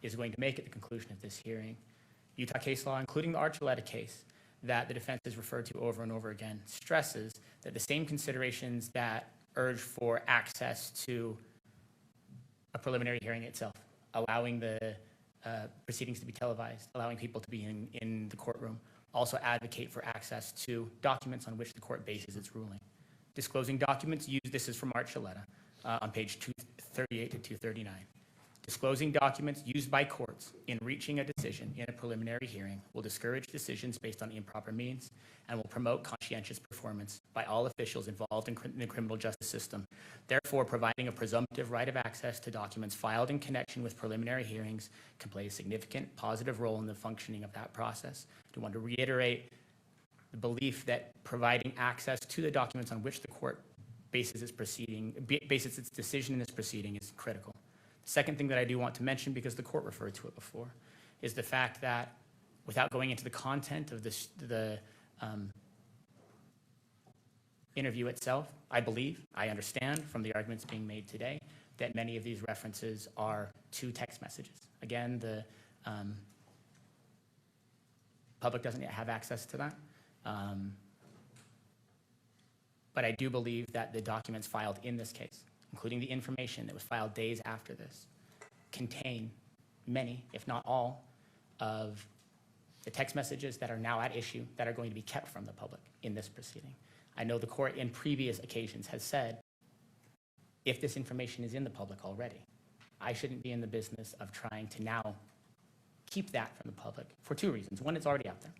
is going to make at the conclusion of this hearing, Utah case law, including the Archuleta case, that the defense has referred to over and over again, stresses that the same considerations that urge for access to a preliminary hearing itself, allowing the proceedings to be televised, allowing people to be in the courtroom, also advocate for access to documents on which the court bases its ruling. Disclosing documents used, this is from Archuleta on page 238 to 239. Disclosing documents used by courts in reaching a decision in a preliminary hearing will discourage decisions based on improper means and will promote conscientious performance by all officials involved in the criminal justice system. Therefore, providing a presumptive right of access to documents filed in connection with preliminary hearings can play a significant positive role in the functioning of that process. I do want to reiterate the belief that providing access to the documents on which the court bases its decision in this proceeding is critical. Second thing that I do want to mention, because the court referred to it before, is the fact that without going into the content of the interview itself, I understand from the arguments being made today that many of these references are to text messages. Again, the public doesn't yet have access to that. But I do believe that the documents filed in this case, including the information that was filed days after this, contain many, if not all, of the text messages that are now at issue that are going to be kept from the public in this proceeding. I know the court in previous occasions has said, if this information is in the public already, I shouldn't be in the business of trying to now keep that from the public for two reasons. One, it's already out there.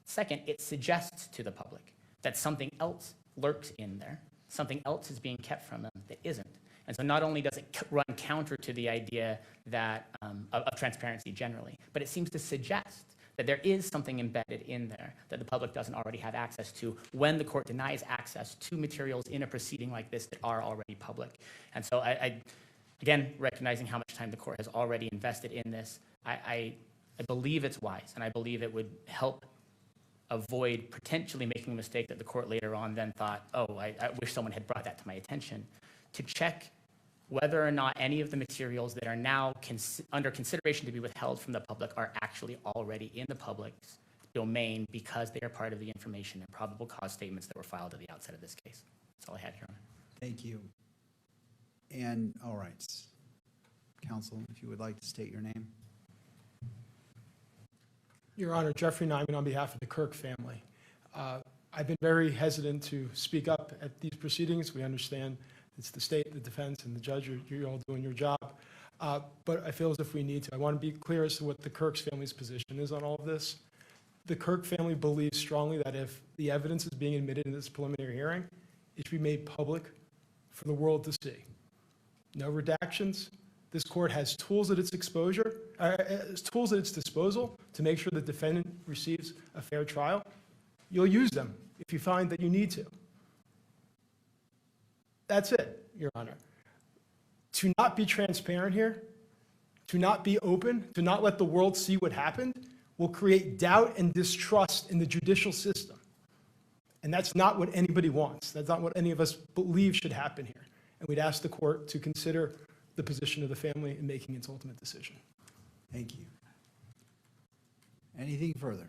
Second, it suggests to the public that something else lurks in there, something else is being kept from them that isn't. And so not only does it run counter to the idea that of transparency generally, but it seems to suggest that there is something embedded in there that the public doesn't already have access to when the court denies access to materials in a proceeding like this that are already public. And so I again, recognizing how much time the court has already invested in this, I believe it's wise, and I believe it would help avoid potentially making a mistake that the court later on then thought, oh, I wish someone had brought that to my attention, to check whether or not any of the materials that are now under consideration to be withheld from the public are actually already in the public's domain because they are part of the information and probable cause statements that were filed at the outset of this case. That's all I had, Your Honor. Thank you. And, all right, counsel, if you would like to state your name. Your Honor, Jeffrey Nyman on behalf of the Kirk family. I've been very hesitant to speak up at these proceedings. We understand it's the state, the defense, and the judge. You're all doing your job. But I feel as if we need to. I want to be clear as to what the Kirk's family's position is on all of this. The Kirk family believes strongly that if the evidence is being admitted in this preliminary hearing, it should be made public for the world to see. No redactions. This court has tools at its tools at its disposal to make sure the defendant receives a fair trial. You'll use them if you find that you need to. That's it, Your Honor. To not be transparent here, to not be open, to not let the world see what happened, will create doubt and distrust in the judicial system. And that's not what anybody wants. That's not what any of us believe should happen here. And we'd ask the court to consider the position of the family in making its ultimate decision. Thank you. Anything further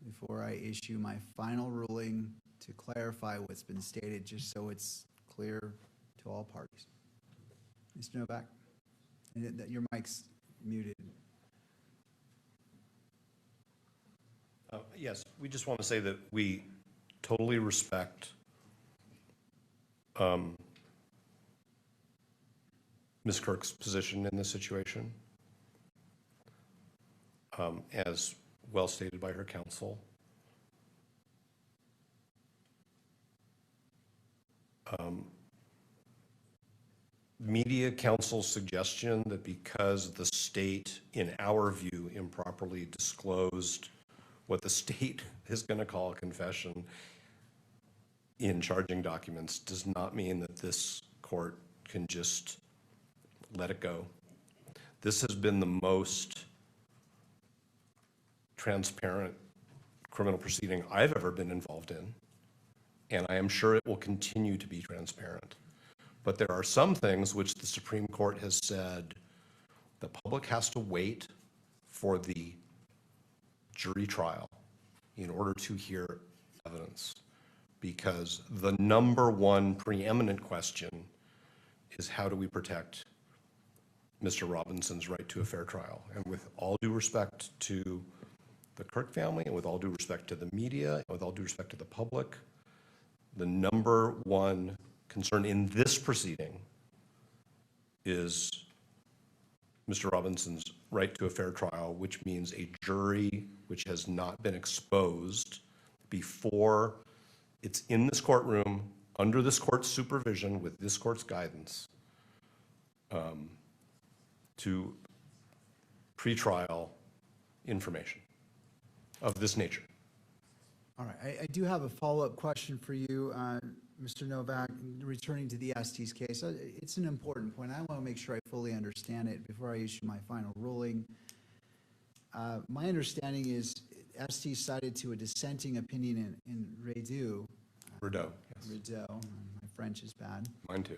before I issue my final ruling to clarify what's been stated, just so it's clear to all parties? Mr. Novak, your mic's muted. Yes, we just want to say that we totally respect Ms. Kirk's position in this situation, as well stated by her counsel. Media counsel's suggestion that because the state, in our view, improperly disclosed what the state is going to call a confession in charging documents does not mean that this court can just let it go. This has been the most transparent criminal proceeding I've ever been involved in, and I am sure it will continue to be transparent. But there are some things which the Supreme Court has said the public has to wait for the jury trial in order to hear evidence, because the number one preeminent question is how do we protect Mr. Robinson's right to a fair trial? And with all due respect to the Kirk family, and with all due respect to the media, and with all due respect to the public, the number one concern in this proceeding is Mr. Robinson's right to a fair trial, which means a jury which has not been exposed before it's in this courtroom, under this court's supervision, with this court's guidance, to pretrial information of this nature. All right, I do have a follow-up question for you, Mr. Novak, returning to the Estes case. It's an important point. I want to make sure I fully understand it before I issue my final ruling. My understanding is Estes cited to a dissenting opinion in Rideau. Rideau, yes. Rideau, my French is bad. Mine too.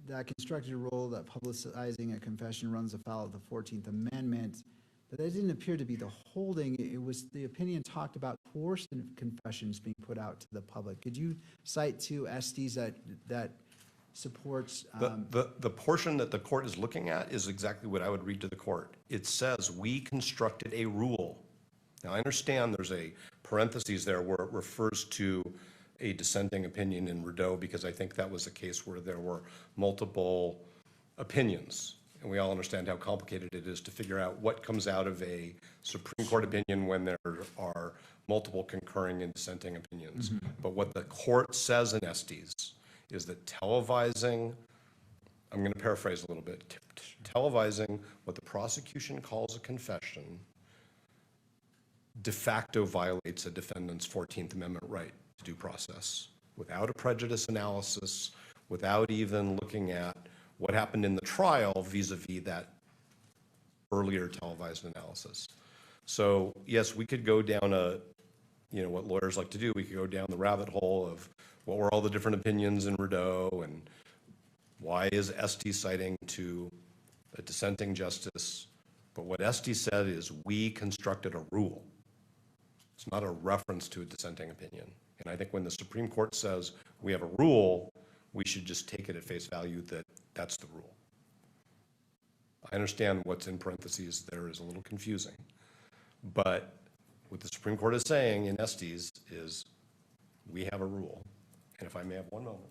That constructed a rule that publicizing a confession runs afoul of the 14th Amendment, but that didn't appear to be the holding. It was, the opinion talked about coerced confessions being put out to the public. Could you cite two Estes that supports? The portion that the court is looking at is exactly what I would read to the court. It says, we constructed a rule. Now, I understand there's a parentheses there where it refers to a dissenting opinion in Rideau, because I think that was a case where there were multiple opinions. And we all understand how complicated it is to figure out what comes out of a Supreme Court opinion when there are multiple concurring and dissenting opinions. But what the court says in Estes is that televising, I'm going to paraphrase a little bit, televising what the prosecution calls a confession de facto violates a defendant's 14th Amendment right to due process without a prejudice analysis, without even looking at what happened in the trial vis-a-vis that earlier televised analysis. So yes, we could go down what lawyers like to do, we could go down the rabbit hole of what were all the different opinions in Rideau and why is Estes citing to a dissenting justice. But what Estes said is we constructed a rule. It's not a reference to a dissenting opinion. And I think when the Supreme Court says we have a rule, we should just take it at face value that that's the rule. I understand what's in parentheses there is a little confusing, but what the Supreme Court is saying in Estes is we have a rule. And if I may have one moment.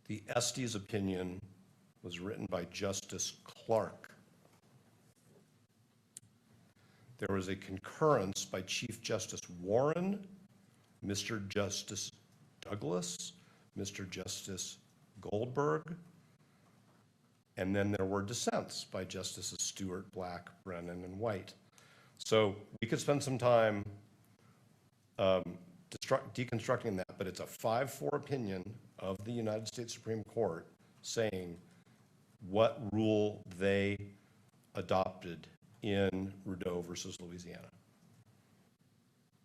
The Estes opinion was written by Justice Clark. There was a concurrence by Chief Justice Warren, Mr. Justice Douglas, Mr. Justice Goldberg, and then there were dissents by Justices Stewart, Black, Brennan, and White. So we could spend some time deconstructing that, but it's a 5-4 opinion of the United States Supreme Court saying what rule they adopted in Rideau versus Louisiana.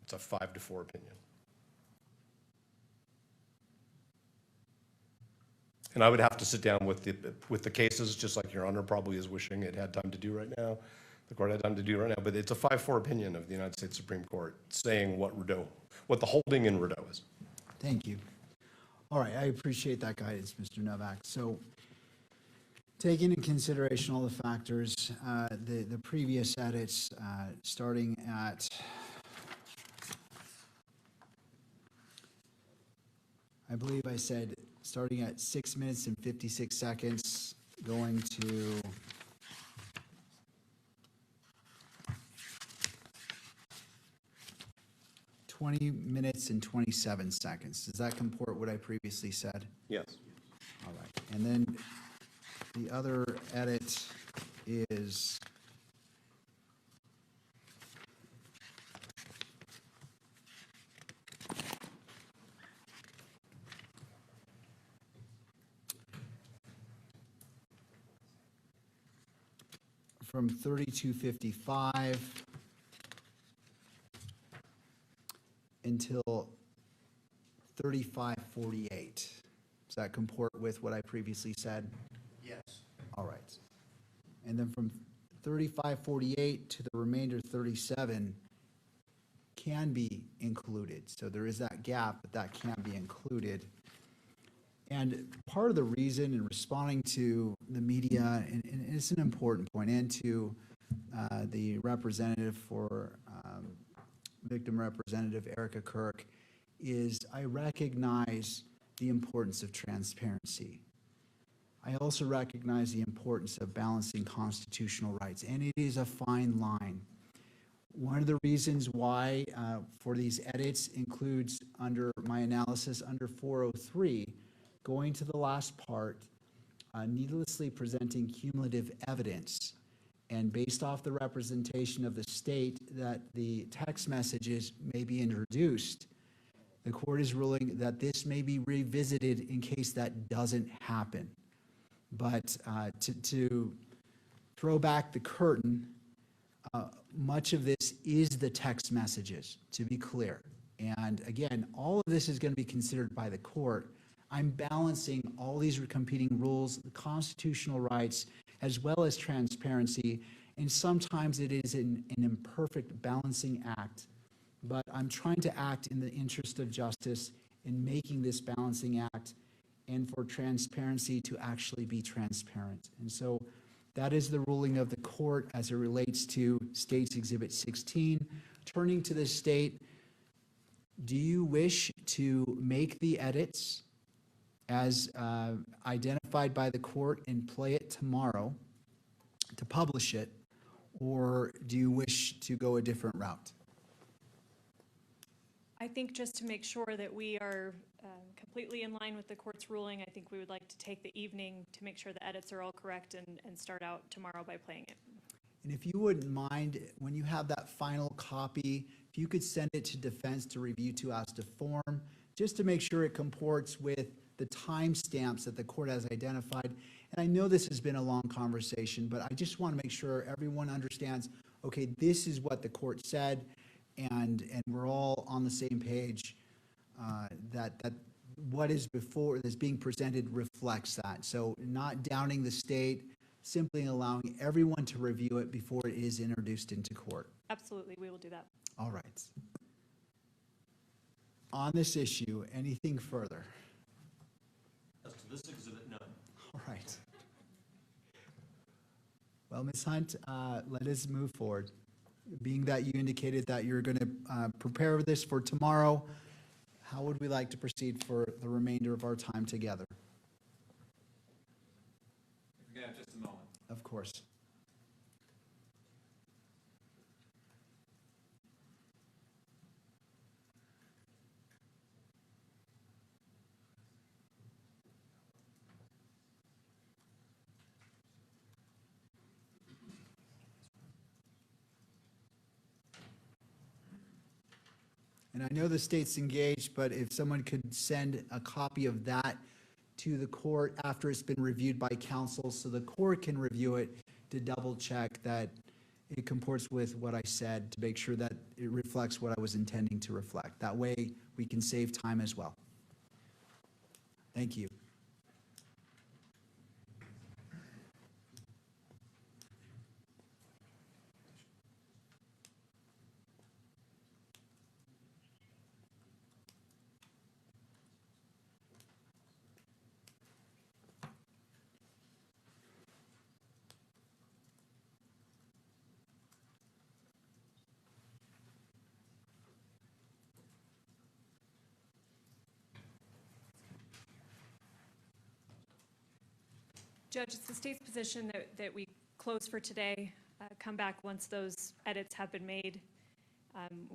It's a 5-4 opinion. And I would have to sit down with the cases, just like Your Honor probably is wishing it had time to do right now. The court had time to do right now, but it's a 5-4 opinion of the United States Supreme Court saying what the holding in Rideau is. Thank you. All right, I appreciate that guidance, Mr. Novak. So Taking into consideration all the factors, the previous edits, starting at, I believe I said, starting at 6 minutes and 56 seconds, going to 20 minutes and 27 seconds. Does that comport what I previously said? Yes. All right. And then the other edit is from 32:55 until 35:48. Does that comport with what I previously said? Yes. All right. And then from 35:48 to the remainder 37 can be included. So there is that gap, but that can be included. And part of the reason in responding to the media, and it's an important point, and to the representative for victim representative Erika Kirk, is I recognize the importance of transparency. I also recognize the importance of balancing constitutional rights, and it is a fine line. One of the reasons why for these edits includes under my analysis under 403, going to the last part, needlessly presenting cumulative evidence. And based off the representation of the state that the text messages may be introduced, the court is ruling that this may be revisited in case that doesn't happen. But to throw back the curtain, much of this is the text messages, to be clear. And again, all of this is going to be considered by the court. I'm balancing all these competing rules, the constitutional rights, as well as transparency. And sometimes it is an imperfect balancing act. But I'm trying to act in the interest of justice in making this balancing act and for transparency to actually be transparent. And so that is the ruling of the court as it relates to State's Exhibit 16. Turning to the state, do you wish to make the edits as identified by the court and play it tomorrow to publish it, or do you wish to go a different route? I think just to make sure that we are completely in line with the court's ruling, I think we would like to take the evening to make sure the edits are all correct and start out tomorrow by playing it. And if you wouldn't mind, when you have that final copy, if you could send it to defense to review to us to form, just to make sure it comports with the timestamps that the court has identified. And I know this has been a long conversation, but I just want to make sure everyone understands, okay, this is what the court said, and we're all on the same page, that what is before that's being presented reflects that. So not downing the state, simply allowing everyone to review it before it is introduced into court. Absolutely, we will do that. All right. On this issue, anything further? As to this exhibit, none. All right. Well, Ms. Hunt, let us move forward. Being that you indicated that you're going to prepare this for tomorrow, how would we like to proceed for the remainder of our time together? If we can have just a moment. Of course. And I know the state's engaged, but if someone could send a copy of that to the court after it's been reviewed by counsel, so the court can review it to double check that it comports with what I said, to make sure that it reflects what I was intending to reflect. That way we can save time as well. Thank you. Judge, it's the state's position that we close for today, come back once those edits have been made.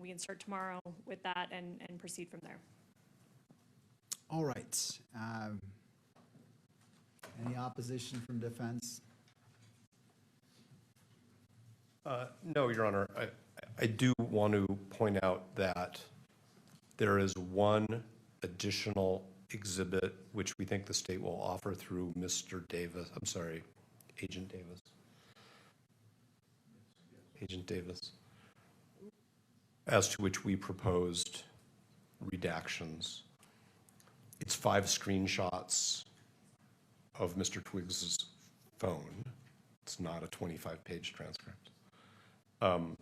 We can start tomorrow with that and proceed from there. All right. Any opposition from defense? No, Your Honor. I do want to point out that there is one additional exhibit which we think the state will offer through Mr. Davis, I'm sorry, Agent Davis. Agent Davis, as to which we proposed redactions. It's 5 screenshots of Mr. Twiggs's phone. It's not a 25-page transcript. I'm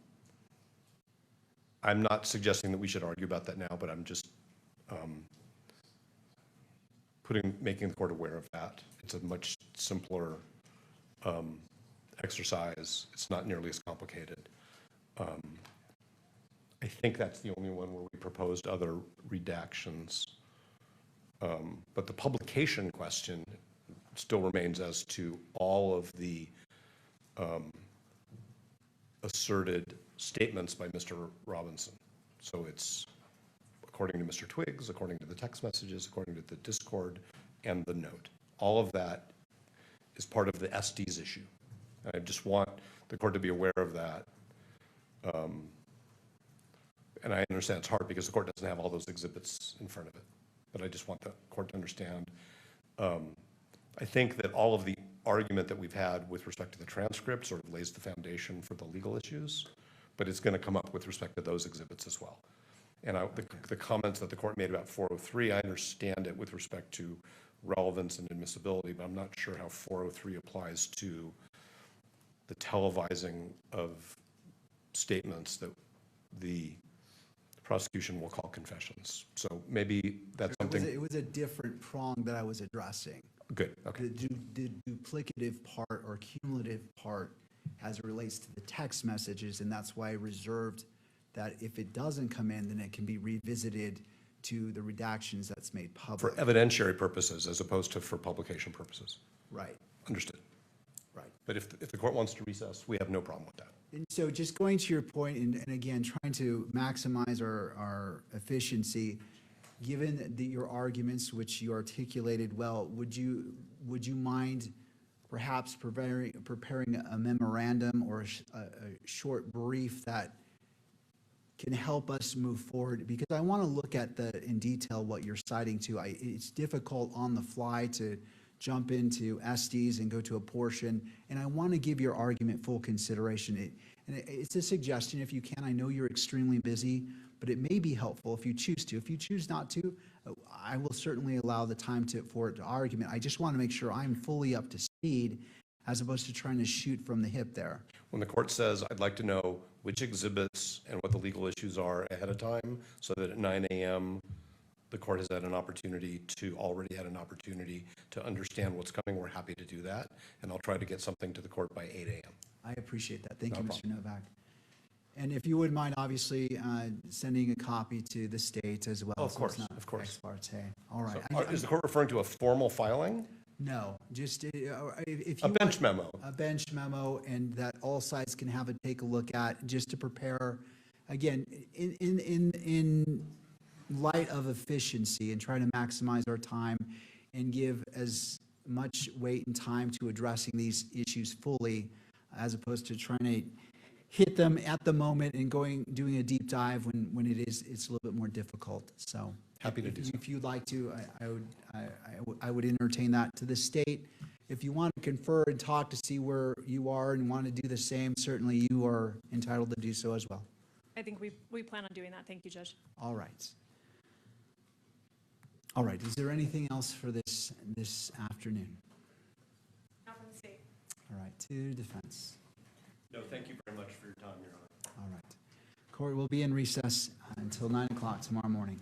not suggesting that we should argue about that now, but I'm just making the court aware of that. It's a much simpler exercise. It's not nearly as complicated. I think that's the only one where we proposed other redactions. But the publication question still remains as to all of the asserted statements by Mr. Robinson. So it's according to Mr. Twiggs, according to the text messages, according to the Discord, and the note. All of that is part of the SD's issue. I just want the court to be aware of that. And I understand it's hard because the court doesn't have all those exhibits in front of it. But I just want the court to understand. I think that all of the argument that we've had with respect to the transcript sort of lays the foundation for the legal issues, but it's going to come up with respect to those exhibits as well. And the comments that the court made about 403, I understand it with respect to relevance and admissibility, but I'm not sure how 403 applies to the televising of statements that the prosecution will call confessions. So maybe that's something. It was a different prong that I was addressing. Good, okay. The duplicative part or cumulative part as it relates to the text messages, and that's why I reserved that if it doesn't come in, then it can be revisited to the redactions that's made public. For evidentiary purposes as opposed to for publication purposes. Right, Understood. right. But if the court wants to recess, we have no problem with that. And so just going to your point, and again, trying to maximize our efficiency, given your arguments, which you articulated well, would you mind perhaps preparing a memorandum or a short brief that can help us move forward? Because I want to look at in detail what you're citing to. It's difficult on the fly to jump into SDs and go to a portion, and I want to give your argument full consideration. It's a suggestion if you can. I know you're extremely busy, but it may be helpful if you choose to. If you choose not to, I will certainly allow the time for it to argument. I just want to make sure I'm fully up to speed as opposed to trying to shoot from the hip there. When the court says, I'd like to know which exhibits and what the legal issues are ahead of time, so that at 9 a.m. the court has already had an opportunity to understand what's coming, we're happy to do that. And I'll try to get something to the court by 8 a.m. I appreciate that. Thank No you, problem. Mr. Novak. And if you wouldn't mind, obviously, sending a copy to the state as well. Oh, of so it's course, not of course. ex parte. All right. So, is the court referring to a formal filing? No, just if you A want bench memo? a bench memo, and that all sides can have a take a look at, just to prepare, again, in light of efficiency and trying to maximize our time and give as much weight and time to addressing these issues fully, as opposed to trying to hit them at the moment and doing a deep dive when it's a little bit more difficult. So Happy to do so. if you'd like to, I would entertain that to the state. If you want to confer and talk to see where you are and want to do the same, certainly you are entitled to do so as well. I think we plan on doing that. Thank you, Judge. All right. All right, is there anything else for this afternoon? Not from the state. All right, to defense. No, thank you very much for your time, Your Honor. All right. Court will be in recess until 9 o'clock tomorrow morning.